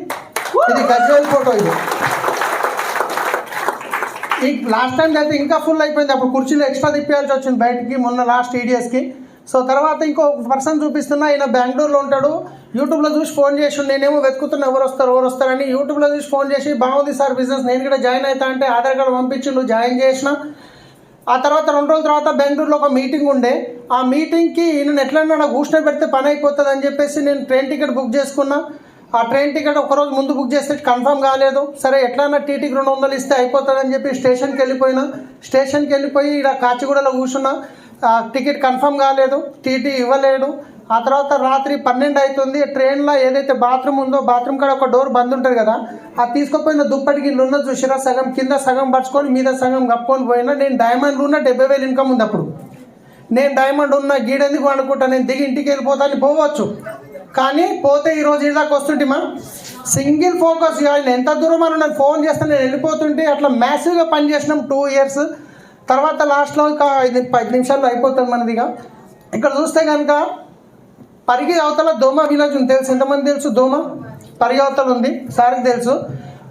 ఇది గజ్వేల్ ఫోటో. ఇది ఈ లాస్ట్ టైం అయితే ఇంకా ఫుల్ అయిపోయింది. అప్పుడు కుర్చీలు ఎక్స్ట్రా తిప్పేయాల్సి వచ్చింది బయటికి మొన్న లాస్ట్ EDSకి. సో తర్వాత ఇంకో పర్సన్ చూపిస్తున్నా. ఈయన బెంగళూరులో ఉంటాడు. యూట్యూబ్లో చూసి ఫోన్ చేసి నేనేమో వెతుకుతున్నా ఎవరు వస్తారని. యూట్యూబ్లో చూసి ఫోన్ చేసి బాగుంది సార్ బిజినెస్, నేను కూడా జాయిన్ అవుతా అంటే ఆధార్ కార్డు పంపించిండు, జాయిన్ చేసిన. ఆ తర్వాత 2 రోజుల తర్వాత బెంగళూరులో ఒక మీటింగ్ ఉండే. ఆ మీటింగ్కి ఈయన ఎట్లన్నా నాకు కూర్చొని పెడితే పని అయిపోతుంది అని చెప్పేసి నేను ట్రైన్ టికెట్ బుక్ చేసుకున్నా. ఆ ట్రైన్ టికెట్ ఒకరోజు ముందు బుక్ చేస్తే కన్ఫర్మ్ కాలేదు. సరే ఎట్లన్నా టీటీకి 200 ఇస్తే అయిపోతుంది అని చెప్పి స్టేషన్కి వెళ్ళిపోయి ఇక్కడ కాచిగూడలో కూర్చున్నా. టికెట్ కన్ఫర్మ్ కాలేదు, టీటీ ఇవ్వలేడు. ఆ తర్వాత రాత్రి 12 అవుతుంది. ట్రైన్లో ఏదైతే బాత్రూమ్ ఉందో బాత్రూమ్ కాడ ఒక డోర్ బంద్ ఉంటుంది కదా, ఆ తీసుకుపోయిన దుప్పటికి ఇల్లు ఉన్న చూసిరా, సగం కింద సగం పరుచుకొని మీద సగం కప్పుకొని పోయినా. నేను డైమండ్ ఉన్న 70,000 ఇన్కమ్ ఉంది అప్పుడు. నేను డైమండ్ ఉన్న గీడెందుకు అనుకుంటా, నేను దిగి ఇంటికి వెళ్ళిపోతాను పోవచ్చు. కానీ పోతే ఈరోజు ఇలాగ వస్తుంటేమా సింగిల్ ఫోకస్. ఆయన ఎంత దూరం అని నేను ఫోన్ చేస్తే నేను వెళ్ళిపోతుంటే అట్లా మ్యాసివ్గా పని చేసినాం 2 years. తర్వాత లాస్ట్లో ఇంకా 10 నిమిషాల్లో అయిపోతుంది మనదిగా. ఇక్కడ చూస్తే కనుక పరిగి అవతల దోమ విలేజ్ ఉంది, తెలుసు ఎంతమంది తెలుసు? దోమ పరిగి అవతల ఉంది, సార్కి తెలుసు.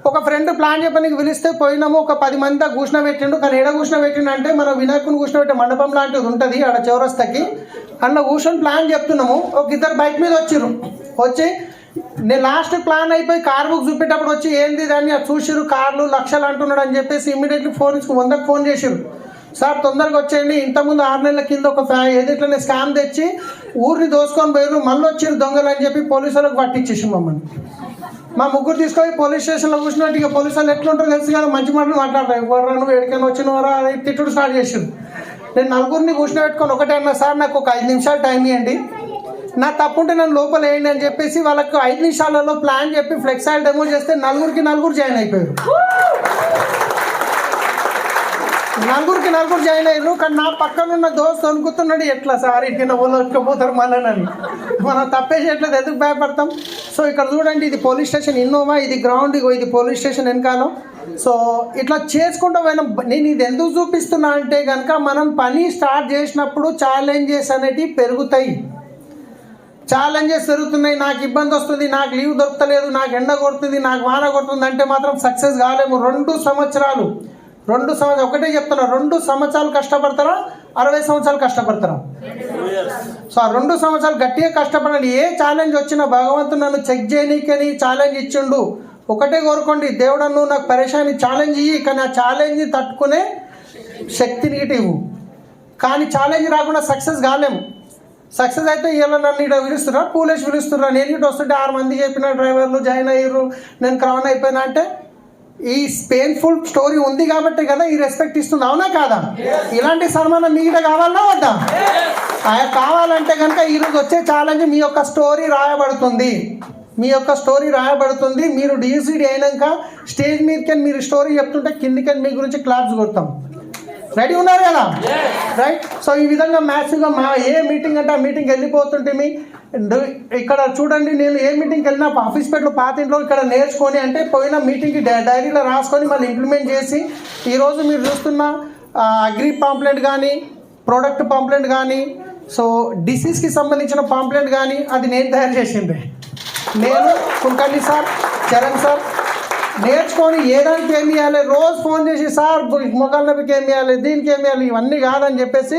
ఒక ఫ్రెండ్ ప్లాన్ చెప్పడానికి పిలిస్తే పోయినాము. ఒక 10 మంది దాకా కూర్చుని పెట్టిండు. కానీ ఎడ కూర్చుని పెట్టిండు అంటే మన వినాయకుని కూర్చుని పెట్టే మండపం లాంటిది ఉంటుంది ఆడ చౌరస్తాకి. అందులో కూర్చొని ప్లాన్ చెప్తున్నాము. ఒక 2 బైక్ మీద వచ్చి నేను లాస్ట్ ప్లాన్ అయిపోయి కార్ బుక్ చూపేటప్పుడు వచ్చి ఏంది దాన్ని చూసిరు, కార్లు లక్షలు అంటున్నాడు అని చెప్పేసి ఇమ్మీడియట్లీ 100కి ఫోన్ చేసిరు. సార్ తొందరగా వచ్చేయండి, ఇంతకుముందు 6 నెలల కింద ఒక ఏదిట్లనే స్కామ్ తెచ్చి ఊరిని దోసుకొని పోయారు, మళ్ళీ వచ్చారు దొంగలు అని చెప్పి పోలీసులకు పట్టించేసి మమ్మల్ని. మా ముగ్గురు తీసుకొని పోలీస్ స్టేషన్లో కూర్చున్నట్టు. ఇక పోలీసు వాళ్ళు ఎట్లుంటారో తెలుసు కదా, మంచి మాటలు మాట్లాడతారు. ఎవరు నువ్వు ఎక్కడికైనా వచ్చిన వారా అది తిట్టుడు స్టార్ట్ చేసారు. నేను 4గురిని కూర్చుని పెట్టుకొని ఒకటే అన్నా, సార్ నాకు ఒక 5 నిమిషాలు టైం ఇవ్వండి, నా తప్పుంటే నన్ను లోపల వేయండి అని చెప్పేసి వాళ్ళకు 5 నిమిషాలలో ప్లాన్ చెప్పి ఫ్లెక్సైల్ డెమో చేస్తే 4 జాయిన్ అయిపోయారు. 4 జాయిన్ అయ్యారు. కానీ నా పక్కన ఉన్న దోస్తు అనుకుతున్నాడు, ఎట్లా సార్ ఇట్లా పోతారు మళ్ళీ మనం తప్పేసేట్లేదు, ఎందుకు భయపడతాం? సో ఇక్కడ చూడండి, ఇది పోలీస్ స్టేషన్ ఇన్నోవా, ఇది గ్రౌండ్, ఇది పోలీస్ స్టేషన్ వెనకాల. సో ఇట్లా చేసుకుంటూ పోయినా. నేను ఇది ఎందుకు చూపిస్తున్నా అంటే కనుక మనం పని స్టార్ట్ చేసినప్పుడు ఛాలెంజెస్ అనేటివి పెరుగుతాయి. ఛాలెంజెస్ పెరుగుతున్నాయి, నాకు ఇబ్బంది వస్తుంది, నాకు లీవ్ దొరకలేదు, నాకు ఎండ కొడుతుంది, నాకు వాన కొడుతుంది అంటే మాత్రం సక్సెస్ కాలేము. 2 సంవత్సరాలు ఒకటే చెప్తున్నా, 2 సంవత్సరాలు కష్టపడతారా, 60 సంవత్సరాలు కష్టపడతారా? సో ఆ 2 సంవత్సరాలు గట్టిగా కష్టపడాలి. ఏ ఛాలెంజ్ వచ్చినా భగవంతుడు నన్ను చెక్ చేయనీకని ఛాలెంజ్ ఇచ్చిండు. ఒకటే కోరుకోండి, దేవుడు నువ్వు నాకు పరేషాన్ని ఛాలెంజ్ ఇయ్యి, కానీ ఆ ఛాలెంజ్ని తట్టుకునే శక్తిని ఇవ్వు. కానీ ఛాలెంజ్ రాకుండా సక్సెస్ కాలేము. సక్సెస్ అయితే ఇలా నన్ను ఇక్కడ పిలుస్తున్నా, పోలీస్ పిలుస్తున్నా, నేను ఇటు వస్తుంటే 6 మంది చెప్పిన డ్రైవర్లు జాయిన్ అయ్యారు, నేను క్రౌన్ అయిపోయినా అంటే ఈ పెయిన్ఫుల్ స్టోరీ ఉంది కాబట్టి కదా ఈ రెస్పెక్ట్ ఇస్తుంది, అవునా కాదా? ఇలాంటి సన్మానం మీ కూడా కావాలన్నా వద్దా? కావాలంటే కనుక ఈరోజు వచ్చే ఛాలెంజ్ మీ యొక్క స్టోరీ రాయబడుతుంది. మీరు డిసిడి అయినాక స్టేజ్ మీదకి మీరు స్టోరీ చెప్తుంటే కిందికి మీ గురించి క్లాప్స్ కొడతాం. రెడీ ఉన్నారు కదా? రైట్. సో ఈ విధంగా మ్యాథ్స్గా ఏ మీటింగ్ అంటే ఆ మీటింగ్కి వెళ్ళిపోతుంటే ఇక్కడ చూడండి, నేను ఏ మీటింగ్కి వెళ్ళినా ఆఫీస్ పెట్లు పాత ఇంట్లో ఇక్కడ నేర్చుకొని అంటే పోయిన మీటింగ్కి డైరీలో రాసుకొని మళ్ళీ ఇంప్లిమెంట్ చేసి ఈరోజు మీరు చూస్తున్న అగ్రి పాంప్లెంట్ కానీ, ప్రోడక్ట్ పాంప్లెంట్ కానీ, సో డిసీజ్కి సంబంధించిన పాంప్లెంట్ కానీ అది నేను తయారు చేసింది. నేను కుల్కర్ణి సార్, చరణ్ సార్, నేర్చుకొని ఏ దానికి ఏమి ఇవ్వాలి, రోజు ఫోన్ చేసి సార్ మొక్కల నొప్పికి ఏమి ఇవ్వాలి, దీనికి ఏమి ఇవ్వాలి, ఇవన్నీ కాదని చెప్పేసి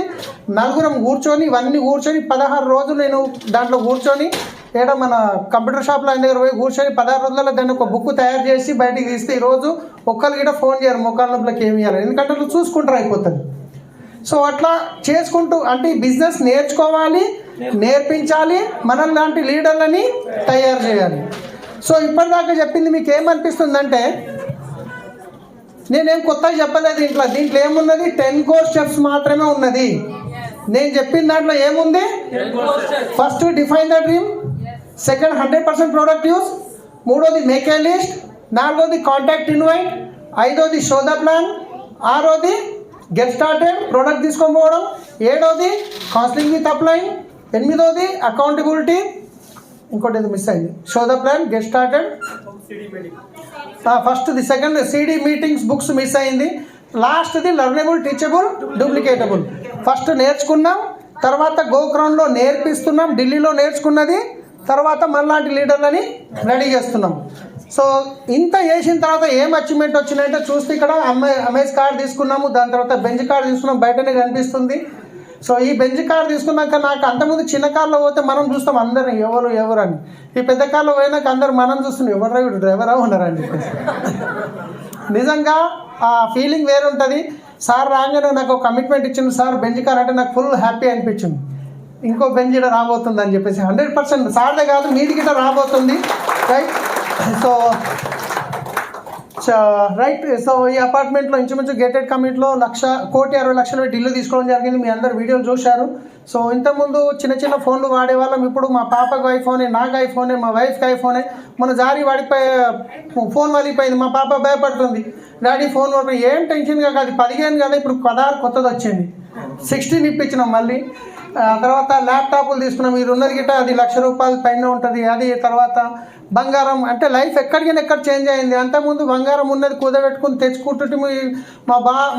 నలుగురం కూర్చొని ఇవన్నీ కూర్చొని 16 రోజులు నేను దాంట్లో కూర్చొని ఏదో మన కంప్యూటర్ షాప్లో ఆయన దగ్గర పోయి కూర్చొని 16 రోజులలో దాన్ని ఒక బుక్ తయారు చేసి బయటికి తీస్తే ఈరోజు ఒక్కరికి కూడా ఫోన్ చేయరు మొక్కల నొప్పులకి ఏమి ఇవ్వాలి, ఎందుకంటే వాళ్ళు చూసుకుంటారు అయిపోతుంది. సో అట్లా చేసుకుంటూ అంటే ఈ బిజినెస్ నేర్చుకోవాలి, నేర్పించాలి, మనం లాంటి లీడర్లని తయారు చేయాలి. సో ఇప్పటిదాకా చెప్పింది మీకు ఏమనిపిస్తుందంటే నేనేం కొత్తగా చెప్పలేదు, దీంట్లో ఏమున్నది 10 core స్టెప్స్ మాత్రమే ఉన్నది. నేను చెప్పిన దాంట్లో ఏముంది, first define the dream, second 100% product use, మూడోది మేక్ ఏ లిస్ట్, నాలుగోది కాంటాక్ట్ ఇన్వైట్, ఐదోది షో ద ప్లాన్, ఆరోది గెట్ స్టార్టెడ్ ప్రోడక్ట్ తీసుకొని పోవడం, ఏడోది కౌన్సిలింగ్ విత్ అప్లైన్, ఎనిమిదోది అకౌంటబిలిటీ, ఇంకోటి ఏదో మిస్ అయింది, show the plan, get started, ఫస్ట్ది second CD meetings books miss అయింది, లాస్ట్ది లర్నబుల్, టీచబుల్, డూప్లికేటబుల్. ఫస్ట్ నేర్చుకున్నాం, తర్వాత గోక్రౌండ్లో నేర్పిస్తున్నాం, ఢిల్లీలో నేర్చుకున్నది, తర్వాత మనలాంటి లీడర్లని రెడీ చేస్తున్నాం. సో ఇంత చేసిన తర్వాత ఏం అచీవ్మెంట్ వచ్చినాయంటే చూస్తే ఇక్కడ అమేజ్ కార్ తీసుకున్నాము, దాని తర్వాత బెంజ్ కార్ తీసుకున్నాం, బయటనే కనిపిస్తుంది. సో ఈ బెంజ్ కార్ తీసుకున్నాక నాకు అంతకుముందు చిన్న కార్లో పోతే మనం చూస్తాం అందరిని ఎవరు అని, ఈ పెద్ద కార్లో పోయినాక అందరు మనం చూస్తున్నాం ఎవరు వీడు డ్రైవరా ఉన్నారండి. నిజంగా ఆ ఫీలింగ్ వేరే ఉంటుంది. సార్ రాగానే నాకు ఒక కమిట్మెంట్ ఇచ్చింది, సార్ బెంజ్ కార్ అంటే నాకు ఫుల్ హ్యాపీ అనిపించింది, ఇంకో బెంజ్ ఇక్కడ రాబోతుంది అని చెప్పేసి 100% సార్దే కాదు మీది గిట్ట రాబోతుంది. రైట్. సో ఈ అపార్ట్మెంట్లో ఇంచుమించు గేటెడ్ కమ్యూనిటీలో 1,60,00,000 పెట్టి ఇల్లు తీసుకోవడం జరిగింది. మీ అందరు వీడియోలు చూశారు. సో ఇంతకుముందు చిన్న ఫోన్లు వాడేవాళ్ళం, ఇప్పుడు మా పాపకు ఐఫోనే, నాకు ఐఫోనే, మా వైఫ్కి ఐఫోనే. మన జారి వాడిపోయి ఫోన్ వలిగిపోయింది, మా పాప భయపడుతుంది, డాడీ ఫోన్ వలిపోయి. ఏం టెన్షన్గా కాదు, 15 కదా, ఇప్పుడు 16 కొత్తది వచ్చింది, 16 ఇప్పించినాం మళ్ళీ. తర్వాత ల్యాప్టాప్లు తీసుకున్నాం, మీరు ఉన్నది గిట్ట అది ₹1,00,000 పైన ఉంటుంది అది. తర్వాత బంగారం అంటే లైఫ్ ఎక్కడికైనా ఎక్కడ చేంజ్ అయింది. అంతకుముందు బంగారం ఉన్నది కుదబెట్టుకుని తెచ్చుకుంటుంటే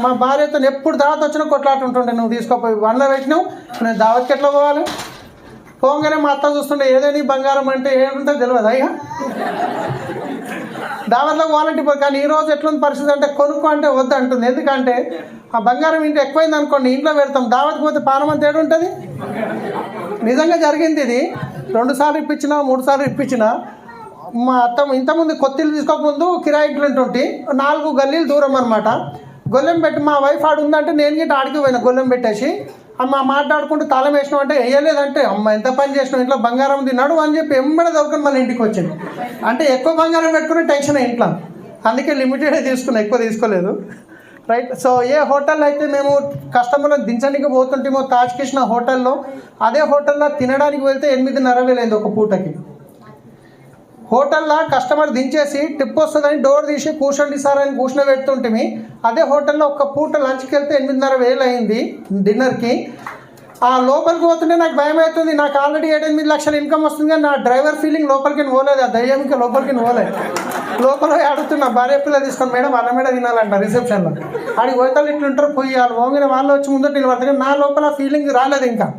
మా భార్యతో ఎప్పుడు దావత్ వచ్చినా కొట్లాట ఉంటుండే, నువ్వు తీసుకోపోయి వన్లో పెట్టినావు, నేను దావత్కి ఎట్లా పోవాలి, పోగానే మా అత్త చూస్తుండే ఏదైనా బంగారం అంటే ఏముంటుందో తెలియదు అయ్యా, దావత్లో పోవాలంటే పోయి. కానీ ఈరోజు ఎట్లుంది పరిస్థితి అంటే కొనుక్కో అంటే వద్దు అంటుంది. ఎందుకంటే ఆ బంగారం ఇంట్లో ఎక్కువైంది అనుకోండి, ఇంట్లో పెడతాం, దావత్కి పోతే పానం అంత ఏడు ఉంటుంది. నిజంగా జరిగింది ఇది, 2 సార్లు ఇప్పించినా 3 సార్లు ఇప్పించినా. మా అత్త ఇంతకుముందు కొత్తిల్లు తీసుకోకముందు కిరాయి ఇంట్లో ఉంటుంటే 4 గల్లీలు దూరం అనమాట. గొల్లెం పెట్టి మా వైఫ్ ఆడు ఉందంటే నేను గిట్ట ఆడికి పోయినా, గొల్లెం పెట్టేసి అమ్మ మాట్లాడుకుంటూ తాళం వేసినాం అంటే వేయలేదంటే అమ్మ ఎంత పని చేసినావు, ఇంట్లో బంగారం ఉంది నడు అని చెప్పి ఎంబడే దొరకని మళ్ళీ ఇంటికి వచ్చింది. అంటే ఎక్కువ బంగారం పెట్టుకుని టెన్షన్ ఇంట్లో, అందుకే లిమిటెడే తీసుకున్నా, ఎక్కువ తీసుకోలేదు. రైట్. సో ఏ హోటల్లో అయితే మేము కస్టమర్లను దించడానికి పోతుంటేమో తాజ్ కృష్ణ హోటల్లో, అదే హోటల్లో తినడానికి వెళ్తే 8,500 అయింది ఒక పూటకి. హోటల్లో కస్టమర్ దించేసి టిప్ వస్తుందని డోర్ తీసి కూర్చోండి సార్ అని కూర్చుని పెడుతుంటే, అదే హోటల్లో ఒక పూట లంచ్కి వెళ్తే 8,500 అయింది డిన్నర్కి. ఆ లోపలికి పోతుంటే నాకు భయం అవుతుంది, నాకు ఆల్రెడీ 7-8 లక్షల ఇన్కమ్ వస్తుంది, కానీ నా డ్రైవర్ ఫీలింగ్ లోపలికి పోలేదు, ఆ దయ్యంకి లోపలికి పోలేదు. లోపల అడుగుతున్నా భార్య పిల్లలు తీసుకొని, మేడం అన్న మీద తినాలంట రిసెప్షన్లో. ఆడికి పోతాలు ఇట్లుంటారు, పోయి వాళ్ళు పోగానే వాళ్ళు వచ్చి ముందు నిలబడతారు, కానీ నా లోపల ఫీలింగ్ రాలేదు, ఇంకా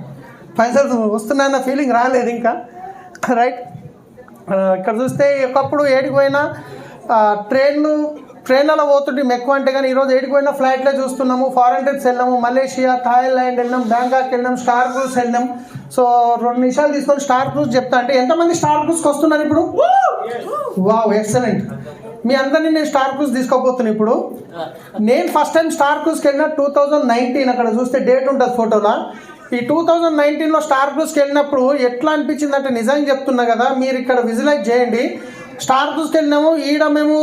పైసలు వస్తున్నాయన్న ఫీలింగ్ రాలేదు ఇంకా. రైట్. ఇక్కడ చూస్తే ఒకప్పుడు ఏడికి పోయినా ట్రైన్లలో పోతుంటే ఎక్కువ అంటే, కానీ ఈరోజు ఏడికి పోయినా ఫ్లైట్లో చూస్తున్నాము. ఫారెన్ ట్రిప్స్ వెళ్ళాము, మలేషియా, థాయిలాండ్ వెళ్ళినాం, బ్యాంకాక్ వెళ్ళినాం, స్టార్ క్రూజ్ వెళ్ళినాం. సో 2 నిమిషాలు తీసుకొని స్టార్ క్రూజ్ చెప్తా. అంటే ఎంతమంది స్టార్ క్రూజ్కి వస్తున్నారు ఇప్పుడు? Wow, excellent. మీ అందరినీ నేను స్టార్ క్రూజ్ తీసుకోపోతున్నాను ఇప్పుడు. నేను ఫస్ట్ టైం స్టార్ క్రూజ్కి వెళ్ళిన 2019, అక్కడ చూస్తే డేట్ ఉంటుంది ఫోటోలో. ఈ 2019లో స్టార్ క్రూజ్కి వెళ్ళినప్పుడు ఎట్లా అనిపించింది అంటే, నిజంగా చెప్తున్నా కదా, మీరు ఇక్కడ విజువలైజ్ చేయండి. స్టార్ క్రూజ్కి వెళ్ళినాము, ఈడ మేము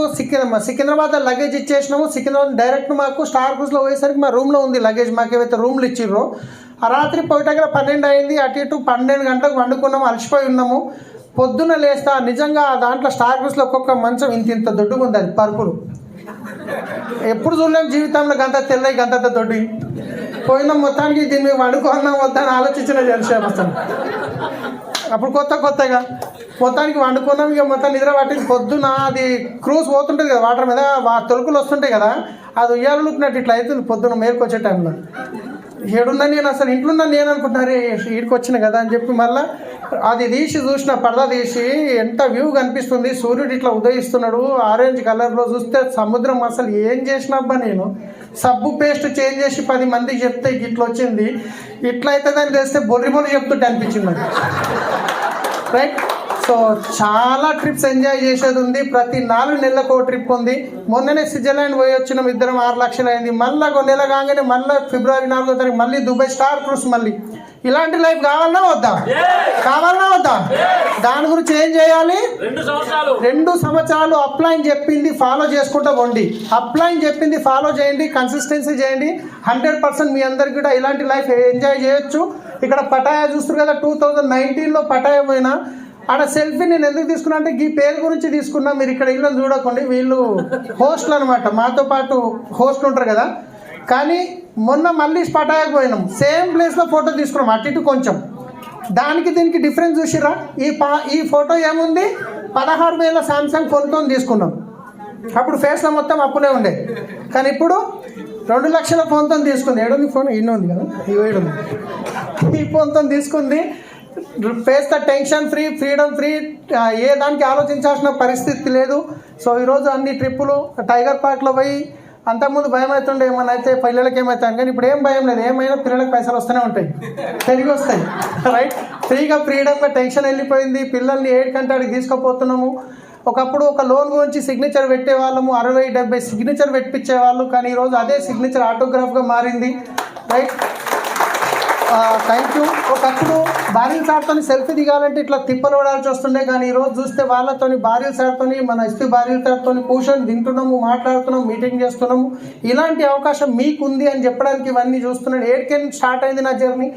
సికింద్రాబాద్ లగేజ్ ఇచ్చేసినాము. సికింద్రాబాద్ డైరెక్ట్ మాకు స్టార్ క్రూజ్లో పోయేసరికి మా రూమ్లో ఉంది లగేజ్, మాకు ఏవైతే రూమ్లు ఇచ్చిర్రో. ఆ రాత్రి పోయేటక్కడ 12 అయింది, అటు ఇటు 12 గంటలకు వండుకున్నాము, అలసిపోయి ఉన్నాము. పొద్దున్న లేస్తా, నిజంగా దాంట్లో స్టార్ క్రూజ్లో ఒక్కొక్క మంచం ఇంత దొడ్డుగా ఉంది, అది పరుపులు ఎప్పుడు చూడలేము జీవితంలో, గంత తెల్లయి గంత దొడ్డి. పోయినాం మొత్తానికి, దీన్ని వండుకున్నాం వద్దని ఆలోచించిన తెలిసే వస్తాను. అప్పుడు కొత్తగా మొత్తానికి వండుకున్నాం, ఇక మొత్తం నిద్ర పట్టింది. పొద్దున అది క్రూజ్ పోతుంటుంది కదా వాటర్ మీద, తొలుకులు వస్తుంటాయి కదా, అది ఉయ్యాలు లుక్కినట్టు ఇట్లా అవుతుంది పొద్దున మేరకు వచ్చే టైంలో. ఏడున్నా నేను అసలు ఇంట్లో ఉన్నా నేను అనుకుంటున్నారే ఈడికి వచ్చిన కదా అని చెప్పి మళ్ళీ అది తీసి చూసిన పరదా తీసి ఎంత వ్యూ కనిపిస్తుంది, సూర్యుడు ఇట్లా ఉదయిస్తున్నాడు ఆరెంజ్ కలర్లో. చూస్తే సముద్రం. అసలు ఏం చేసినబ్బా నేను సబ్బు పేస్ట్ చేంజ్ చేసి 10 మందికి చెప్తే ఇట్లా వచ్చింది, ఇట్లా అయితే దాన్ని తెస్తే బొర్రి చెప్తుంటే అనిపించింది నాకు. రైట్. సో చాలా ట్రిప్స్ ఎంజాయ్ చేసేది ఉంది. ప్రతి 4 నెలలకు ఒక ట్రిప్ ఉంది. మొన్ననే స్విట్జర్లాండ్ పోయి వచ్చినాం ఇద్దరం, 6 లక్షలు అయింది. మళ్ళీ ఒక నెల కాగానే మళ్ళీ ఫిబ్రవరి 4వ తారీఖు మళ్ళీ దుబాయ్ స్టార్ క్రూస్. మళ్ళీ ఇలాంటి లైఫ్ కావాలన్నా వద్దా? కావాలన్నా వద్దా? దాని గురించి ఏం చేయాలి? 2 సంవత్సరాలు అప్లైన్ చెప్పింది ఫాలో చేసుకుంటూ పోండి. అప్లైన్ చెప్పింది ఫాలో చేయండి, కన్సిస్టెన్సీ చేయండి. 100% మీ అందరికి కూడా ఇలాంటి లైఫ్ ఎంజాయ్ చేయొచ్చు. ఇక్కడ పటాయా చూస్తారు కదా, 2019లో పటాయా పోయినా ఆడ సెల్ఫీ నేను ఎందుకు తీసుకున్నా అంటే ఈ పేరు గురించి తీసుకున్నా. మీరు ఇక్కడ ఇల్లు చూడకండి, వీళ్ళు హోస్ట్లు అనమాట, మాతో పాటు హోస్ట్లు ఉంటారు కదా. కానీ మొన్న మళ్ళీ పటాయాకు పోయినాం, సేమ్ ప్లేస్లో ఫోటో తీసుకున్నాం, అటు ఇటు కొంచెం. దానికి దీనికి డిఫరెన్స్ చూసిరా? ఈ ఫోటో ఏముంది, 16,000 శాంసంగ్ ఫోన్తో తీసుకున్నాం. అప్పుడు ఫేస్లో మొత్తం అప్పులే ఉండే. కానీ ఇప్పుడు 2 లక్షల ఫోన్తో తీసుకుంది. ఏడుంది ఫోన్? ఇన్ని ఉంది కదా, ఏడుంది. ఈ ఫోన్తో తీసుకుంది. Face the tension free, freedom free, ఏ దానికి ఆలోచించాల్సిన పరిస్థితి లేదు. సో ఈరోజు అన్ని ట్రిప్పులు టైగర్ పార్క్లో పోయి, అంతకుముందు భయం అవుతుండే ఏమన్నా అయితే పిల్లలకి ఏమవుతాను, కానీ ఇప్పుడు ఏం భయం లేదు. ఏమైనా పిల్లలకి పైసలు వస్తూనే ఉంటాయి, తిరిగి వస్తాయి. రైట్. ఫ్రీగా ఫ్రీడమ్గా టెన్షన్ వెళ్ళిపోయింది. పిల్లల్ని 7 గంటలకి తీసుకుపోతున్నాము. ఒకప్పుడు ఒక లోన్ గురించి సిగ్నేచర్ పెట్టేవాళ్ళము, 60-70 సిగ్నేచర్ పెట్టించేవాళ్ళు. కానీ ఈరోజు అదే సిగ్నేచర్ ఆటోగ్రాఫ్గా మారింది. రైట్. Thank you. ఒకప్పుడు భార్యల సార్తో సెల్ఫీ దిగాలంటే ఇట్లా తిప్పలు పడాల్సి వస్తుండే. కానీ ఈరోజు చూస్తే వాళ్ళతో భార్యల సార్తో, మన ఎస్పీ భార్యల సార్తో కూర్చొని తింటున్నాము, మాట్లాడుతున్నాము, మీటింగ్ చేస్తున్నాము. ఇలాంటి అవకాశం మీకుంది అని చెప్పడానికి ఇవన్నీ చూస్తున్నాను. 8 స్టార్ట్ అయింది నా జర్నీ.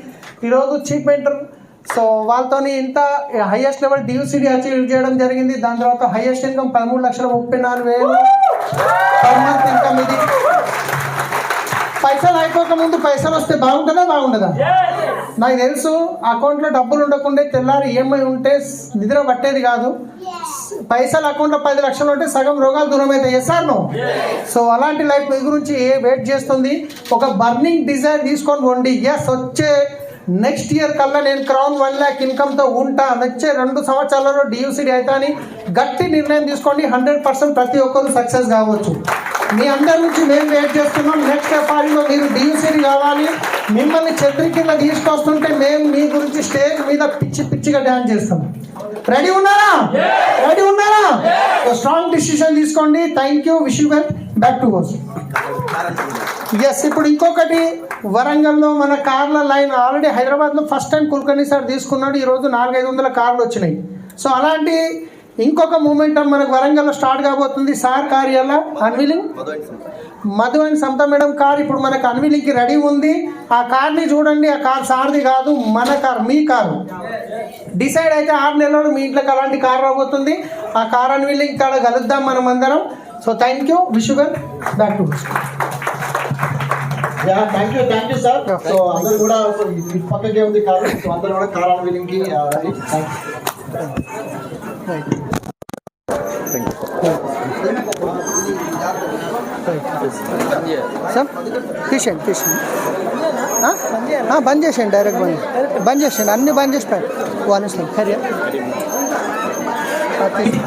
ఈరోజు చీఫ్ మెంటర్. సో వాళ్ళతో ఇంత హైయెస్ట్ లెవెల్ DUCD అచీవ్ చేయడం జరిగింది. దాని తర్వాత highest income 13,34,000 per month income. ఇది పైసలు అయిపోక ముందు పైసలు వస్తే బాగుంటుందా బాగుండదా? నాకు తెలుసు అకౌంట్లో డబ్బులు ఉండకుండే తెల్లారి EMI ఉంటే నిద్ర పట్టేది కాదు. పైసలు అకౌంట్లో 10 లక్షలు ఉంటే సగం రోగాలు దూరం అవుతాయి. Yes or no? సో అలాంటి లైఫ్ మీ గురించి వెయిట్ చేస్తుంది. ఒక బర్నింగ్ డిజైర్ తీసుకొని పోండి. ఎస్, వచ్చే నెక్స్ట్ ఇయర్ కల్లా నేను క్రౌన్ 1 lakh ఇన్కమ్తో ఉంటా, వచ్చే 2 సంవత్సరాలలో DUCD అవుతా అని గట్టి నిర్ణయం తీసుకోండి. 100% ప్రతి ఒక్కరు సక్సెస్ కావచ్చు. మీ అందరి నుంచి మేము వెయిట్ చేస్తున్నాం. నెక్స్ట్ ఎఫ్ఆర్లో మీరు DUCD కావాలి. మిమ్మల్ని ఛత్రి కింద తీసుకొస్తుంటే మేము మీ గురించి స్టేజ్ మీద పిచ్చిగా డ్యాన్స్ చేస్తాం. రెడీ ఉన్నారా? రెడీ ఉన్నారా? స్ట్రాంగ్ డిసిషన్ తీసుకోండి. Thank you. Wish you well. Back to work. Yes. ఇప్పుడు ఇంకొకటి, వరంగల్లో మన కార్ల లైన్ ఆల్రెడీ హైదరాబాద్లో ఫస్ట్ టైం కుల్కర్ణి సార్ తీసుకున్నాడు. ఈరోజు 400-500 కార్లు వచ్చినాయి. సో అలాంటి ఇంకొక మూమెంటం మనకు వరంగల్లో స్టార్ట్ కాబోతుంది. సార్ కార్ ఎలా unveiling, Madhu and Samatha madam car ఇప్పుడు మనకు అన్వీలింగ్కి రెడీ ఉంది. ఆ కార్ని చూడండి. ఆ కార్ సార్ది కాదు, మన కార్, మీ కారు. డిసైడ్ అయితే 6 నెలలు మీ ఇంట్లోకి అలాంటి కార్ రాబోతుంది. ఆ కార్ అన్వీలింగ్ కాడ కలుద్దాం మనం అందరం. So thank you. Wish you well. Back to thank you sir. So అందరూ కూడా ఇటు పక్కకే ఉంది కారు. సో అందరూ కూడా కార్ అన్వీలింగ్కి సార్ తీసేయండి. బంద్ చేసేయండి, డైరెక్ట్ బంద్ చేసేయండి. అన్నీ బంద్ చేసి 1 నిమిషం.